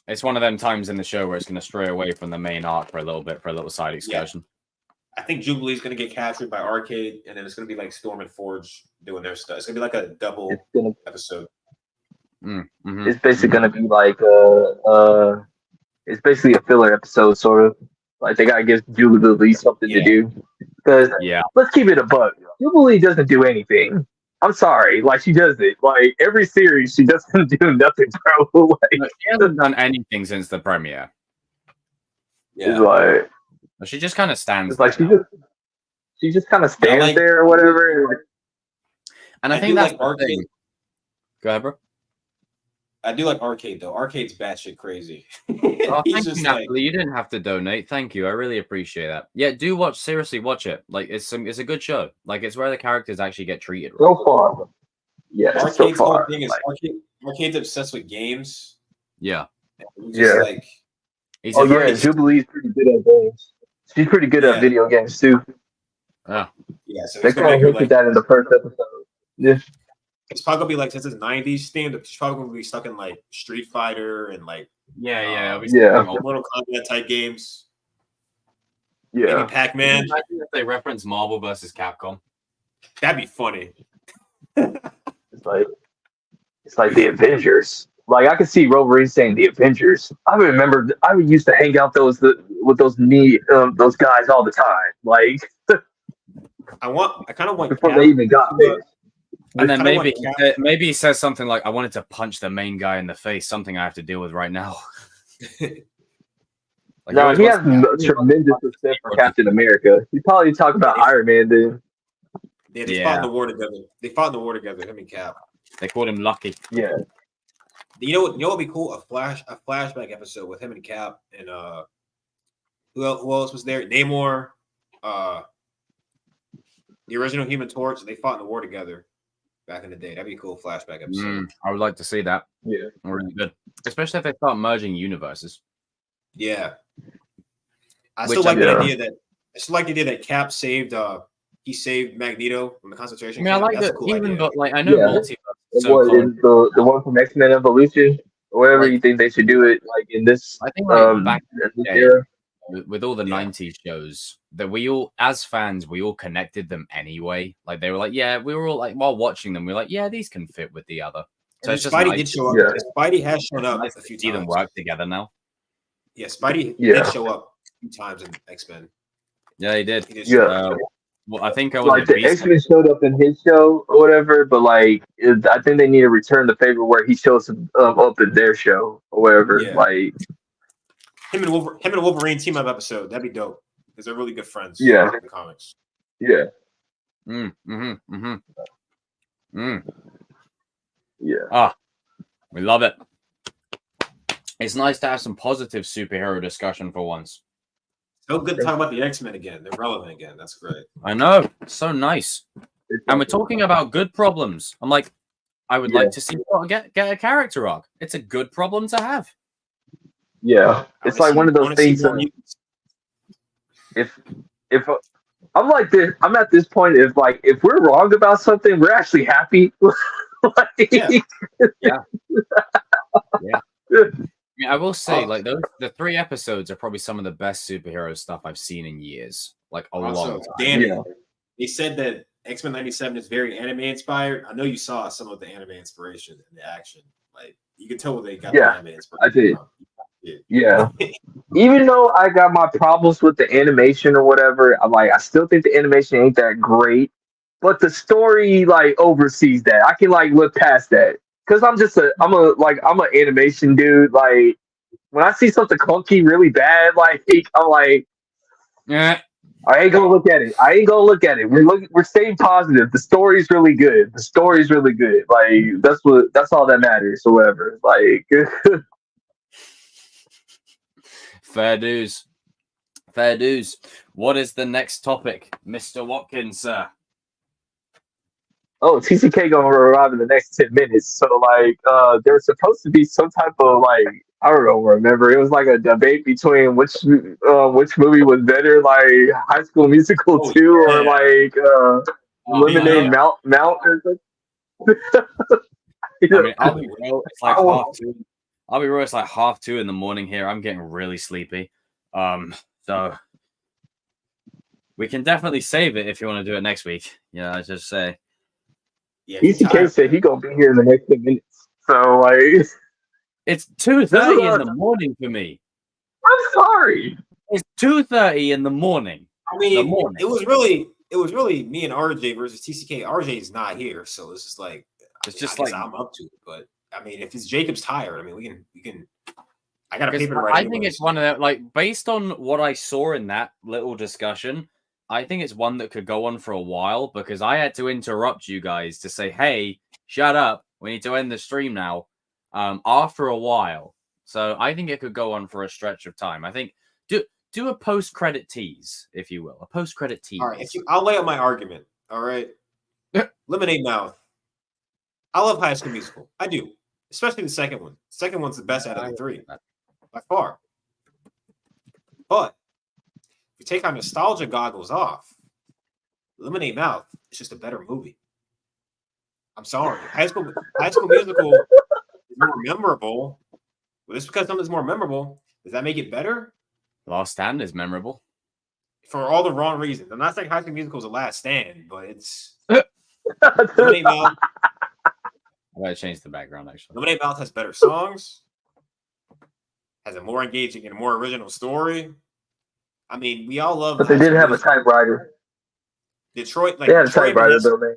A: It's one of them times in the show where it's going to stray away from the main arc for a little bit, for a little side excursion.
F: I think Jubilee's going to get captured by Arcade, and then it's going to be like Storm and Forge doing their stuff. It's going to be like a double episode.
B: It's basically going to be like it's basically a filler episode, sort of. Like they got to give Jubilee at least something to do. Because let's keep it a buck. Jubilee doesn't do anything. I'm sorry, like she does it. Like every series, she doesn't do nothing, bro. Like
A: she hasn't done anything since the premiere.
B: Yeah, it's like
A: she just kind of stands.
B: It's like she just kind of stands there or whatever.
A: And I think that's like Arcade. Go ahead, bro.
F: I do like Arcade though. Arcade's batshit crazy.
A: Oh, thank you, Natalie. You didn't have to donate. Thank you. I really appreciate that. Yeah, do watch. Seriously, watch it. Like it's a good show. Like it's where the characters actually get treated. Right.
B: So far, yeah.
F: Arcade's
B: so far,
F: whole thing is Arcade's obsessed with games.
A: Yeah.
B: Like, Jubilee's pretty good at games. She's pretty good at video games too.
A: Yeah.
F: So
B: they kind of hinted that in the first episode. Yeah.
F: It's probably gonna be like since it's 90s themed, it's probably gonna be stuck in like Street Fighter and like Mortal Kombat type games.
B: Yeah,
F: maybe Pac-Man.
A: Imagine if they reference Marvel versus Capcom.
F: That'd be funny.
B: It's like the Avengers. Like I could see Wolverine saying the Avengers. I remember I used to hang out with those guys all the time. Like
F: I kind of want
B: before they even got there.
A: And then maybe he says something like, "I wanted to punch the main guy in the face." Something I have to deal with right now.
B: No, he has tremendous respect for Captain America. He probably talk about Iron Man then.
F: Yeah, they fought in the war together. Him and Cap.
A: They called him Lucky.
B: Yeah.
F: You know what would be cool? A flashback episode with him and Cap and who else was there? Namor, the original Human Torch. They fought in the war together back in the day. That'd be a cool flashback episode.
A: I would like to see that.
B: Yeah,
A: really good, especially if they start merging universes.
F: Yeah, I still like the idea that Cap saved. He saved Magneto from the concentration camp.
B: I
A: like
F: That's
A: that.
F: A cool
A: even
F: idea.
A: but like I know multiverse.
B: The one from X-Men Evolution, or whatever you think they should do it like in this.
A: I think back in the day,
B: era.
A: With all the 90s shows that we all, as fans, we all connected them anyway. Like they were like, yeah, we were all like, while watching them, we were like, yeah, these can fit with the other. So it's just
F: Spidey
A: nice.
F: did show up. Spidey has shown up a few times.
A: See them work together now.
F: Yeah, Spidey did show up a few times in X-Men.
A: Yeah, he did. Well, I think
B: like the X-Men showed up in his show or whatever, but like I think they need to return the favor where he shows up in their show or whatever.
F: Yeah.
B: Like
F: him and Wolverine team up episode. That'd be dope because they're really good friends.
B: Yeah,
F: in the comics.
B: Yeah.
A: Yeah. We love it. It's nice to have some positive superhero discussion for once.
F: So good to talk about the X-Men again. They're relevant again. That's great.
A: I know. It's so nice. And we're talking about good problems. I'm like, I would like to see get a character arc. It's a good problem to have.
B: Yeah. It's like one of those things. if I'm like this, I'm at this point. If we're wrong about something, we're actually happy. Like,
A: Yeah. Yeah. I will say, like the 3 episodes are probably some of the best superhero stuff I've seen in years. Like a
F: Also,
A: long time.
F: Danny,
B: Yeah.
F: they said that X-Men 97 is very anime inspired. I know you saw some of the anime inspiration in the action. Like you can tell where they got the
B: Yeah,
F: anime inspiration.
B: I did.
F: from.
B: Yeah. Even though I got my problems with the animation or whatever, I still think the animation ain't that great. But the story like oversees that. I can like look past that. Cause I'm an animation dude. Like when I see something clunky really bad, like I'm like,
A: Yeah.
B: I ain't gonna look at it. We're staying positive. The story's really good. Like that's all that matters or whatever. Like
A: Fair dues. Fair dues. What is the next topic, Mr. Watkins, sir?
B: oh, TCK gonna arrive in the next 10 minutes. So like there's supposed to be some type of like I don't know, remember it was like a debate between which movie was better, like High School Musical 2 or like Lemonade Mount or something.
A: I mean, I'll be real, it's like half 2. I'll be real, it's like half 2 in the morning here. I'm getting really sleepy. So we can definitely save it if you want to do it next week. Yeah, I just say.
F: Yeah,
B: TCK said he gonna be here in the next 10 minutes. So like
A: it's 2:30 in the morning for me.
B: I'm sorry.
A: It's 2:30 in the morning.
F: I mean, it was really me and RJ versus TCK. RJ is not here, so it's just like I'm up to it. But I mean, if it's Jacob's tired, I mean, we can. I got a paper right.
A: I think it's one of the like based on what I saw in that little discussion. I think it's one that could go on for a while because I had to interrupt you guys to say, "Hey, shut up! We need to end the stream now." After a while, so I think it could go on for a stretch of time. I think do a post-credit tease, if you will, a post-credit tease.
F: All right, I'll lay out my argument. All right, Lemonade Mouth. I love High School Musical. I do, especially the second one. The second one's the best out of the 3 by far. But if you take our nostalgia goggles off, Lemonade Mouth is just a better movie. I'm sorry, High School Musical is more memorable. Well, just because something's more memorable, does that make it better?
A: Last Stand is memorable
F: for all the wrong reasons. I'm not saying High School Musical is a last stand, but it's Lemonade Mouth.
A: I gotta change the background actually.
F: Lemonade Mouth has better songs, has a more engaging and a more original story. I mean, we all love.
B: But they did have a typewriter.
F: Detroit, like
B: they had a typewriter though, man.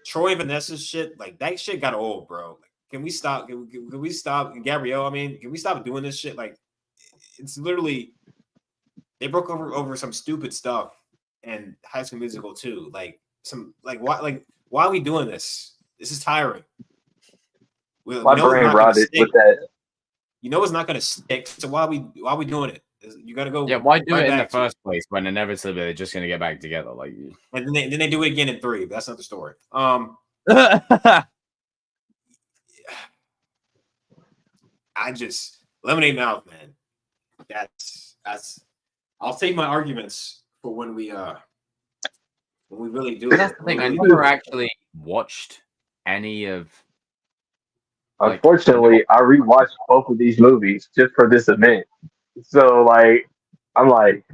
F: Troy Vanessa's shit, like that shit got old, bro. Like, can we stop? Can we stop? Gabrielle, I mean, can we stop doing this shit? Like, it's literally they broke over some stupid stuff and High School Musical too. Like why are we doing this? This is tiring.
B: My brain rotted with that.
F: You know it's not going to stick. So why are we doing it? You got to go.
A: Yeah, why do it in the first place when inevitably they're just going to get back together? Like,
F: and then they do it again in 3. But that's not the story. I just Lemonade Mouth, man. That's. I'll take my arguments for when we really do.
A: That's the thing. I never actually watched any of.
B: Unfortunately, I rewatched both of these movies just for this event. So like, I'm like,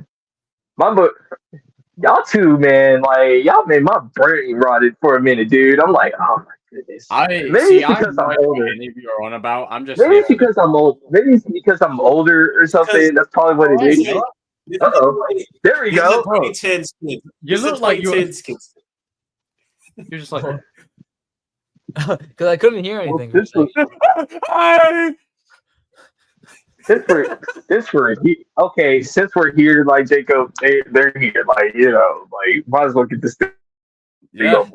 B: y'all two, man, like y'all made my brain rotted for a minute, dude. I'm like, oh my goodness.
A: Maybe because I'm older. You're on about. I'm just.
B: Maybe it's because I'm old. Maybe it's because I'm older or something. That's probably what it is. There we go.
A: You look like you're just like.
J: Because I couldn't hear anything.
B: Okay, since we're here, like Jacob, they're here, like might as well get this thing.
A: Yeah,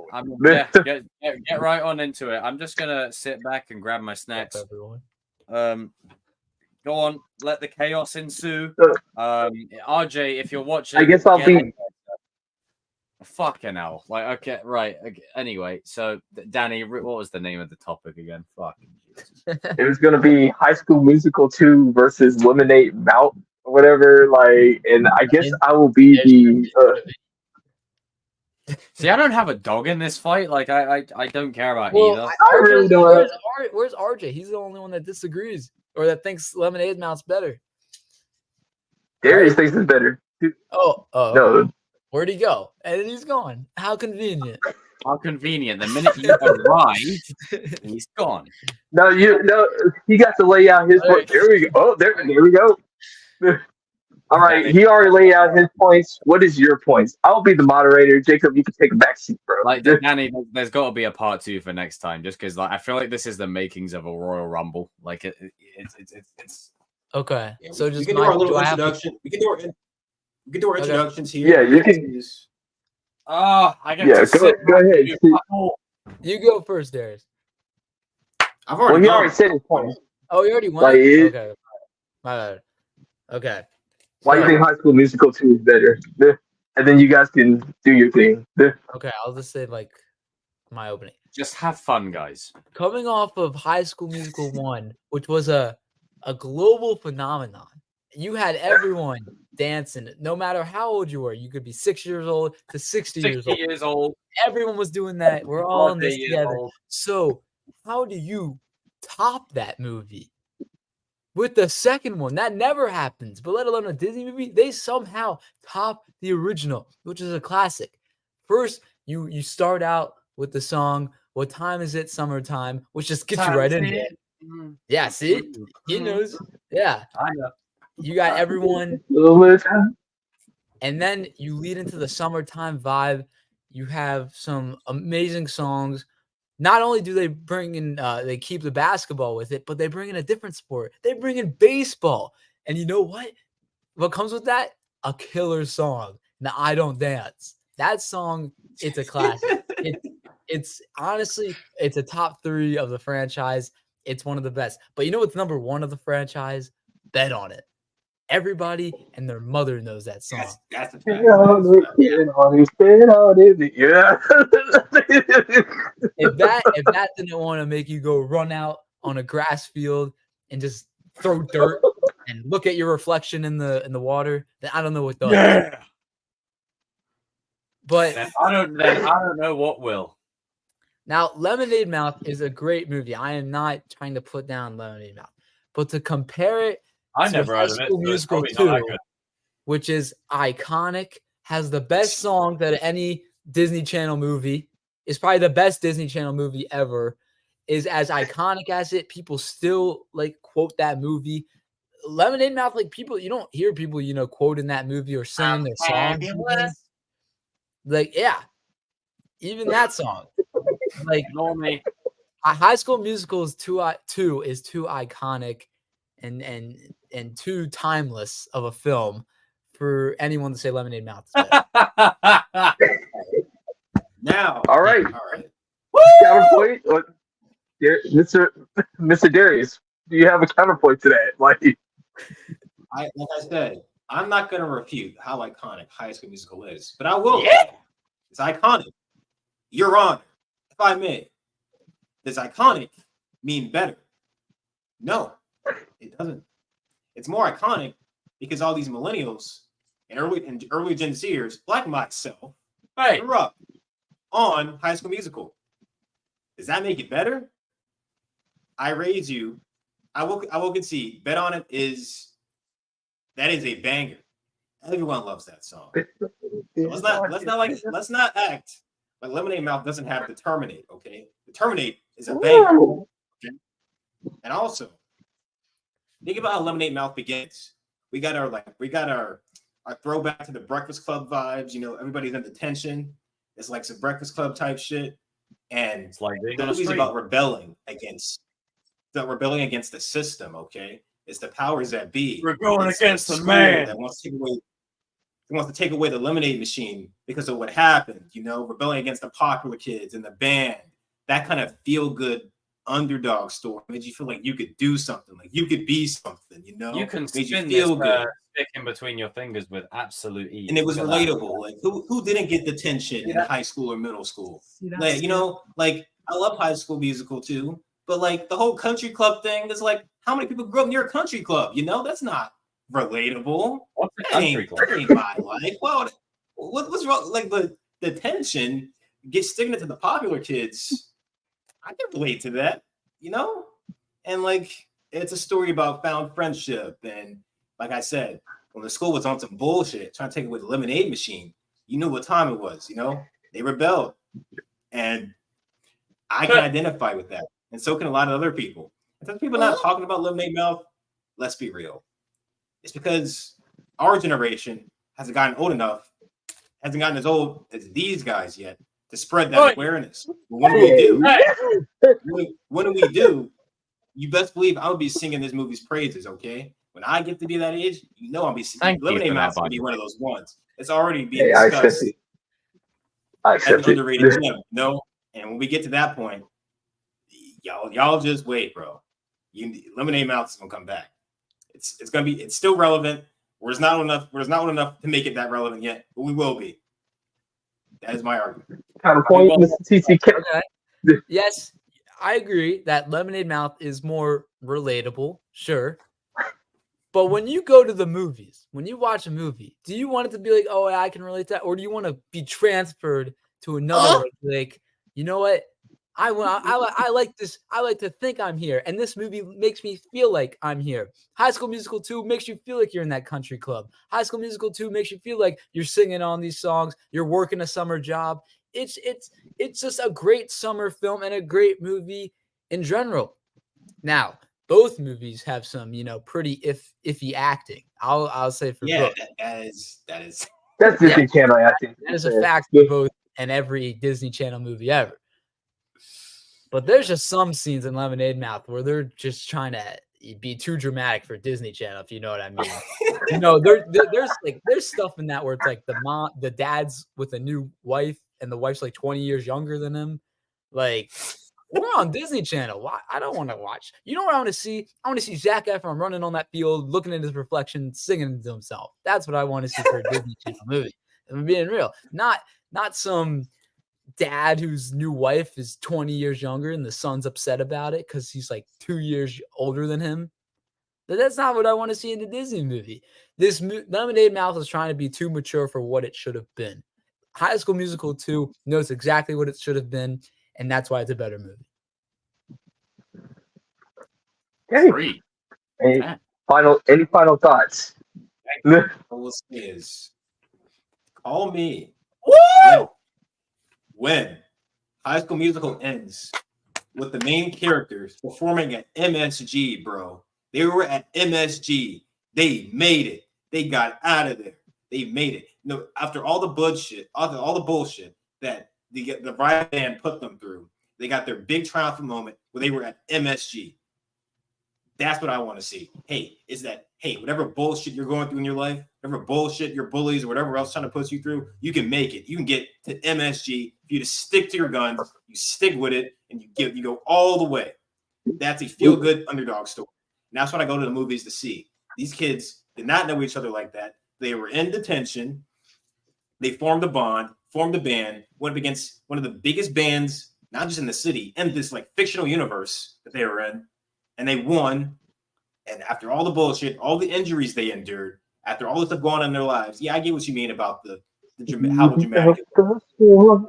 A: get right on into it. I'm just gonna sit back and grab my snacks. Go on, let the chaos ensue. RJ, if you're watching,
B: I guess I'll be.
A: Fucking hell. Like, okay, right. Okay. Anyway, so Danny, what was the name of the topic again? Fucking Jesus.
B: It was going to be High School Musical 2 versus Lemonade Mouth. whatever. Like, and I guess I will be the.
A: See, I don't have a dog in this fight. Like, I don't care about
J: Well,
A: either.
B: I really don't.
J: Where's RJ? He's the only one that disagrees or that thinks Lemonade Mouth's better.
B: Darius thinks it's better.
J: Oh,
B: No.
J: Where'd he go? And then he's gone. How convenient.
A: How convenient. The minute you arrived, he's gone.
B: No, he got to lay out his point. There we go. Oh, there we go. All right, he already laid out his points. What is your points? I'll be the moderator. Jacob, you can take a back seat, bro.
A: Like, Danny, there's got to be a part 2 for next time, just because like I feel like this is the makings of a Royal Rumble. Like it's
J: okay.
F: Yeah,
J: so
F: we
J: just
F: can do our little introduction. We can do our introductions here.
B: Yeah, you can.
A: I get to
B: go ahead.
J: You go first, Darius.
F: I've already.
B: He already said his point.
J: Oh, you already went.
B: Like,
J: okay. My bad. Okay.
B: Why do you think High School Musical 2 is better? And then you guys can do your thing.
J: Okay, I'll just say like my opening.
A: Just have fun, guys.
J: Coming off of High School Musical 1, which was a global phenomenon. You had everyone dancing, no matter how old you were. You could be 6 years old to 60 years old. Everyone was doing that. We're all in this together. So how do you top that movie? With the second one, that never happens. But let alone a Disney movie, they somehow top the original, which is a classic. First, you start out with the song "What Time Is It? Summertime," which just gets you right into it. Yeah, see, he knows. Yeah,
A: I know.
J: You got everyone, and then you lead into the summertime vibe. You have some amazing songs. Not only do they bring in, they keep the basketball with it, but they bring in a different sport. They bring in baseball. And you know what? What comes with that? A killer song. The I Don't Dance. That song, it's a classic. It's honestly, it's a top 3 of the franchise. It's one of the best. But you know what's number 1 of the franchise? Bet on it. Everybody and their mother knows that song.
F: That's a fact.
B: Yeah.
J: If that didn't want to make you go run out on a grass field and just throw dirt and look at your reflection in the water, then I don't know what does.
A: Yeah.
J: But
A: I don't know what will.
J: Now, Lemonade Mouth is a great movie. I am not trying to put down Lemonade Mouth, but to compare it
A: I
J: to
A: never
J: High
A: heard of it.
J: School
A: So it's
J: Musical
A: probably not that
J: 2,
A: good.
J: which is iconic, has the best song that any Disney Channel movie is probably the best Disney Channel movie ever, is as iconic as it. People still like quote that movie. Lemonade Mouth, like people, you don't hear people, quoting that movie or singing their songs. Like, yeah, even that song. Like,
A: Normally,
J: High School Musical is too iconic and too timeless of a film for anyone to say Lemonade Mouth is better.
F: Now,
B: all right. Counterpoint, Mr. Darius. Do you have a counterpoint to that? Like
F: I said, I'm not going to refute how iconic High School Musical is, but I will.
A: Yeah.
F: It's iconic. Your Honor, if I may, does iconic mean better? No, it doesn't. It's more iconic because all these millennials and early Gen Zers, like myself, grew up on High School Musical. Does that make it better? I raise you. I will concede. Bet on it that is a banger. Everyone loves that song. So let's not act like Lemonade Mouth doesn't have the Terminate. Okay, the Terminate is a banger. Okay? And also, think about how Lemonade Mouth begins. We got our throwback to the Breakfast Club vibes. Everybody's in detention. It's like some Breakfast Club type shit, and
A: it's like
F: the movie's about rebelling against the system. Okay, it's the powers that be.
A: We're going against the man
F: that wants to take away the lemonade machine because of what happened. Rebelling against the popular kids and the band. That kind of feel good underdog story made you feel like you could do something, like you could be something.
A: You can
F: made you
A: spin
F: feel
A: this,
F: good.
A: Stick in between your fingers with absolute ease.
F: And it was relatable. Like who didn't get detention in high school or middle school? Like I love High School Musical too, but like the whole country club thing is like, how many people grew up near a country club? That's not relatable.
A: What's the
F: That
A: country
F: ain't,
A: club?
F: that ain't my life. Well, what's wrong? Like the tension gets sticking it to the popular kids. I can relate to that, you know? And like it's a story about found friendship. And like I said, when the school was on some bullshit, trying to take away the lemonade machine, you knew what time it was, you know? They rebelled. And I can identify with that. And so can a lot of other people. And some people not talking about lemonade mouth, let's be real. It's because our generation hasn't gotten old enough, hasn't gotten as old as these guys yet to spread that awareness. But when we do, you best believe I'll be singing this movie's praises, okay? When I get to be that age, you know I'll be singing. Lemonade Mouth's gonna be one of those ones. It's already being discussed.
B: I accept it.
F: Underrated gem, no? And when we get to that point, y'all just wait, bro. Lemonade Mouth is gonna come back. It's still relevant. We're not old enough to make it that relevant yet, but we will be. That is my argument.
B: Counterpoint, Mr. TTK.
J: Okay. Yes, I agree that Lemonade Mouth is more relatable, sure. But when you go to the movies, when you watch a movie, do you want it to be like, oh, I can relate to that? Or do you want to be transferred to another, like, you know what? I like this. I like to think I'm here. And this movie makes me feel like I'm here. High School Musical 2 makes you feel like you're in that country club. High School Musical 2 makes you feel like you're singing on these songs. You're working a summer job. It's just a great summer film and a great movie in general. Now, both movies have some, pretty iffy acting. I'll say for both.
F: That's
B: Disney Channel acting.
J: That is a fact for both and every Disney Channel movie ever. But there's just some scenes in Lemonade Mouth where they're just trying to be too dramatic for Disney Channel, if you know what I mean. There's stuff in that where it's like the dad's with a new wife and the wife's like 20 years younger than him. Like, we're on Disney Channel. Why? I don't want to watch. You know what I want to see? I want to see Zac Efron running on that field, looking at his reflection, singing to himself. That's what I want to see for a Disney Channel movie. If I'm being real, not some dad whose new wife is 20 years younger and the son's upset about it because he's like 2 years older than him. But that's not what I want to see in a Disney movie. This Lemonade Mouth is trying to be too mature for what it should have been. High School Musical 2 knows exactly what it should have been, and that's why it's a better movie.
B: Okay. Any final thoughts?
F: Is call me.
J: Woo!
F: When High School Musical ends with the main characters performing at MSG, bro. They were at MSG. They made it. They got out of there. They made it. No, after all the bullshit, that the riot band put them through, they got their big triumphant moment where they were at MSG. That's what I want to see. Whatever bullshit you're going through in your life, whatever bullshit your bullies or whatever else trying to push you through, you can make it. You can get to MSG. If you just stick to your guns, you stick with it, and you go all the way. That's a feel-good underdog story. And that's what I go to the movies to see. These kids did not know each other like that. They were in detention. They formed a bond, formed a band, went up against one of the biggest bands, not just in the city, in this like fictional universe that they were in. And they won. And after all the bullshit, all the injuries they endured, after all this stuff going on in their lives, I get what you mean about how dramatic it was.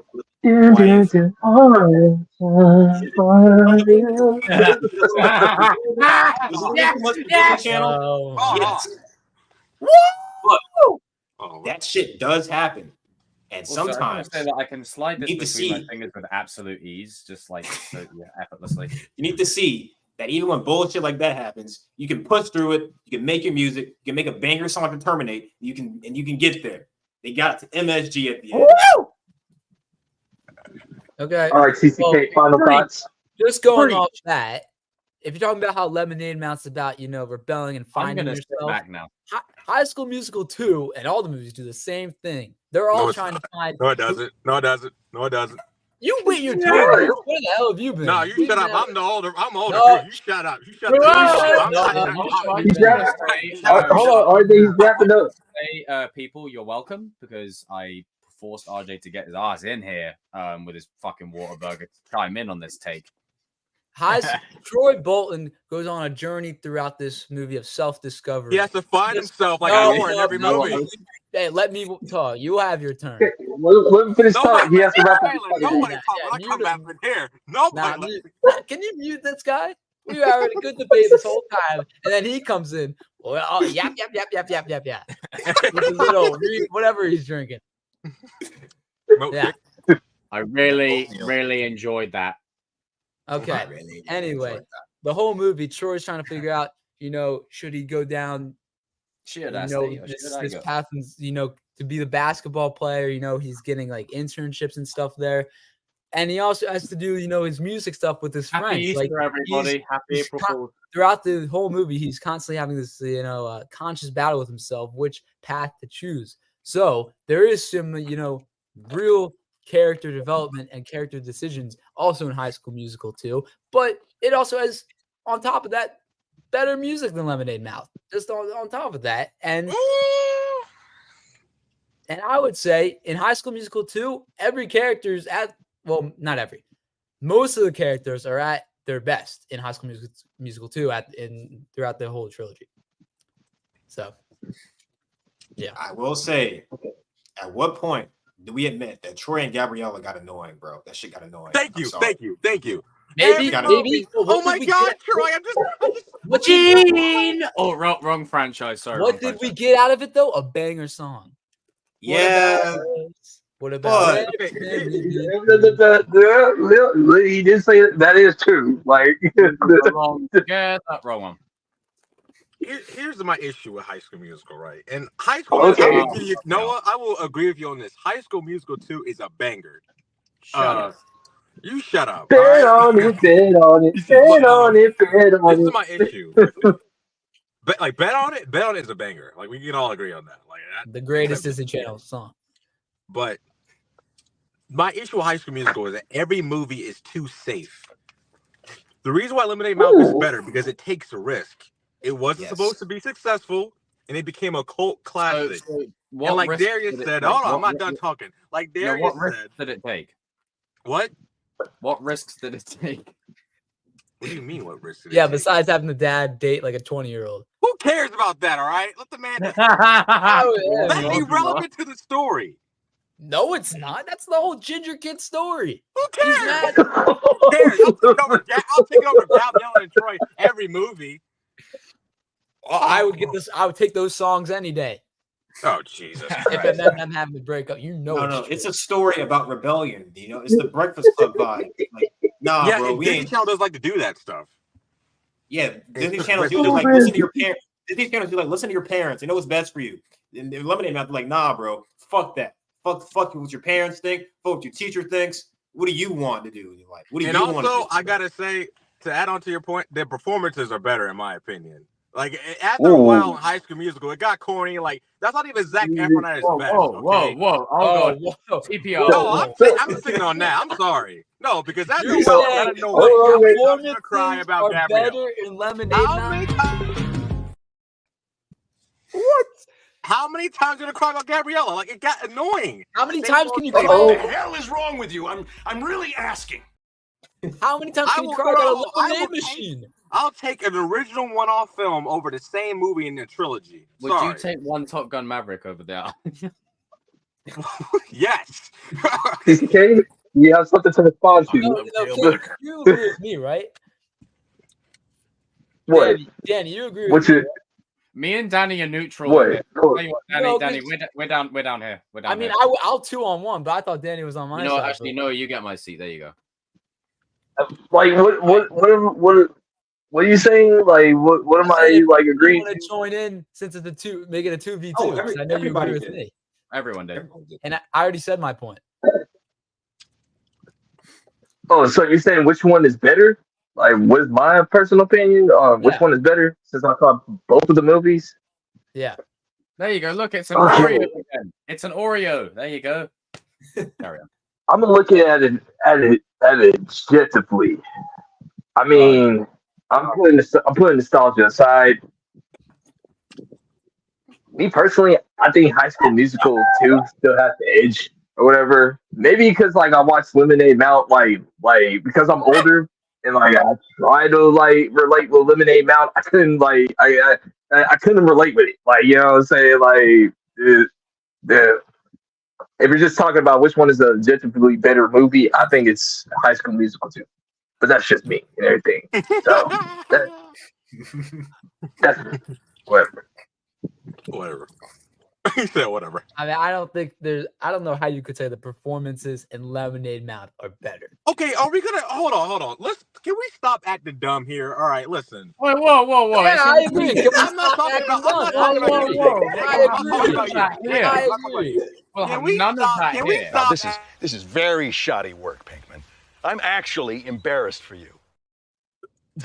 F: That shit does happen. And sometimes
A: I say that I can slide this between my fingers with absolute ease, just like effortlessly.
F: You need to see that even when bullshit like that happens, you can push through it. You can make your music. You can make a banger song to terminate. You can get there. They got to MSG at the end.
J: Woo! Okay.
B: All right, CCK, final thoughts.
J: Just going off that, if you're talking about how Lemonade Mouth's about, rebelling and finding yourself.
A: Back now.
J: High School Musical 2 and all the movies do the same thing. They're all trying to find.
I: No, it doesn't. No, it doesn't. No, it doesn't.
J: You wait your turn. Where the hell have you been?
I: No, you shut up. I'm older. No. You shut up. You shut up.
B: Hold on, RJ, he's wrapping up.
A: Hey, people, you're welcome because I forced RJ to get his ass in here with his fucking Whataburger to chime in on this take.
J: Troy Bolton goes on a journey throughout this movie of self-discovery.
I: He has to find himself like in every movie.
J: Hey, let me talk. You have your turn.
B: Okay, let me finish talking. He has to wrap up.
I: Nobody talk when I come back in here. Nobody.
J: Can you mute this guy? We were having a good debate this whole time, and then he comes in. Well, yap. With a little whatever he's drinking. Yeah.
A: I really enjoyed that.
J: Okay. Anyway, the whole movie, Troy's trying to figure out, should he go down, this path, and, to be the basketball player. He's getting like internships and stuff there. And he also has to do, his music stuff with his friends.
A: Happy Easter, everybody. Happy April Fool's.
J: Throughout the whole movie, he's constantly having this, conscious battle with himself, which path to choose. So there is some, real character development and character decisions also in High School Musical too. But it also has, on top of that, better music than Lemonade Mouth. Just on top of that. And I would say in High School Musical 2, every character's not every. Most of the characters are at their best in High School Musical 2 throughout the whole trilogy. So, yeah.
F: I will say, at what point do we admit that Troy and Gabriella got annoying, bro? That shit got annoying.
I: Thank you.
J: Maybe.
I: Oh my God, Troy!
J: What you
A: mean? Oh, wrong franchise. Sorry.
J: What did we get out of it though? A banger song.
F: Yeah.
J: What about
B: he did say that is true. Like,
A: wrong one.
I: Here's my issue with High School Musical, right? And High School Musical, Noah, I will agree with you on this. High School Musical 2 is a banger. You shut up.
B: Bet on it.
I: This is my issue. Bet on it. Bet on it is a banger. Like, we can all agree on that. Like
J: the greatest Disney Channel song.
I: But my issue with High School Musical is that every movie is too safe. The reason why Lemonade Mouth is better because it takes a risk. It wasn't supposed to be successful, and it became a cult classic. And like Darius said, hold on, I'm not done talking. Like Darius
A: what risks
I: said,
A: did it take?
I: What?
A: What risks did it take?
I: What do you mean? What risks?
J: Yeah, besides having the dad date like a 20-year-old.
I: Who cares about that? All right, let the man. That's irrelevant to the story.
J: No, it's not. That's the whole Ginger Kid story.
I: Who cares? Who cares? I'll take it over Gabriella and Troy every movie.
J: I would take those songs any day.
I: Oh Jesus!
J: If it meant them having to break up,
F: No, it's a story about rebellion. It's the Breakfast Club vibe. Like, nah, bro,
I: Disney Channel does like to do that stuff.
F: Yeah, Disney Channel do like listen to your parents. Disney Channel do like listen to your parents. They know what's best for you. And Lemonade Mouth like, nah, bro, fuck that. Fuck what your parents think. Fuck what your teacher thinks. What do you want to do in your life? What do you want to do?
I: Also, I gotta say, to add on to your point, their performances are better in my opinion. Like after a while in High School Musical, it got corny. Like that's not even Zac Efron at his best.
A: Whoa! TPO.
I: No, I'm sitting on that. I'm sorry. No, because that's the well out of nowhere. I'm gonna cry about Gabrielle.
J: Better in Lemonade Mouth.
I: What? How many times did I cry about Gabriella? Like it got annoying.
J: How many times can you cry?
E: What the hell is wrong with you? I'm really asking.
J: How many times can you cry about a Lemonade Machine?
I: I'll take an original one-off film over the same movie in the trilogy.
A: Would you take one Top Gun Maverick over there?
I: Yes.
B: Okay. You have something to respond to.
J: You agree with me, right?
B: What?
J: Danny, you agree with me?
A: Me and Danny are neutral.
B: What?
A: Danny, we're down here.
J: I mean, I'll 2-on-1, but I thought Danny was on my side.
A: Actually, no, you get my seat. There you go.
B: Like what are you saying? Like what am I like agreeing?
J: I want to join in since it's make it a 2v2. I know you agree with me.
A: Everyone did.
J: And I already said my point.
B: Oh, so you're saying which one is better? Like, what's my personal opinion? Which one is better? Since I saw both of the movies.
J: Yeah.
A: There you go. Look, it's an Oreo again. It's an Oreo. There you go. Carry on.
B: I'm gonna look at it objectively. I mean, I'm putting nostalgia aside. Me personally, I think High School Musical 2 still has the edge or whatever. Maybe because like I watched Lemonade Mouth like because I'm older and like I tried to like relate with Lemonade Mouth. I couldn't like I couldn't relate with it. Like you know what I'm saying? Like the if you're just talking about which one is a objectively better movie, I think it's High School Musical 2. But that's just me and everything. So that's whatever.
I: Whatever. He said whatever.
J: I mean, I don't know how you could say the performances in Lemonade Mouth are better.
I: Okay, are we gonna hold on? Can we stop acting dumb here? All right, listen.
A: Wait, whoa.
J: Yeah, I agree. Can we
I: I'm not
J: stop
I: talking
J: acting
I: about.
J: dumb?
I: I'm not talking about you.
J: I
I: I'm
J: agree.
I: talking about you.
A: Well,
I: Can we
A: none of
I: stop?
A: that
I: Can we
A: here.
I: stop?
D: This is very shoddy work, Pinkman. I'm actually embarrassed for you.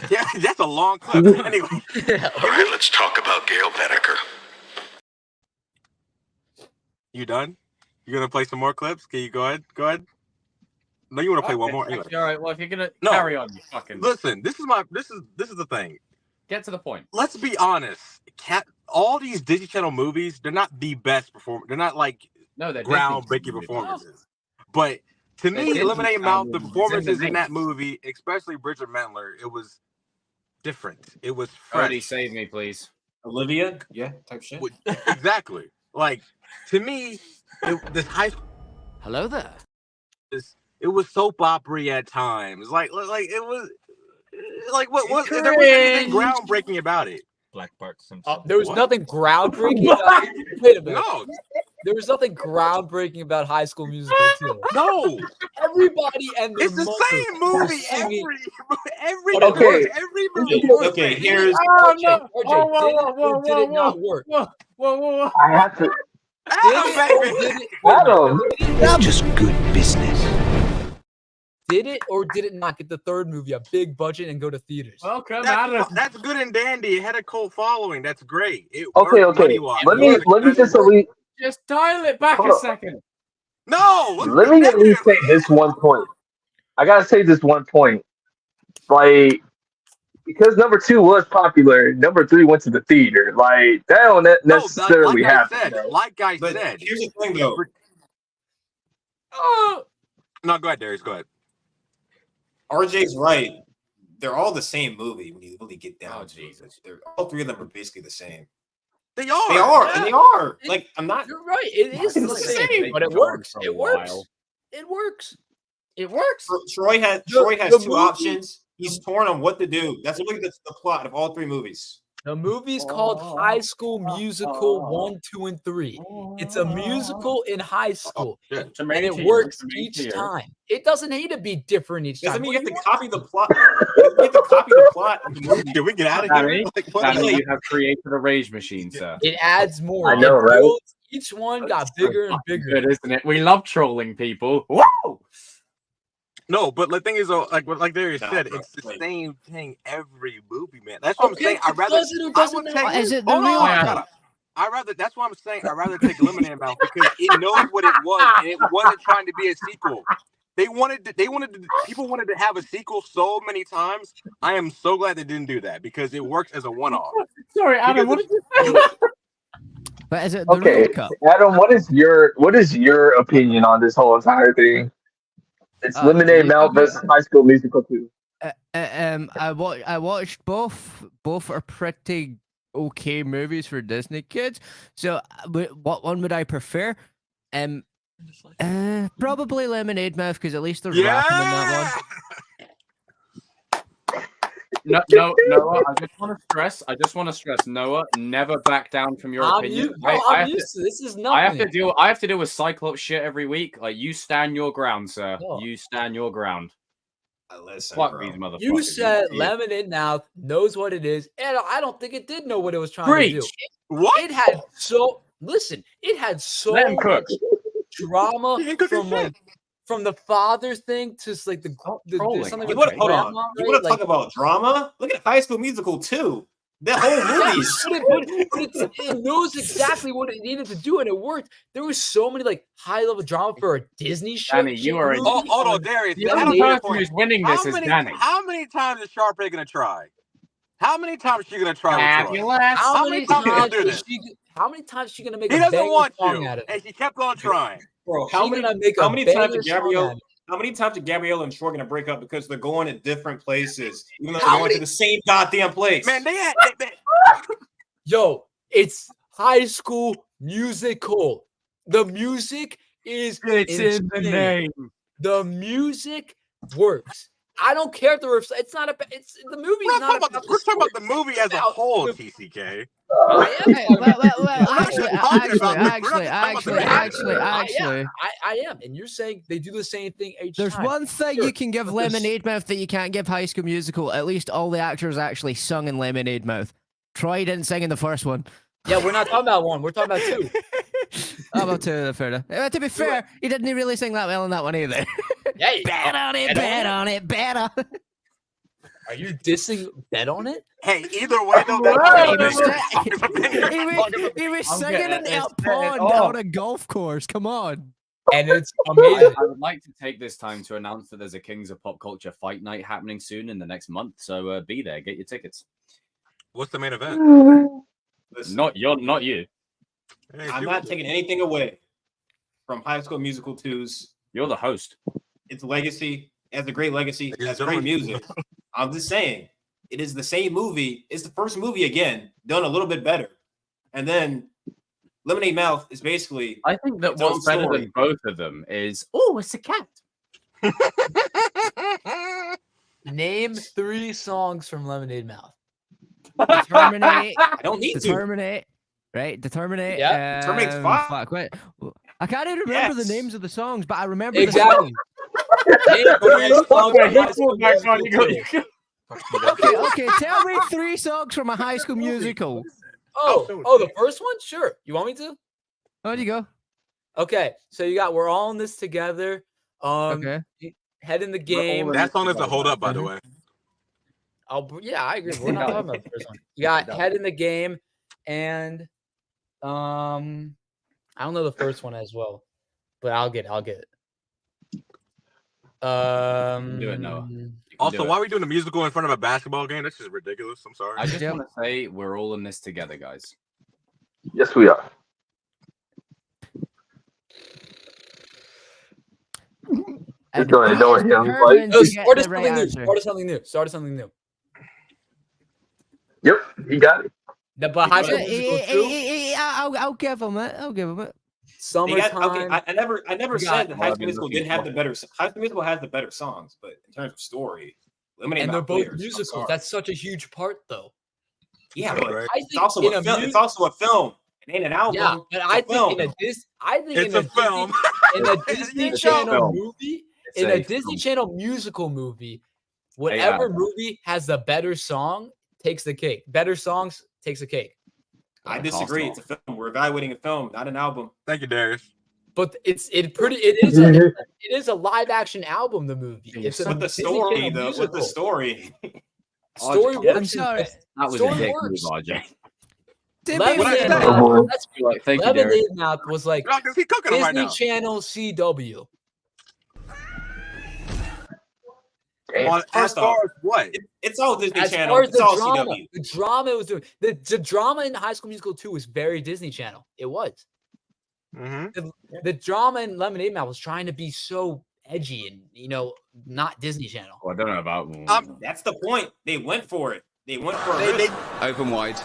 I: Yeah, that's a long clip. Anyway.
E: All right, let's talk about Gail Benecker.
I: You done? You gonna play some more clips? Can you go ahead? No, you want to play one more? Anyway.
A: All right. Well, if you're gonna carry on, you fucking
I: listen. This is the thing.
A: Get to the point.
I: Let's be honest. All these Disney Channel movies, they're not the best performance. They're not like
A: they're
I: groundbreaking performances. But to me, Lemonade Mouth, the performances in that movie, especially Bridget Mendler, it was different. It was fresh.
A: Already save me, please.
F: Olivia, yeah, type shit.
I: Exactly. Like to me, this high.
K: Hello there.
I: It was soap opera at times. Like it was. Like what was there was anything groundbreaking about it?
F: Black Parks.
J: There was nothing groundbreaking. Wait a minute.
I: No.
J: There was nothing groundbreaking about High School Musical 2.
I: No.
J: Everybody and their
I: it's the
J: mother
I: same movie every movie.
F: Okay, here's
J: RJ, did it not work?
A: Whoa.
B: I have to. Adam.
C: It's just good business.
J: Did it or did it not get the third movie a big budget and go to theaters?
A: Welcome,
I: that's good and dandy. It had a cult following. That's great.
B: Okay. Let me
A: just dial it back a second.
I: No.
B: Let me at least say this one point. I gotta say this one point. Like, because number 2 was popular, number 3 went to the theater. Like, that don't necessarily happen.
I: Like I said.
F: Here's the thing, though.
I: No, go ahead, Darius. Go ahead.
F: RJ's right. They're all the same movie when you really get down.
A: Oh, Jesus.
F: All 3 of them are basically the same.
I: They are.
F: And they are. Like, I'm not.
J: You're right. It is the same, but it works. It works.
F: Troy has 2 options. He's torn on what to do. That's really the plot of all 3 movies.
J: The movie's called High School Musical 1, 2, and 3. It's a musical in high school, and it works each time. It doesn't need to be different each time.
F: Doesn't mean you have to copy the plot. You have to copy the plot of the movie.
I: Can we get out of here?
A: You have created a rage machine, sir.
J: It adds more.
B: I know, right?
J: Each one got bigger and bigger.
A: Good, isn't it? We love trolling people. Whoa!
I: No, but the thing is, like Darius said, it's the same thing every movie, man. That's what I'm saying. I'd rather.
K: Is it the real thing?
I: That's what I'm saying. I'd rather take Lemonade Mouth because it knows what it was, and it wasn't trying to be a sequel. People wanted to have a sequel so many times. I am so glad they didn't do that because it works as a one-off.
A: Sorry, Adam. What did you say?
K: But is it the real cut?
B: Adam, what is your opinion on this whole entire thing? It's Lemonade Mouth versus High School Musical 2.
K: I watched both. Both are pretty okay movies for Disney kids. So, what one would I prefer? Probably Lemonade Mouth because at least there's rapping in that one.
A: No, Noah. I just want to stress, Noah. Never back down from your opinion.
J: I'm used to this. Is nothing.
A: I have to deal with Cyclops shit every week. Like you stand your ground, sir.
J: Oh.
A: You stand your ground.
F: Listen,
A: Fuck these motherfuckers.
J: You said Lemonade Mouth knows what it is, and I don't think it did know what it was trying to do.
I: What?
J: It had so much drama from the father thing to like the something.
F: You want to talk about drama? Look at High School Musical 2. The whole movies.
J: It knows exactly what it needed to do, and it worked. There was so many like high level drama for a Disney show.
A: Danny, you are.
I: Hold on, Darius.
A: The only person who's winning this is Danny.
I: How many times is Sharpay gonna try? How many times is she gonna try?
J: How many times is she gonna make?
I: He doesn't want you,
J: at it?
I: and she kept on trying.
F: Bro, how many times did Gabrielle How many times are Gabriella and Shore gonna break up because they're going to different places, even though they're going to the same goddamn place?
I: Man,
J: Yo, it's High School Musical. The music is
A: It's in the
J: insane.
A: name.
J: The music works. I don't care if it's not a. It's the movie.
I: We're talking about the movie as a whole, TCK.
J: I am. I am, and you're saying they do the same thing each
K: There's
J: time.
K: one thing you can give Lemonade Mouth that you can't give High School Musical. At least all the actors actually sung in Lemonade Mouth. Troy didn't sing in the first one.
J: Yeah, we're not talking about one. We're talking about two.
K: How about two? Fair enough. To be fair, he didn't really sing that well in that one either.
J: Yeah,
K: bet on it, bet on it, bet on it.
J: Are you dissing Bet on It?
I: Hey, either way, though,
K: he was singing in a pond on a golf course. Come on.
J: And it's amazing.
A: I would like to take this time to announce that there's a Kings of Pop Culture fight night happening soon in the next month. So be there, get your tickets.
I: What's the main event?
F: Listen,
A: Not you.
I: Hey,
F: I'm not taking anything away from High School Musical 2's.
A: You're the host.
F: Its legacy. It has a great legacy. It has great music. I'm just saying, it is the same movie. It's the first movie again, done a little bit better. And then Lemonade Mouth is basically.
A: I think that what's better than both of them is, it's a cat.
J: Name 3 songs from Lemonade Mouth.
K: Determinate.
F: I don't need
K: Determinate. Right? Determinate.
J: Yeah.
F: Determinate's fine.
K: Fuck, wait. I can't even remember the names of the songs, but I remember
J: Exactly.
K: the songs. Okay, tell me 3 songs from a High School Musical.
J: The first one? Sure. You want me to?
K: There you go.
J: Okay, so you got We're All in This Together.
K: Okay.
J: Head in the Game.
I: That song is a hold up, by the way.
J: Yeah, I agree. We're not talking about the first one. You got Head in the Game, and I don't know the first one as well, but I'll get it.
A: Do it, Noah.
I: Also, why are we doing a musical in front of a basketball game? That's just ridiculous. I'm sorry.
A: I just want to say we're all in this together, guys.
B: Yes, we are.
J: Start something new.
B: Yep, he got it.
J: But High School Musical 2?
K: I'll give him it.
J: Summertime.
F: I never said that High School Musical didn't have the better. High School Musical has the better songs, but in terms of story, Lemonade
J: and they're
F: Mouth
J: both
F: players,
J: musicals. That's such a huge part, though.
F: Yeah,
I: Right.
F: but
I: Right.
J: I
F: it's
J: think
F: also
J: in
F: a
J: a
F: film.
J: mus-
F: It's also a film. It ain't an album.
J: Yeah, but
F: It's
J: I
F: a
J: think
F: film.
J: in a
I: It's a film.
J: in a Disney Channel movie,
A: It's
J: in
A: a
J: a Disney
A: film.
J: Channel musical movie, whatever movie has the better song takes the cake. Better songs takes the cake.
F: I disagree. It's a film. We're evaluating a film, not an album.
I: Thank you, Darius.
J: But it is a live action album. The movie. It's a
F: With the
J: Disney
F: story,
J: Channel
F: though. With the
J: musical.
F: story.
J: Story
A: RJ,
J: works.
K: sorry.
A: That was
J: Story
A: a dick
J: works.
A: move, RJ.
J: Lemonade
I: say?
J: Mouth. Let's be
A: Like, thank you,
J: Lemonade
A: Derek.
J: Mouth was like
I: No, 'cause he cooking them right
J: Disney
I: now.
J: Channel CW.
I: As
F: First
I: far
F: off,
I: as what?
F: It's all Disney
J: As
F: Channel.
J: far as
F: It's
J: the
F: all
J: drama,
F: CW.
J: the drama it was doing the drama in High School Musical 2 was very Disney Channel. It was.
I: Mm-hmm.
J: The drama in Lemonade Mouth was trying to be so edgy and not Disney Channel.
A: Well, I don't know about.
F: That's the point. They went for it. They went for it.
C: Open wide.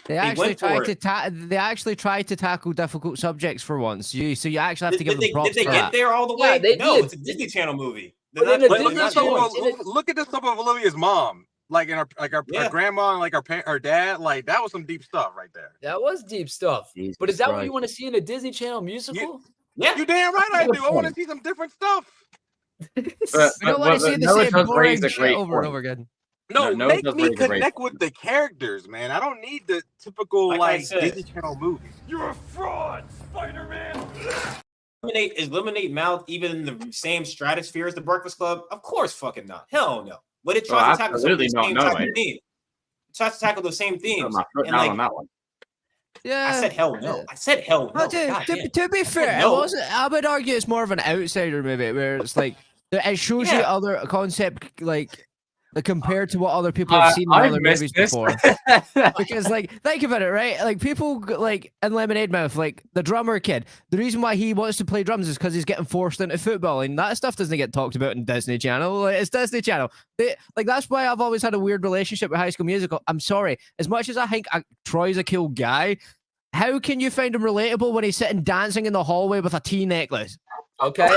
K: They actually
F: went for
K: tried to they actually tried to tackle difficult subjects for once. So you actually have to
F: Did
K: give them props
F: did they
K: for
F: get
K: that.
F: there all the
J: Yeah,
F: way?
J: they
F: No,
J: did.
F: it's a Disney Channel movie.
J: But
F: They're
J: in a
F: not-
J: Disney
F: they're not
J: Channel-
F: doing it.
I: Look at the stuff of Olivia's mom, like in her
F: Yeah.
I: grandma and like her dad. Like that was some deep stuff right there.
J: That was deep stuff.
A: Jesus
J: But is that what
A: Christ.
J: you want to see in a Disney Channel musical?
F: Yeah.
I: You damn right I
A: Good
I: do. I want to
A: point.
I: see some different stuff.
K: We don't want to see the
A: Noah
K: same
A: does
K: boring
A: raise a
K: shit
A: great
K: over and
A: point.
K: over again.
I: No,
A: No,
I: make
A: does
I: me
A: raise a great
I: connect with the characters, man. I don't need the typical
F: Like I
I: like
F: said.
I: Disney Channel movie.
E: You're a fraud, Spider-Man.
F: Is Lemonade Mouth even in the same stratosphere as the Breakfast Club? Of course, fucking not. Hell no. But it tries to tackle some of the
A: absolutely not,
F: same
A: no,
F: type of
A: mate.
F: themes. It tries to tackle the same
A: Put
F: themes.
A: my foot
F: And
A: down
F: like,
A: on that one.
K: Yeah.
F: I said hell no. I said hell no.
K: Well,
F: God damn.
K: to be fair,
F: no.
K: it wasn't. I would argue it's more of an outsider movie where it's like it shows you
F: Yeah.
K: other concept like like, compared to what other people have seen in
A: I've
K: other
A: missed
K: movies
A: this.
K: before. Because, like, think about it, right? Like, people like in Lemonade Mouth, like the drummer kid. The reason why he wants to play drums is because he's getting forced into football, and that stuff doesn't get talked about in Disney Channel. Like, it's Disney Channel. Like, that's why I've always had a weird relationship with High School Musical. I'm sorry, as much as I think Troy's a cool guy, how can you find him relatable when he's sitting dancing in the hallway with a tea necklace?
J: Okay.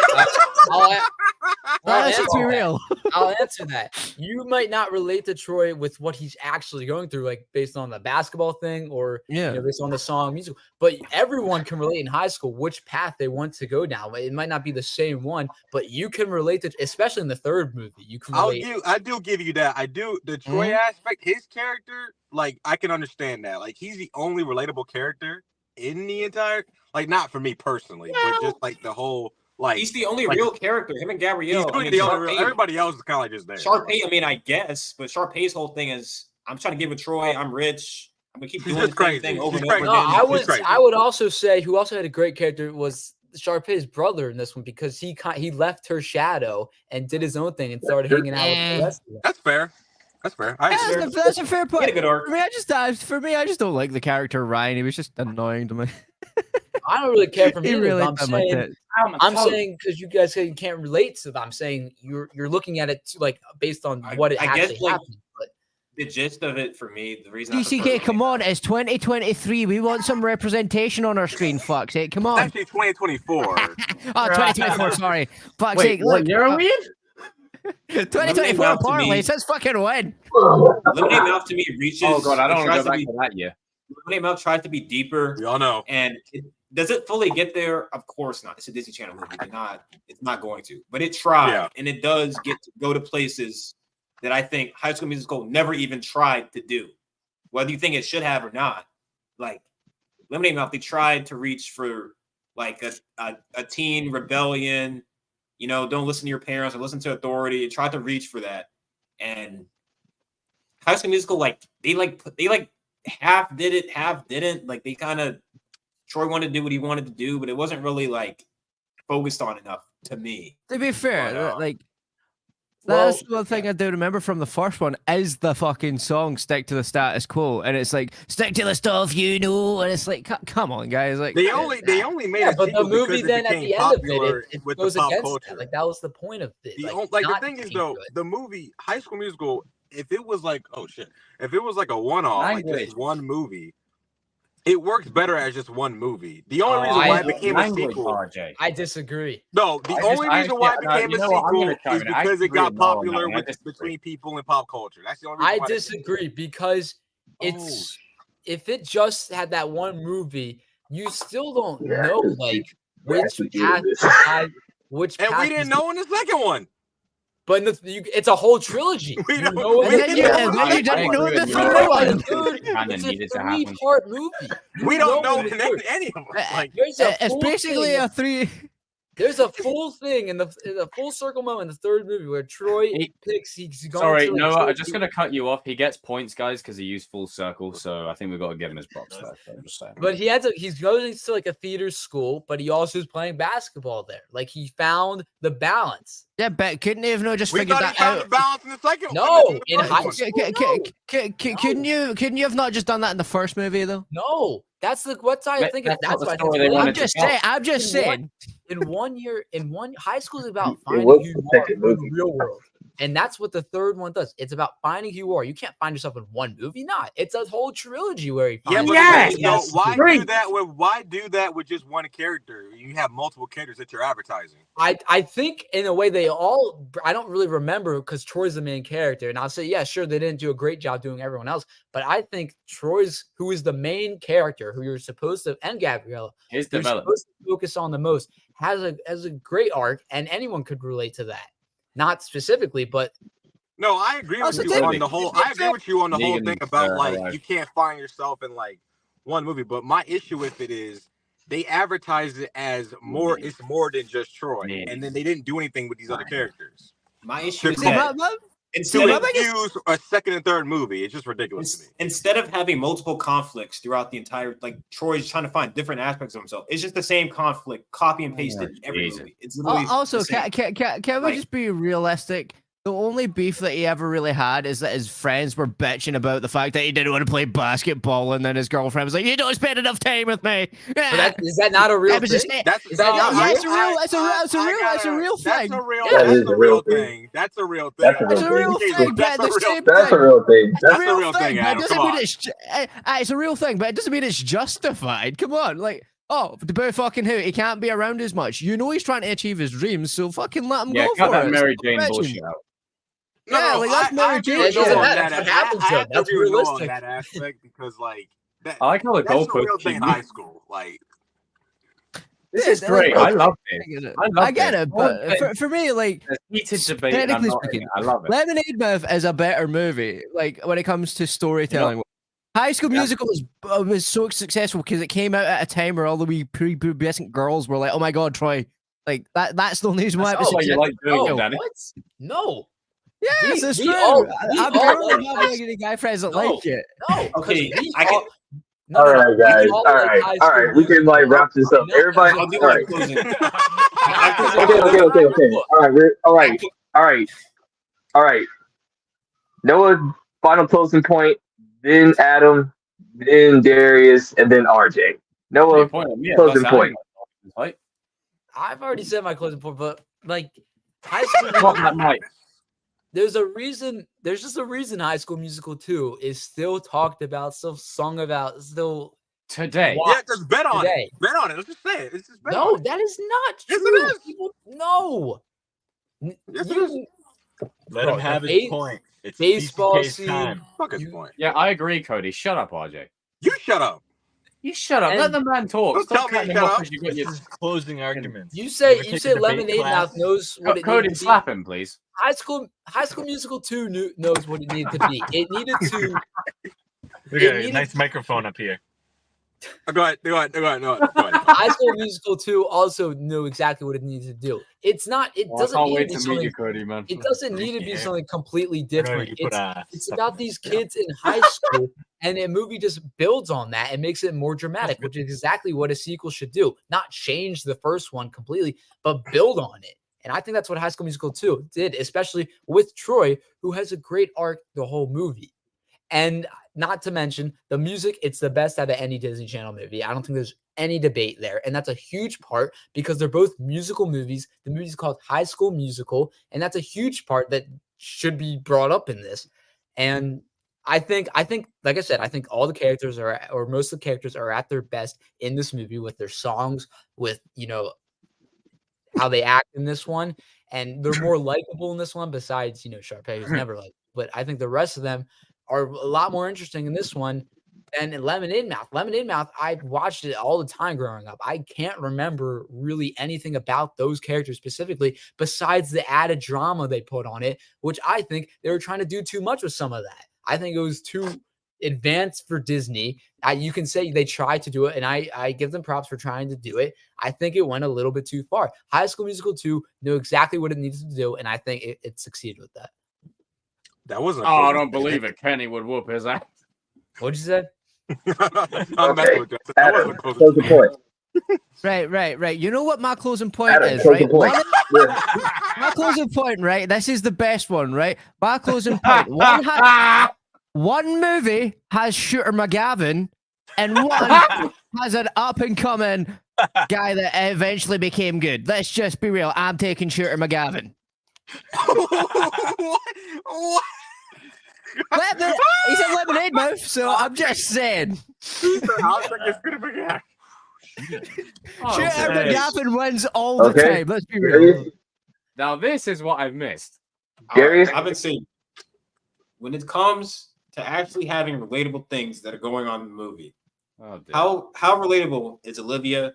K: Let's be real.
J: I'll answer that. You might not relate to Troy with what he's actually going through, like based on the basketball thing or based on the song music. But everyone can relate in high school which path they want to go down. It might not be the same one, but you can relate to, especially in the third movie. You can relate.
I: I do give you that. I do the Troy aspect. His character, like, I can understand that. Like, he's the only relatable character in the entire. Like, not for me personally, but just like the whole. Like,
F: he's the only real character. Him and Gabrielle.
I: He's really the only real. Everybody else is kind of like just there.
F: Sharpay, I mean, I guess, but Sharpay's whole thing is, I'm trying to get with Troy. I'm rich. I'm gonna keep doing the same thing over and over again.
J: I would also say who also had a great character was Sharpay's brother in this one because he left her shadow and did his own thing and started hanging out with the rest of them.
I: That's fair. That's fair.
K: That's a fair point.
F: He had a good arc.
K: I mean, I just don't like the character Ryan. He was just annoying to me.
J: I don't really care for me.
K: Really
J: I'm saying because you guys say you can't relate to them. I'm saying you're looking at it like based on what it actually happened. But
F: the gist of it for me, the reason
K: DCK, come on, it's 2023. We want some representation on our screen. Fuck's sake, come on.
I: It's actually 2024.
K: 2024. Sorry, fuck's
A: Wait,
K: sake. Look,
A: year are we in?
K: 2024 parlay. Let's fucking win.
F: Lemonade Mouth to me reaches.
A: Oh god, I don't want to go back to that year.
F: Lemonade Mouth tries to be deeper.
I: We all know.
F: And does it fully get there? Of course not. It's a Disney Channel movie. It's not going to. But it tried, and it does get to go to places that I think High School Musical never even tried to do. Whether you think it should have or not. Like, Lemonade Mouth, they tried to reach for, like, a teen rebellion. You know, don't listen to your parents or listen to authority. It tried to reach for that. And High School Musical, they half did it, half didn't. Like, they kind of, Troy wanted to do what he wanted to do, but it wasn't really like focused on enough to me.
K: To be fair, that's the one thing I do remember from the first one is the fucking song "Stick to the Status Quo," and it's like "Stick to the stuff you know," and it's like, come on, guys, like
I: they only made a
J: but the movie then at the end of
I: it
J: with goes the pop culture. That. Like that was the point of it.
I: The thing is though, the movie High School Musical, if it was like if it was like a one-off, like just one movie. It works better as just one movie. The only reason why it became a sequel.
J: I disagree.
I: No, the only reason why it became a sequel is because it got popular between people in pop culture. That's the only reason.
J: I disagree because it's if it just had that one movie, you still don't know like which path.
I: And we didn't know in the second one.
J: But it's a whole trilogy.
K: You didn't know the third one.
J: It's a three-part movie.
I: We don't know any of them. Like,
K: it's basically a three.
J: There's a full thing in the full circle moment in the third movie where Troy picks. He's going.
A: Sorry, no, I'm just gonna cut you off. He gets points, guys, because he used full circle. So I think we've got to give him his props there. I'm just saying.
J: But he's going to like a theater school, but he also is playing basketball there. Like he found the balance.
K: Yeah, but couldn't he have just figured that out?
I: The balance in the second one.
J: No, in high school.
K: Couldn't you have not just done that in the first movie though?
J: No, that's what I think. That's why
K: I'm just saying.
J: In one high school is about finding who you are in the real world. And that's what the third one does. It's about finding who you are. You can't find yourself in one movie. Not. It's a whole trilogy where he finds
I: why do that with just one character? You have multiple characters that you're advertising.
J: I think in a way I don't really remember because Troy's the main character. And I'll say, yeah, sure, they didn't do a great job doing everyone else. But I think Troy's, who is the main character, who you're supposed to, and Gabriella,
A: his development,
J: supposed to focus on the most, has a great arc, and anyone could relate to that. Not specifically, but
I: no, I agree with you on the whole. I agree with you on the whole thing about like you can't find yourself in like one movie. But my issue with it is they advertised it as more. It's more than just Troy, and then they didn't do anything with these other characters.
F: My issue is that
I: instead of use a second and third movie, it's just ridiculous to me.
F: Instead of having multiple conflicts throughout the entire, like Troy's trying to find different aspects of himself, it's just the same conflict, copy and pasted every movie. It's
K: also can we just be realistic? The only beef that he ever really had is that his friends were bitching about the fact that he didn't want to play basketball, and then his girlfriend was like, "You don't spend enough time with me."
J: But is that not a real thing?
I: That's
J: Is that not
K: yeah,
J: real?
K: it's a real thing.
I: That's a real thing. That's a real thing.
K: It's a real thing.
B: That's
K: But at the same
B: That's a
K: time,
B: real thing.
K: it's a
I: That's a
K: real
I: real
K: thing.
I: thing,
K: But it
I: Adam.
K: doesn't
I: Come
K: mean
I: on.
K: it's a real thing, but it doesn't mean it's justified. Come on, like. Oh, the boy fucking who? He can't be around as much. You know he's trying to achieve his dreams, so fucking let him
A: Yeah,
K: go
A: cut
K: for
A: that
K: it.
A: Mary
K: Stop
A: Jane
K: bitching.
A: bullshit out.
K: Yeah, like that's Mary Jane.
J: It doesn't matter.
I: That,
J: That's what happens,
I: I
J: though.
I: have to
J: That's
I: agree with Noah on
J: realistic.
I: that aspect because, like,
A: I like how the
I: that's a real
A: goalposts
I: thing in
A: keep
I: high school. Like,
A: This is great. I love this.
K: I get it, but for me, like,
A: heated debate. And I'm
K: technically
A: not in
K: speaking,
A: it. I love it.
K: Lemonade Mouth is a better movie. Like when it comes to storytelling. High School Musical was so successful because it came out at a time where all the wee prepubescent girls were like, "Oh my god, Troy!" Like that's the only reason why it was
A: what you like doing,
J: No,
A: Danny.
J: what? No.
K: Yes, it's
J: we
K: true.
J: all- we
K: I'm
J: all
K: currently
J: like
K: having
J: High
K: any guy friends that
J: No.
K: like it.
J: No.
F: Okay,
J: we
F: I
J: all-
F: can.
J: No,
B: All
J: no,
B: right,
J: we
B: guys.
J: all
B: All
J: like
B: right,
J: High
B: all
J: School
B: right. We can like wrap this up.
J: No,
B: Everybody,
F: I'll do
B: all
F: my
B: right.
F: closing.
B: Okay. All right. Noah, final closing point. Then Adam, then Darius, and then RJ. Noah, closing point.
J: I've already said my closing point, but like High School there's a reason. There's just a reason High School Musical 2 is still talked about, still sung about, still
A: today.
I: Yeah, just bet on
J: today.
I: it. Bet on it. Let's just say it. It's just bet
J: No,
I: on it.
J: that is not true.
I: Yes, it is.
J: People, no.
I: Yes, it is.
G: Let him have his point. It's
J: baseball
G: TCK's
J: scene.
G: time.
I: Fuck his point.
A: Yeah, I agree, Cody. Shut up, RJ.
I: You shut up.
A: You shut up.
J: And-
A: Let the man talk.
I: Don't
A: Stop
I: tell me
A: cutting
I: shut
A: him off
I: up.
A: because you got your
G: This is closing arguments.
J: You say
G: ever
J: you
G: take
J: say
G: a debate
J: Lemonade
G: class?
J: Mouth knows what it
A: Cody,
J: needs to
A: slap him, please.
J: High School Musical 2 knows what it needed to be. It needed to.
G: We got a nice microphone up here.
I: Go ahead. No, go ahead.
J: High School Musical 2 also knew exactly what it needed to do. It's not. It
A: I
J: doesn't
A: can't
J: need
A: wait
J: to be
A: to meet
J: something.
A: you, Cody, man.
J: It doesn't need to be
G: Yeah.
J: something completely
G: I know
J: different.
G: you put,
J: It's
G: stuff
J: about
G: in
J: these
G: there.
J: kids in high school, and a movie just builds on that and makes it more dramatic, which is exactly what a sequel should do. Not change the first one completely, but build on it. And I think that's what High School Musical 2 did, especially with Troy, who has a great arc the whole movie. And not to mention the music, it's the best out of any Disney Channel movie. I don't think there's any debate there. And that's a huge part because they're both musical movies. The movie's called High School Musical, and that's a huge part that should be brought up in this. And I think, like I said, I think all the characters or most of the characters are at their best in this movie with their songs, with, how they act in this one. And they're more likable in this one besides, Sharpay, who's never like, but I think the rest of them are a lot more interesting in this one than in Lemonade Mouth. Lemonade Mouth, I watched it all the time growing up. I can't remember really anything about those characters specifically besides the added drama they put on it, which I think they were trying to do too much with some of that. I think it was too advanced for Disney. You can say they tried to do it, and I give them props for trying to do it. I think it went a little bit too far. High School Musical 2 knew exactly what it needed to do, and I think it succeeded with that.
I: That wasn't.
A: Oh, I don't believe it. Kenny would whoop his ass.
J: What'd you say?
I: I'm messing with you. That
B: Adam,
I: wasn't close.
B: closing point.
K: Right. You know what my closing point
B: Adam,
K: is,
B: closing
K: right?
B: point.
K: My closing point, right? This is the best one, right? My closing point. One movie has Shooter McGavin, and one has an up-and-coming guy that eventually became good. Let's just be real. I'm taking Shooter McGavin.
I: What?
K: He said Lemonade Mouth, so I'm just saying.
I: Shooter
K: Shooter McGavin wins all the time. Let's be real.
B: Darius?
A: Now, this is what I've missed.
B: Darius?
F: I've been saying when it comes to actually having relatable things that are going on in the movie, how relatable is Olivia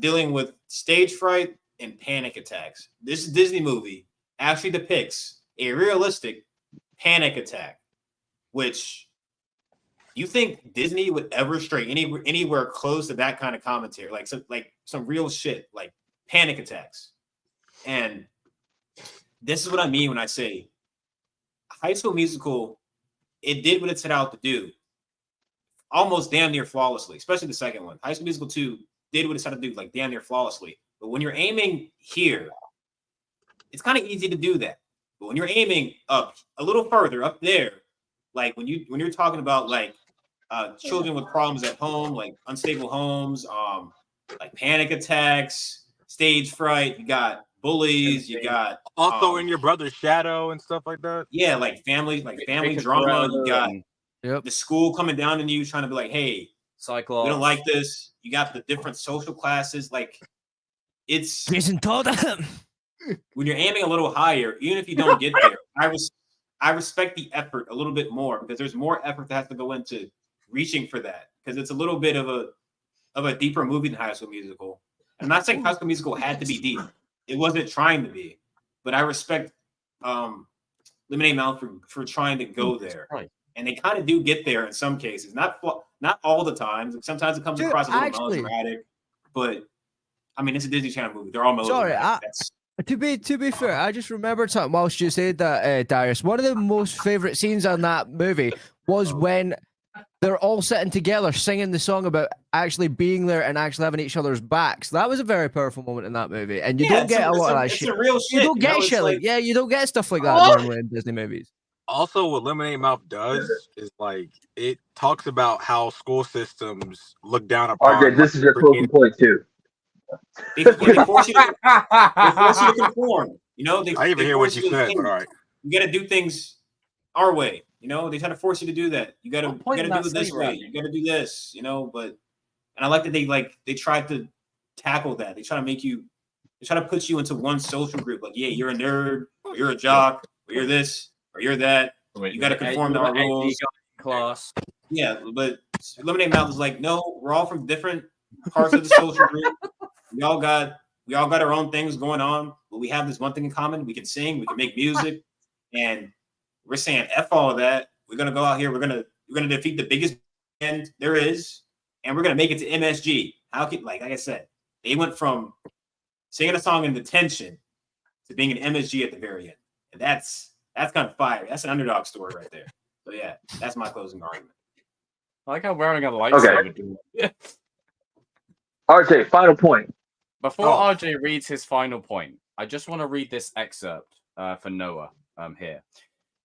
F: dealing with stage fright and panic attacks? This Disney movie actually depicts a realistic panic attack, which you think Disney would ever stray anywhere close to that kind of commentary, like some real shit, like panic attacks. And this is what I mean when I say High School Musical, it did what it set out to do, almost damn near flawlessly, especially the second one. High School Musical 2 did what it set out to do, like damn near flawlessly. But when you're aiming here, it's kind of easy to do that. But when you're aiming up a little further up there, like when you're talking about like children with problems at home, like unstable homes, like panic attacks, stage fright, you got bullies, you got
I: also in your brother's shadow and stuff like that.
F: Yeah, like family drama. You got
K: Yep.
F: the school coming down on you, trying to be like, hey,
A: Cyclops.
F: we don't like this. You got the different social classes. Like it's
K: Jason Todd.
F: when you're aiming a little higher, even if you don't get there, I respect the effort a little bit more because there's more effort that has to go into reaching for that because it's a little bit of a deeper movie than High School Musical. I'm not saying High School Musical had to be deep. It wasn't trying to be, but I respect Lemonade Mouth for trying to go there.
A: Right.
F: And they kind of do get there in some cases, not all the times. Sometimes it comes across a little melodramatic, but I mean, it's a Disney Channel movie. They're all melodramatic.
K: To be fair, I just remembered something whilst you said that, Darius. One of the most favorite scenes on that movie was when they're all sitting together singing the song about actually being there and actually having each other's backs. That was a very powerful moment in that movie, and you don't get a lot of that shit.
F: Real shit.
K: You don't get shit like you don't get stuff like that normally in Disney movies.
I: Also, what Lemonade Mouth does is like it talks about how school systems look down upon.
B: RJ, this is your closing point too.
F: They force you to conform. You know,
I: I didn't even hear what you said, but all right.
F: You got to do things our way. You know, they try to force you to do that. You got to do it this way. You got to do this. You know, and I like that they tried to tackle that. They try to put you into one social group. Like, yeah, you're a nerd, or you're a jock, or you're this, or you're that. You got to conform to our rules.
A: Class.
F: Yeah, but Lemonade Mouth is like, no, we're all from different parts of the social group. We all got our own things going on, but we have this one thing in common. We can sing, we can make music, and we're saying F all of that. We're gonna go out here, we're gonna defeat the biggest band there is, and we're gonna make it to MSG. Like I said, they went from singing a song in detention to being an MSG at the very end. And that's kind of fire. That's an underdog story right there. So yeah, that's my closing argument.
A: I like how wearing a lightsaber.
B: Okay. RJ, final point.
A: Before RJ reads his final point, I just want to read this excerpt for Noah here.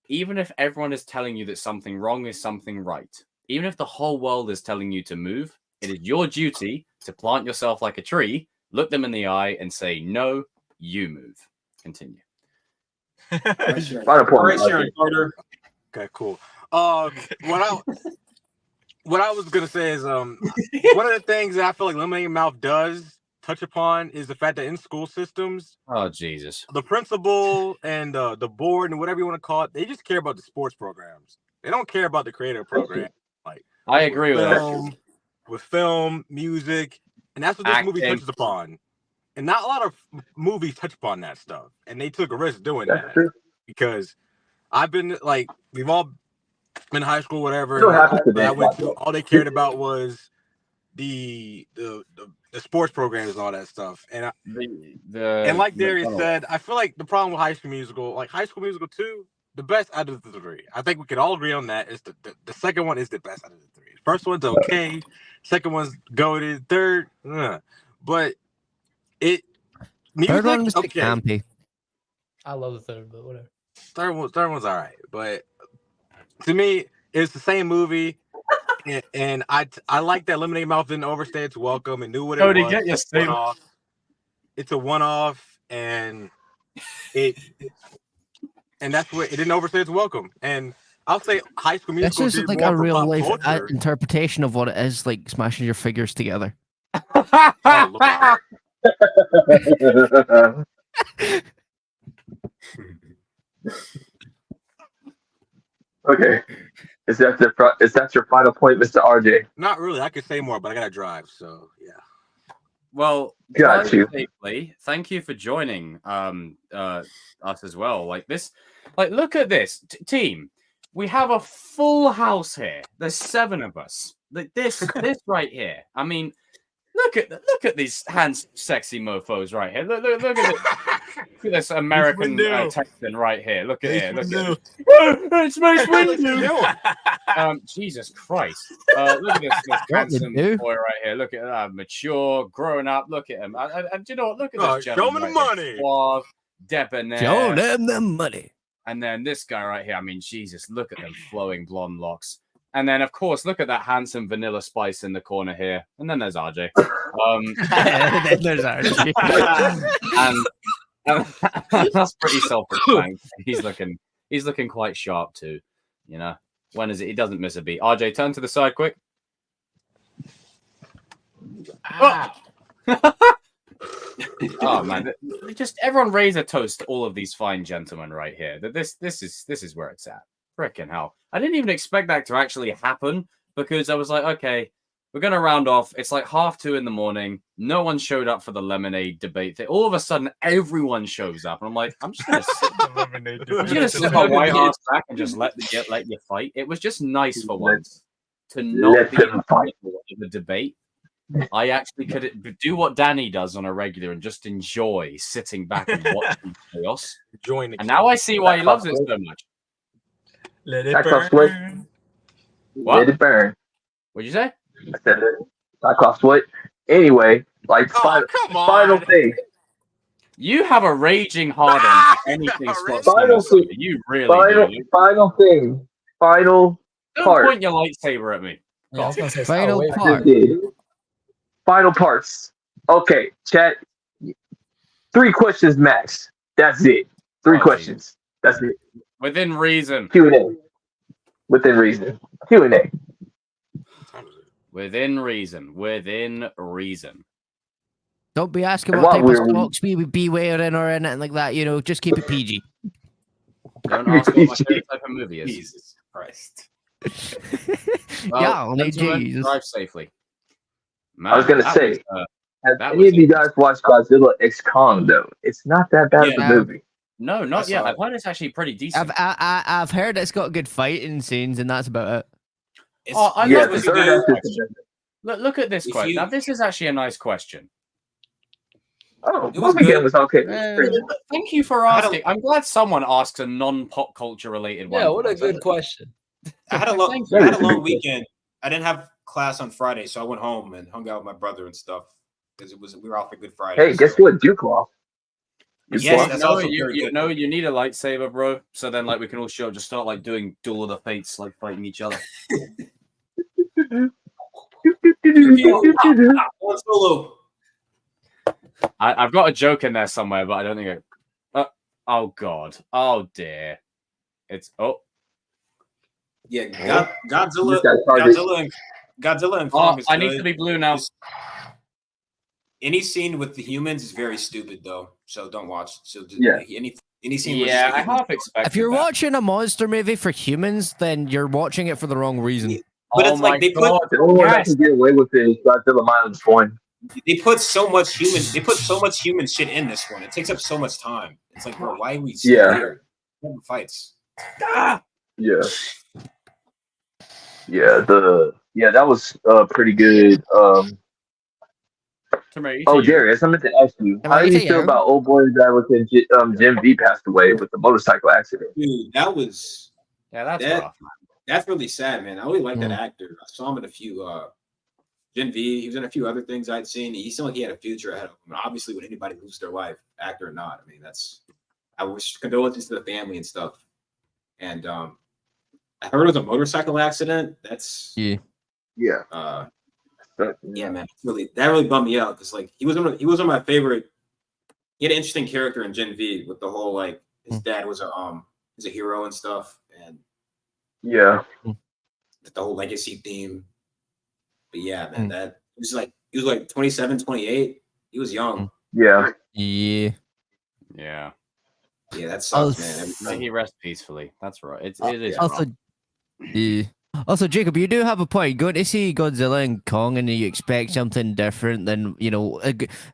A: Even if everyone is telling you that something wrong is something right, even if the whole world is telling you to move, it is your duty to plant yourself like a tree, look them in the eye, and say, no, you move. Continue.
B: Final point.
I: Okay, cool. What I was gonna say is one of the things that I feel like Lemonade Mouth does touch upon is the fact that in school systems,
A: oh Jesus,
I: the principal and the board and whatever you want to call it, they just care about the sports programs. They don't care about the creative program. Like
A: I agree with that.
I: With film, music, and that's what this movie touches upon. And not a lot of movies touch upon that stuff, and they took a risk doing that because I've been like we've all been in high school, whatever. I went to all they cared about was the sports programs and all that stuff. And and like Darius said, I feel like the problem with High School Musical, like High School Musical 2, the best out of the three. I think we can all agree on that. Is the second one is the best out of the three. First one's okay, second one's goated, third, but it music,
K: third one was
I: okay.
K: campy.
J: I love the third, but whatever.
I: Third one's all right, but to me, it's the same movie. And I like that Lemonade Mouth didn't overstay its welcome and knew what it was.
A: Get your
I: one-off. It's a one-off, and that's what it didn't overstay its welcome. And I'll say High School Musical.
K: This is like a real life interpretation of what it is, like smashing your figures together.
B: Okay. Is that your final point, Mr. RJ?
I: Not really. I could say more, but I gotta drive, so yeah.
A: Well,
B: got you.
A: Safely. Thank you for joining us as well. Like this, like look at this team. We have a full house here. There's 7 of us. Like this right here. I mean, look at these handsome, sexy mofo's right here. Look at this. Look at this American Texan right here. Look at it. It's Mace Windu. Jesus Christ. Look at this handsome boy right here. Look at that. Mature, growing up. Look at him. And you know what? Look at this gentleman.
I: Show me the money.
A: Suave, debonair.
K: Show them the money.
A: And then this guy right here, I mean, Jesus, look at them flowing blonde locks. And then, of course, look at that handsome Vanilla Spice in the corner here. And then there's RJ.
K: Then there's RJ.
A: and that's pretty self-explanatory. He's looking quite sharp too. You know, when is it? He doesn't miss a beat. RJ, turn to the side quick. Oh man, just everyone raise a toast to all of these fine gentlemen right here. That this is where it's at. Frickin' hell. I didn't even expect that to actually happen because I was like, okay, we're gonna round off. It's like 2:30 in the morning. No one showed up for the lemonade debate thing. All of a sudden, everyone shows up, and I'm like, I'm just gonna sit my white ass back and just let you fight. It was just nice for once to not be in the debate. I actually could do what Danny does on a regular and just enjoy sitting back and watching chaos. And now I see why he loves it so much.
G: Let it burn.
A: What?
B: Let it burn.
A: What'd you say?
B: I said it. Cyclops what? Anyway, like final thing.
A: You have a raging hard on for anything Scott Steiner said. You really do.
B: Final thing. Final
A: Don't
B: part.
A: point your lightsaber at me.
J: Yeah, I was gonna say,
K: Final part.
B: Final parts. Okay, chat. 3 questions max. That's it. 3 questions. That's it.
A: Within reason.
B: Q&A. Within reason. Q&A.
A: Within reason. Within reason.
K: Don't be asking what type of socks we would be wearing or anything like that. You know, just keep it PG.
A: Don't ask what my favorite type of movie is.
F: Jesus Christ.
A: Well,
K: yeah,
A: gentlemen,
K: Jesus.
A: drive safely. Man,
B: I was gonna say, have any of you guys watched Godzilla X Kong though? It's not that bad of a movie.
A: No, not yet. I've heard it's actually pretty decent.
K: I've heard it's got good fighting scenes, and that's about it.
A: I
B: Yeah,
A: love
B: the third act is
A: Look at this question. Now, this is actually a nice question.
B: Oh, Homage was okay.
A: Thank you for asking. I'm glad someone asks a non-pop culture related one.
J: Yeah, what a good question.
F: I had a long weekend. I didn't have class on Friday, so I went home and hung out with my brother and stuff because we were off a Good Friday.
B: Hey, guess what? Duke lost.
A: Yes, that's also you know you need a lightsaber, bro. So then like we can all just start like doing Duel of the Fates, like fighting each other.
F: Solo.
A: I've got a joke in there somewhere, but I don't think oh god. Oh dear. It's
F: Yeah, Godzilla and Kong is
A: I
F: good.
A: need to be blue now.
F: Any scene with the humans is very stupid though, so don't watch. So any scene.
A: Yeah, I half expect.
K: If you're watching a monster movie for humans, then you're watching it for the wrong reason.
F: But it's like they put
B: the only one that can get away with it is Godzilla Minus Point.
F: They put so much human shit in this one. It takes up so much time. It's like, bro, why are we still here? Fights.
B: Yeah. That was pretty good. Darius, I meant to ask you, how do you feel about old boy that was in Jim V passed away with the motorcycle accident?
F: Dude, that's
A: rough, man.
F: That's really sad, man. I really like that actor. I saw him in a few Gen V. He was in a few other things I'd seen. He seemed like he had a future ahead of him. Obviously, when anybody loses their life, actor or not, I mean, I wish condolences to the family and stuff. And I heard it was a motorcycle accident. That's
B: yeah.
F: Yeah, man. That really bummed me out because like he was one of my favorite. He had an interesting character in Gen V with the whole like his dad was a hero and stuff, and
B: the
F: whole legacy theme. But yeah, man, he was like 27, 28. He was young.
B: Yeah.
A: Yeah,
F: that sucks, man.
A: May he rest peacefully. That's right. It is
K: also. Also, Jacob, you do have a point. Going to see Godzilla and Kong, and you expect something different than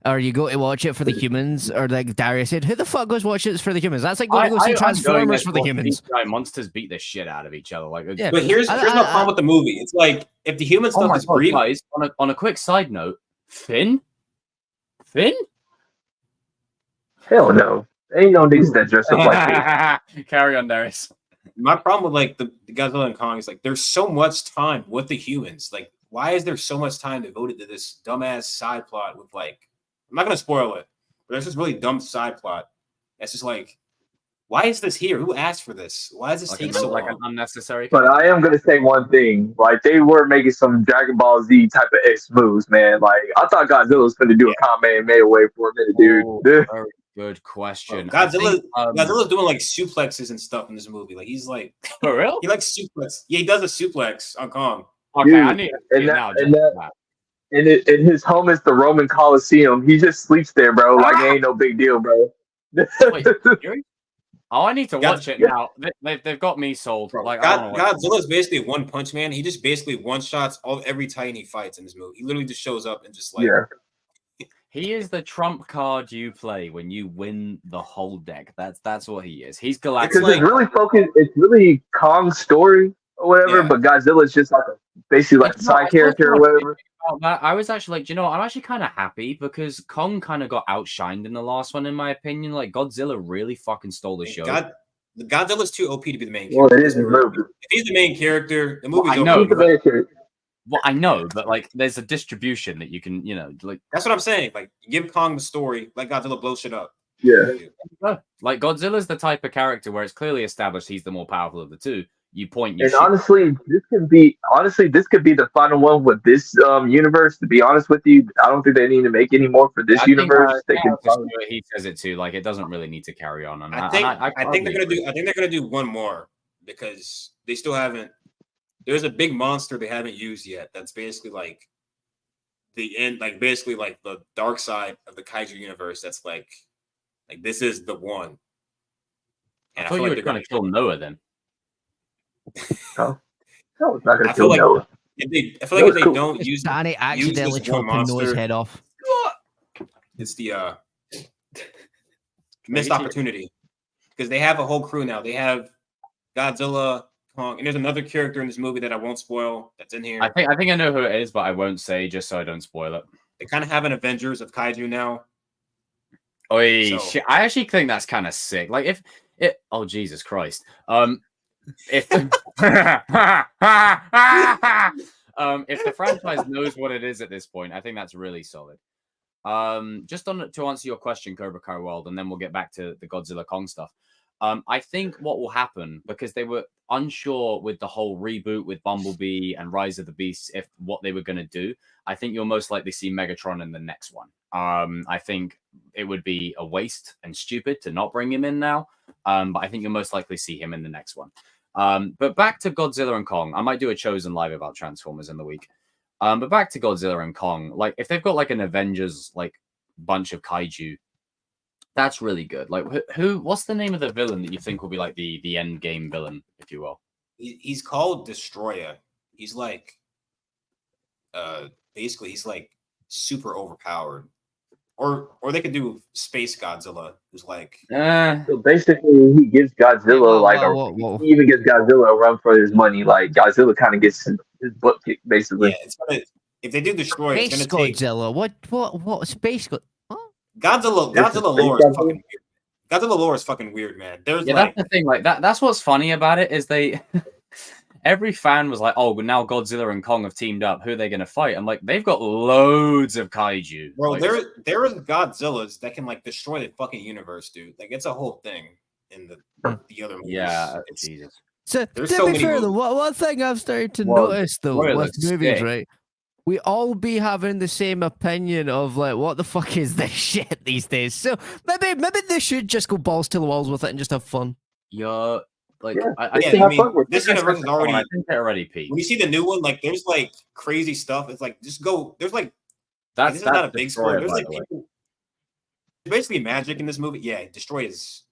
K: or you go to watch it for the humans, or like Darius said, who the fuck goes watch it for the humans? That's like going to go see Transformers for the humans.
A: Giant monsters beat the shit out of each other. Like,
F: yeah. But here's no problem with the movie. It's like if the human stuff is brief.
A: Guys, on a quick side note, Finn.
B: Hell no, ain't no niggas that dress up like this.
A: Carry on, Darius.
F: My problem with like the Godzilla and Kong is like there's so much time with the humans. Like, why is there so much time devoted to this dumbass side plot with like I'm not gonna spoil it, but there's this really dumb side plot. That's just like why is this here? Who asked for this? Why does this
A: Like,
F: take so
A: like
F: long?
A: an unnecessary.
B: But I am gonna say one thing: like they were making some Dragon Ball Z type of X moves, man. Like I thought Godzilla was gonna do a Kamehameha wave for a minute, dude.
A: Oh, very good question.
F: Godzilla's doing like suplexes and stuff in this movie. Like he's like
A: for real.
F: He likes suplex. Yeah, he does a suplex on Kong.
A: Okay,
B: Dude,
A: I need to see it now.
B: And his home is the Roman Coliseum. He just sleeps there, bro. Like it ain't no big deal, bro.
A: Wait, oh, I need to watch it now. They've got me sold.
F: Bro,
A: Like
F: Godzilla's basically one punch man. He just basically one shots every Titan he fights in this movie. He literally just shows up and just like
A: he is the trump card you play when you win the whole deck. That's what he is. He's galactic.
B: Because it's really focused. It's really Kong's story or whatever, but Godzilla's just like basically like a side character or whatever.
A: I was actually like, you know, I'm actually kind of happy because Kong kind of got outshined in the last one, in my opinion. Like Godzilla really fucking stole the show.
F: Godzilla's too OP to be the main character.
B: Well, it is the movie.
F: If he's the main character, the movie's
A: over. Well, I know, but like, there's a distribution that you can, you know, like.
F: That's what I'm saying. Like, give Kong the story, let Godzilla blow shit up.
B: Yeah.
A: Like Godzilla's the type of character where it's clearly established he's the more powerful of the two. You point your
B: and honestly, this could be the final one with this universe. To be honest with you, I don't think they need to make any more for this universe.
A: He says it too. Like it doesn't really need to carry on. And
F: I think they're gonna do one more because they still haven't. There's a big monster they haven't used yet. That's basically like the end, like basically like the dark side of the kaiju universe. That's like this is the one.
A: And I thought you were going to kill Noah then.
B: No, it's not gonna kill Noah.
F: I feel like if they don't use
K: Danny accidentally chopping Noah's head off.
F: It's the missed opportunity because they have a whole crew now. They have Godzilla, Kong, and there's another character in this movie that I won't spoil. That's in here.
A: I think I know who it is, but I won't say just so I don't spoil it.
F: They kind of have an Avengers of kaiju now.
A: Oh shit! I actually think that's kind of sick. Like if it. Oh Jesus Christ! If the franchise knows what it is at this point, I think that's really solid. Just to answer your question, Cobra Kai World, and then we'll get back to the Godzilla Kong stuff. I think what will happen, because they were unsure with the whole reboot with Bumblebee and Rise of the Beasts, if what they were going to do, I think you'll most likely see Megatron in the next one. I think it would be a waste and stupid to not bring him in now. But I think you'll most likely see him in the next one. But back to Godzilla and Kong. I might do a Chosen live about Transformers in the week. But back to Godzilla and Kong. Like, if they've got like an Avengers like bunch of kaiju, that's really good. Like, what's the name of the villain that you think will be like the end game villain, if you will?
F: He's called Destroyer. He's like, basically, he's like super overpowered. Or they could do Space Godzilla, who's like.
B: So basically, he gives Godzilla he even gives Godzilla a run for his money. Like Godzilla kind of gets his butt kicked, basically.
F: Yeah, if they do Destroy,
K: Space
F: it's gonna
K: Godzilla. What Space Godzilla?
F: Godzilla lore is fucking weird. Godzilla lore is fucking weird, man. There's
A: that's the thing. Like that's what's funny about it is they. Every fan was like, "Oh, but now Godzilla and Kong have teamed up. Who are they going to fight?" I'm like, they've got loads of kaiju.
F: Bro,
A: like,
F: there is Godzillas that can like destroy the fucking universe, dude. Like it's a whole thing in the other movies.
A: Yeah, Jesus.
K: So
F: there's
K: to
F: so
K: be
F: many
K: fair, though,
F: movies.
K: one thing I've started to notice though with movies,
A: sick.
K: right? We all be having the same opinion of like, what the fuck is this shit these days? So maybe they should just go balls to the walls with it and just have fun.
A: You're like,
F: I mean, this universe is already.
A: I think they're already peaked.
F: When you see the new one, like there's like crazy stuff. It's like just go. There's like
A: that's
F: not a big spoiler. There's like people. There's basically magic in this movie. Yeah, Destroy is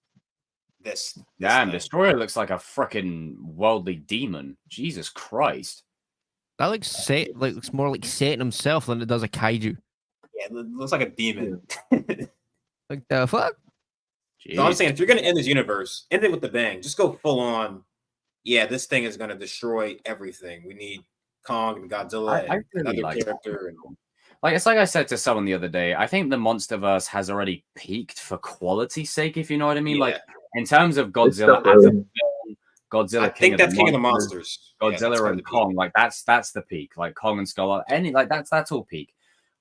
F: this.
A: Damn, Destroyer looks like a freaking worldly demon. Jesus Christ.
K: That looks more like Satan himself than it does a kaiju.
F: Yeah, it looks like a demon.
K: Like the fuck?
F: So I'm saying, if you're gonna end this universe, end it with the bang. Just go full on. Yeah, this thing is gonna destroy everything. We need Kong and Godzilla and
A: really
F: another character.
A: Like it's like I said to someone the other day. I think the MonsterVerse has already peaked for quality's sake. If you know what I mean.
F: Yeah.
A: Like in terms of Godzilla as a film, Godzilla.
F: I think that's King of the Monsters.
A: Godzilla and Kong, like that's the peak. Like Kong and Skull, that's all peak.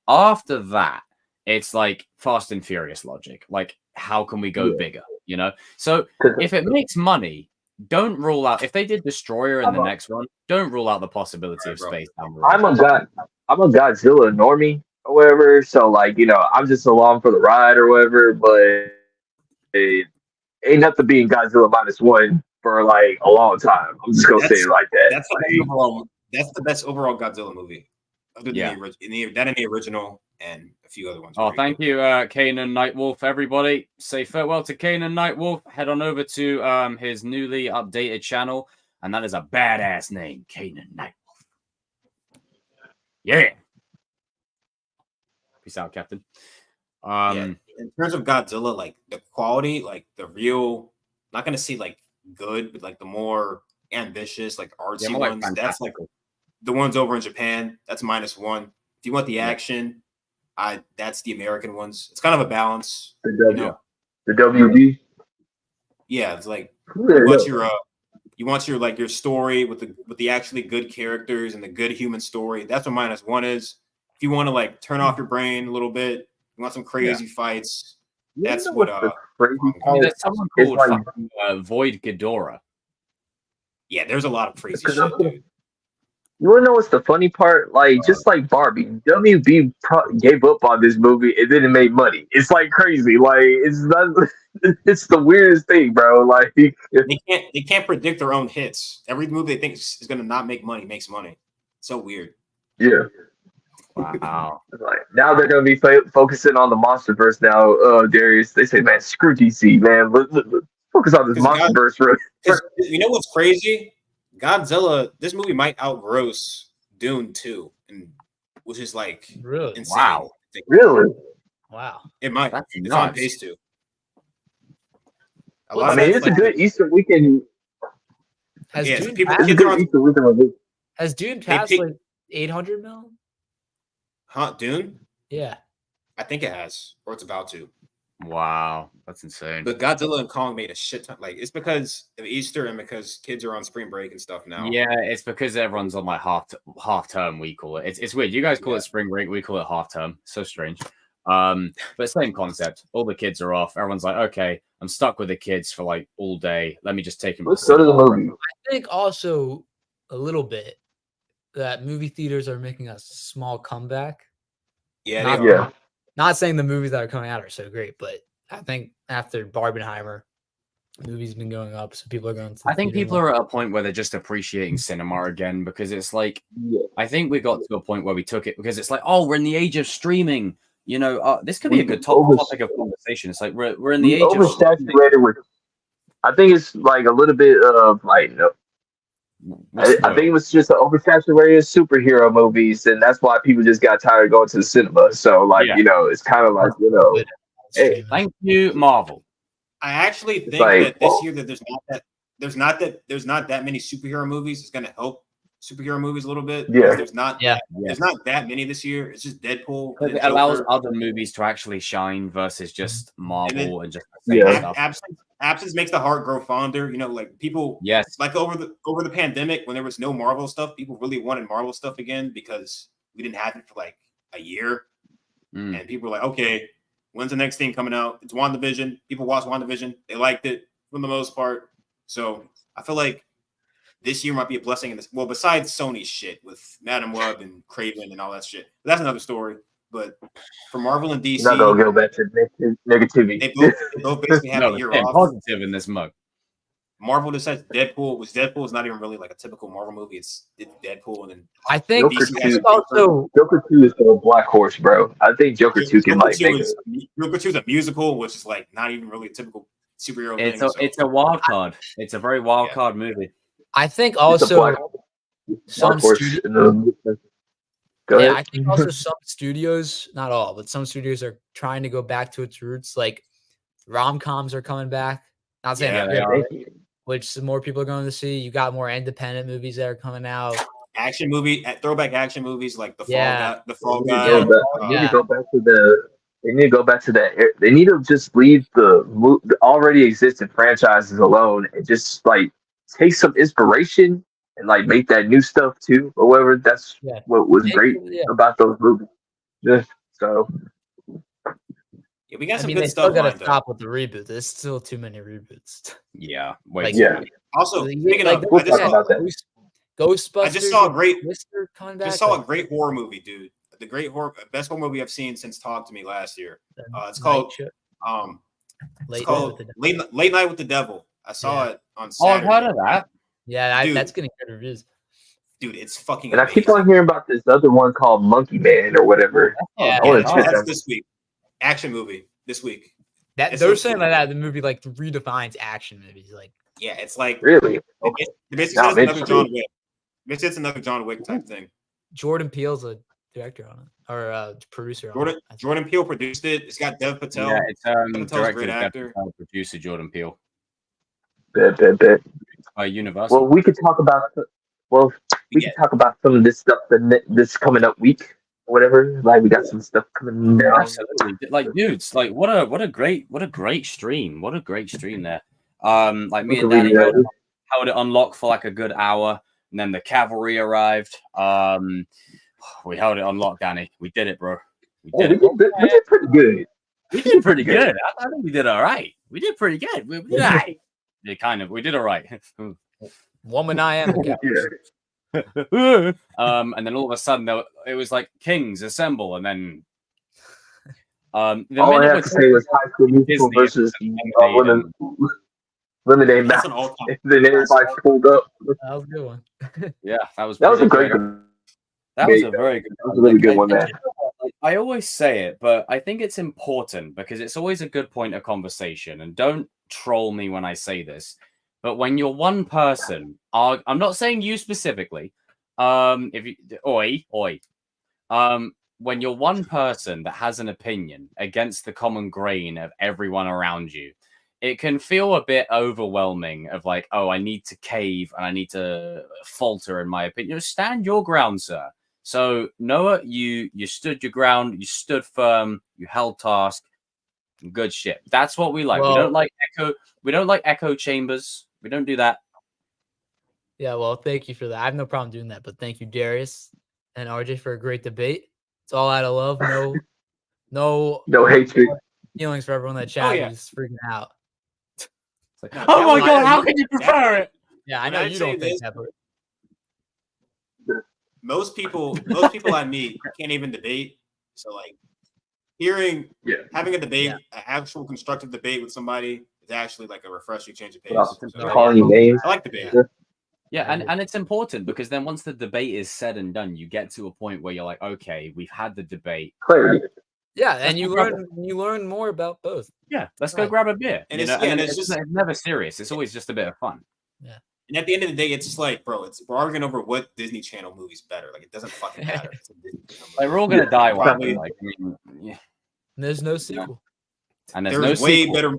A: After that, it's like Fast and Furious logic. Like, how can we go bigger? you know. So if it makes money, don't rule out if they did Destroyer in the next one. Don't rule out the possibility of space down the road.
B: I'm a Godzilla normie or whatever, so like I'm just along for the ride or whatever. But it ain't nothing being Godzilla -1 for like a long time. I'm just gonna say it like that.
F: That's the best overall Godzilla movie, other than the original and a few other ones.
A: Oh, thank you, Kanan Nightwolf. Everybody, say farewell to Kanan Nightwolf. Head on over to his newly updated channel, and that is a badass name, Kanan Nightwolf. Yeah. Peace out, Captain.
F: In terms of Godzilla, like the quality, like the real, not gonna say like good, but like the more ambitious, like artsy ones. That's like the ones over in Japan. That's -1. If you want the action, that's the American ones. It's kind of a balance.
B: The WB.
F: Yeah, it's like you want your like your story with the actually good characters and the good human story. That's what -1 is. If you want to like turn off your brain a little bit, you want some crazy fights. That's what
A: there's someone called Void Ghidorah.
F: Yeah, there's a lot of crazy shit, dude.
B: You wanna know what's the funny part? Like, just like Barbie, WB gave up on this movie and then it made money. It's like crazy. Like, it's not. It's the weirdest thing, bro. Like,
F: they can't predict their own hits. Every movie they think is gonna not make money makes money. So weird.
B: Yeah.
A: Wow.
B: Like, now they're gonna be focusing on the MonsterVerse now, Darius. They say, man, screw DC, man. Let's focus on this MonsterVerse.
F: You know what's crazy? Godzilla, this movie might outgross Dune 2, which is like
J: really
F: insane.
A: Wow.
B: Really?
J: Wow.
F: It might. It's on pace to.
B: It's a good Easter weekend.
J: Has Dune passed like 800 mil?
F: Huh? Dune?
J: Yeah.
F: I think it has, or it's about to.
A: Wow, that's insane.
F: But Godzilla and Kong made a shit ton. Like, it's because of Easter and because kids are on spring break and stuff now.
A: Yeah, it's because everyone's on like half term. We call it. It's weird. You guys call it spring break. We call it half term. So strange. But same concept. All the kids are off. Everyone's like, okay, I'm stuck with the kids for like all day. Let me just take them.
B: Let's go to the movie.
J: I think also a little bit that movie theaters are making a small comeback.
F: Yeah.
J: Not saying the movies that are coming out are so great, but I think after Barbenheimer, movies been going up, so people are going to.
A: I think people are at a point where they're just appreciating cinema again because it's like, I think we got to a point where we took it because it's like, oh, we're in the age of streaming. You know, this could be a good topic of conversation. It's like we're in the age of
B: oversaturated with. I think it's like a little bit of like. I think it was just an oversaturated superhero movies, and that's why people just got tired of going to the cinema. So, like, it's kind of like,
A: hey, thank you, Marvel.
F: I actually think that this year that there's not that many superhero movies is going to help superhero movies a little bit.
B: Yeah,
F: there's not that many this year. It's just Deadpool.
A: It allows other movies to actually shine versus just Marvel and just
F: stuff. Absence makes the heart grow fonder. You know, like people.
A: Yes.
F: Like over the pandemic, when there was no Marvel stuff, people really wanted Marvel stuff again because we didn't have it for like a year, and people were like, okay, when's the next thing coming out? It's WandaVision. People watched WandaVision. They liked it for the most part. So I feel like this year might be a blessing in this. Well, besides Sony's shit with Madam Web and Craven and all that shit, but that's another story. But for Marvel and DC,
B: not gonna go back to negativity.
F: They both basically have a year off.
A: Positive in this mug.
F: Marvel just says Deadpool is not even really like a typical Marvel movie. It's Deadpool, and then
J: I think
B: Joker 2 is a black horse, bro. I think Joker 2 can like make it.
F: Joker 2 is a musical, which is like not even really a typical superhero
A: thing.
F: It's
A: a wild card. It's a very wild card movie.
J: I think also some studios. I think also some studios, not all, but some studios are trying to go back to its roots. Like rom-coms are coming back. Not saying they are, which more people are going to see. You got more independent movies that are coming out.
F: Throwback action movies like the Fall Guy.
B: They need to go back to They need to go back to that. They need to just leave the already existing franchises alone and just like take some inspiration and like make that new stuff too, or whatever. That's what was great about those movies. So
F: Yeah, we got
J: I
F: some
J: mean,
F: good
J: they
F: stuff
J: still gotta
F: lined up.
J: stop with the reboot. There's still too many reboots.
A: Yeah.
J: Like,
F: Also,
J: like,
F: speaking
J: like
F: of,
B: we'll
F: I just
B: talk
F: saw
B: about that.
J: Ghostbusters.
F: I just saw a
J: with
F: great
J: Twister coming back.
F: just saw
J: like,
F: a great horror movie, dude. The great horror best horror movie I've seen since Talk to Me last year. It's called
J: Late Night with the Devil.
F: Late Night with the Devil. I saw it on
A: Oh, I've
F: Saturday.
A: heard of that.
J: Yeah,
F: Dude.
J: that's getting good reviews.
F: Dude, it's fucking
B: And I
F: amazing.
B: keep on hearing about this other one called Monkey Man or whatever.
J: Yeah,
B: I want to check
F: that's
B: that.
F: this week. Action movie this week.
J: That
F: It's
J: they're
F: so
J: saying
F: cool.
J: that the movie like redefines action movies. Like,
F: Yeah, it's like
B: Really?
F: it basically
B: Now
F: says another
B: eventually.
F: John Wick. It's another John Wick type thing.
J: Jordan Peele's a director on it or producer on it.
F: Jordan Peele produced it. It's got Dev Patel.
A: Yeah, it's
F: Dev Patel's a
A: directed
F: great
A: by
F: actor.
A: producer Jordan Peele.
B: Bet.
A: By Universal.
B: Well, we could talk about. Well, we can talk about some of this stuff this coming up week, or whatever. Like we got some stuff coming down.
A: Absolutely, like dudes, like what a great stream. What a great stream there. Like me and Danny held it unlocked for like a good hour, and then the cavalry arrived. We held it unlocked, Danny. We did it, bro. We did
B: pretty good.
A: We did pretty good. I think we did all right. We did pretty good. We did all right. We did all right.
J: Woman I am.
A: And then all of a sudden it was like Kings assemble, and then
B: all I have to say was High School Musical versus Lemonade Mouth. And then everybody pulled up.
J: That was a good one.
A: Yeah, that was
B: a great one.
A: That was a very good.
B: That was a really good one, man.
A: I always say it, but I think it's important because it's always a good point of conversation. And don't troll me when I say this, but when you're one person, I'm not saying you specifically. If you when you're one person that has an opinion against the common grain of everyone around you, it can feel a bit overwhelming of like, oh, I need to cave and I need to falter in my opinion. Stand your ground, sir. So Noah, you stood your ground, you stood firm, you held task. Good shit. That's what we like.
J: Well,
A: we don't like echo chambers. We don't do that.
J: Yeah, well, thank you for that. I have no problem doing that, but thank you, Darius and RJ, for a great debate. It's all out of love. No
B: hatred.
J: Feelings for everyone that chat who's freaking out.
A: Oh my god, how can you prefer it?
J: Yeah, I know you don't think that, but
F: most people I meet can't even debate. So like having a debate, an actual constructive debate with somebody is actually like a refreshing change of pace.
B: Calling you names.
F: I like debate.
A: Yeah, and it's important because then once the debate is said and done, you get to a point where you're like, okay, we've had the debate.
B: Clarity.
J: Yeah, and you learn more about both.
A: Yeah, let's go grab a beer.
F: And
A: it's just never serious. It's always just a bit of fun.
J: Yeah.
F: And at the end of the day, it's just like, bro, we're arguing over what Disney Channel movie's better. Like, it doesn't fucking matter.
A: Like, we're all gonna die one
F: Probably.
A: day. Like, I mean, yeah.
J: There's no sequel.
A: And
F: there's
A: no
F: way
A: sequel.
F: better.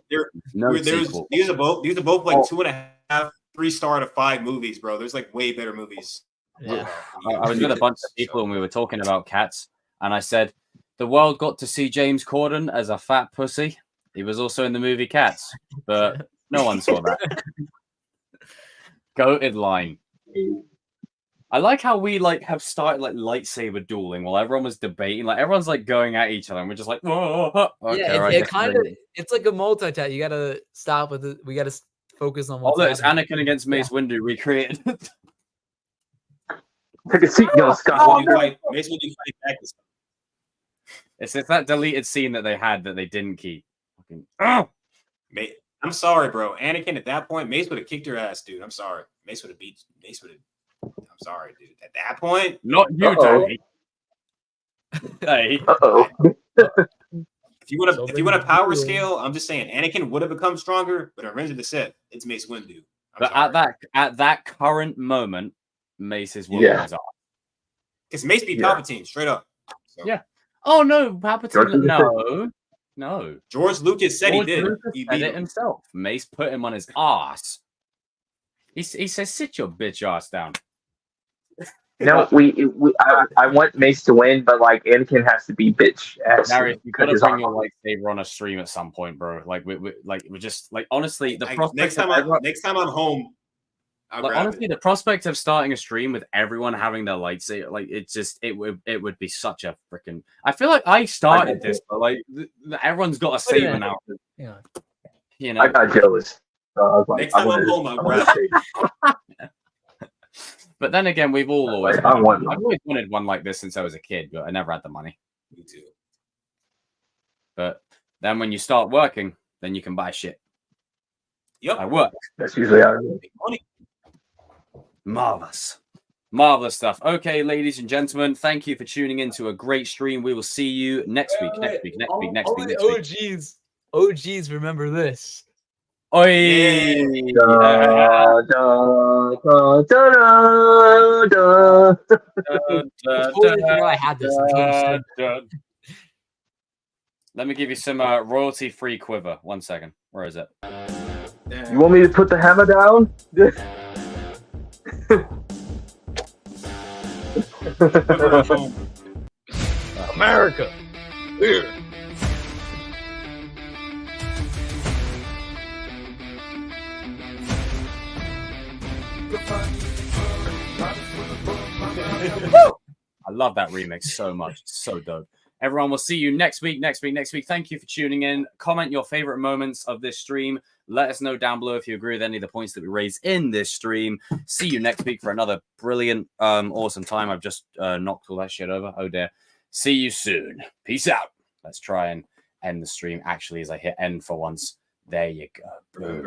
A: Sequel.
F: These are both like 2.5, 3-star out of 5 movies, bro. There's like way better movies.
J: Yeah.
A: I was with a bunch of people and we were talking about cats, and I said the world got to see James Corden as a fat pussy. He was also in the movie Cats, but no one saw that. Goated line. I like how we like have started like lightsaber dueling while everyone was debating. Like everyone's like going at each other, and we're just like, whoa. Okay,
J: Yeah, it kind of it's like a multi-tat. You gotta stop with it. We gotta focus on what's
A: it's Anakin against Mace Windu recreated.
B: Take a seat, young Skywalker.
F: Mace Windu fight back this time.
A: It's that deleted scene that they had that they didn't keep.
F: I'm sorry, bro. Anakin at that point, Mace would have kicked your ass, dude. I'm sorry. Mace would have beat. I'm sorry, dude. At that point,
A: not you, Tony. Hey.
F: If you want a power scale, I'm just saying Anakin would have become stronger, but in Revenge of the Sith, it's Mace Windu.
A: At that current moment, Mace is whooping his ass.
F: Because Mace beat Palpatine straight up. So.
A: Yeah. Oh no, Palpatine. No.
F: George Lucas said he did.
A: He beat it himself. Mace put him on his ass. He says, "Sit your bitch ass down."
B: No, I want Mace to win, but like Anakin has to be bitch.
A: Darius, you gotta bring your lightsaber on a stream at some point, bro. Like we're just like honestly, the
F: next time I'm home,
A: Like, honestly, the prospect of starting a stream with everyone having their lightsaber, like it would be such a freaking. I feel like I started this, but like everyone's got a saber now.
J: Yeah.
A: You know,
B: I got jealous. I was like,
F: Next time I'm home, I'll grab it.
A: But then again, we've all always.
B: I've
A: always wanted one like this since I was a kid, but I never had the money.
F: Me too.
A: But then when you start working, then you can buy shit.
F: Yep.
A: I work.
B: That's usually how it is.
F: Money.
A: Marvelous. Marvelous stuff. Okay, ladies and gentlemen, thank you for tuning in to a great stream. We will see you next week.
J: OGs remember this.
A: Oi!
B: Da, da, da, da, da, da.
J: I had this.
A: Let me give you some royalty-free quiver. 1 second. Where is it?
B: You want me to put the hammer down?
I: America. Here.
A: I love that remix so much. It's so dope. Everyone, we'll see you next week. Thank you for tuning in. Comment your favorite moments of this stream. Let us know down below if you agree with any of the points that we raised in this stream. See you next week for another brilliant, awesome time. I've just knocked all that shit over. Oh, dear. See you soon. Peace out. Let's try and end the stream actually as I hit end for once. There you go.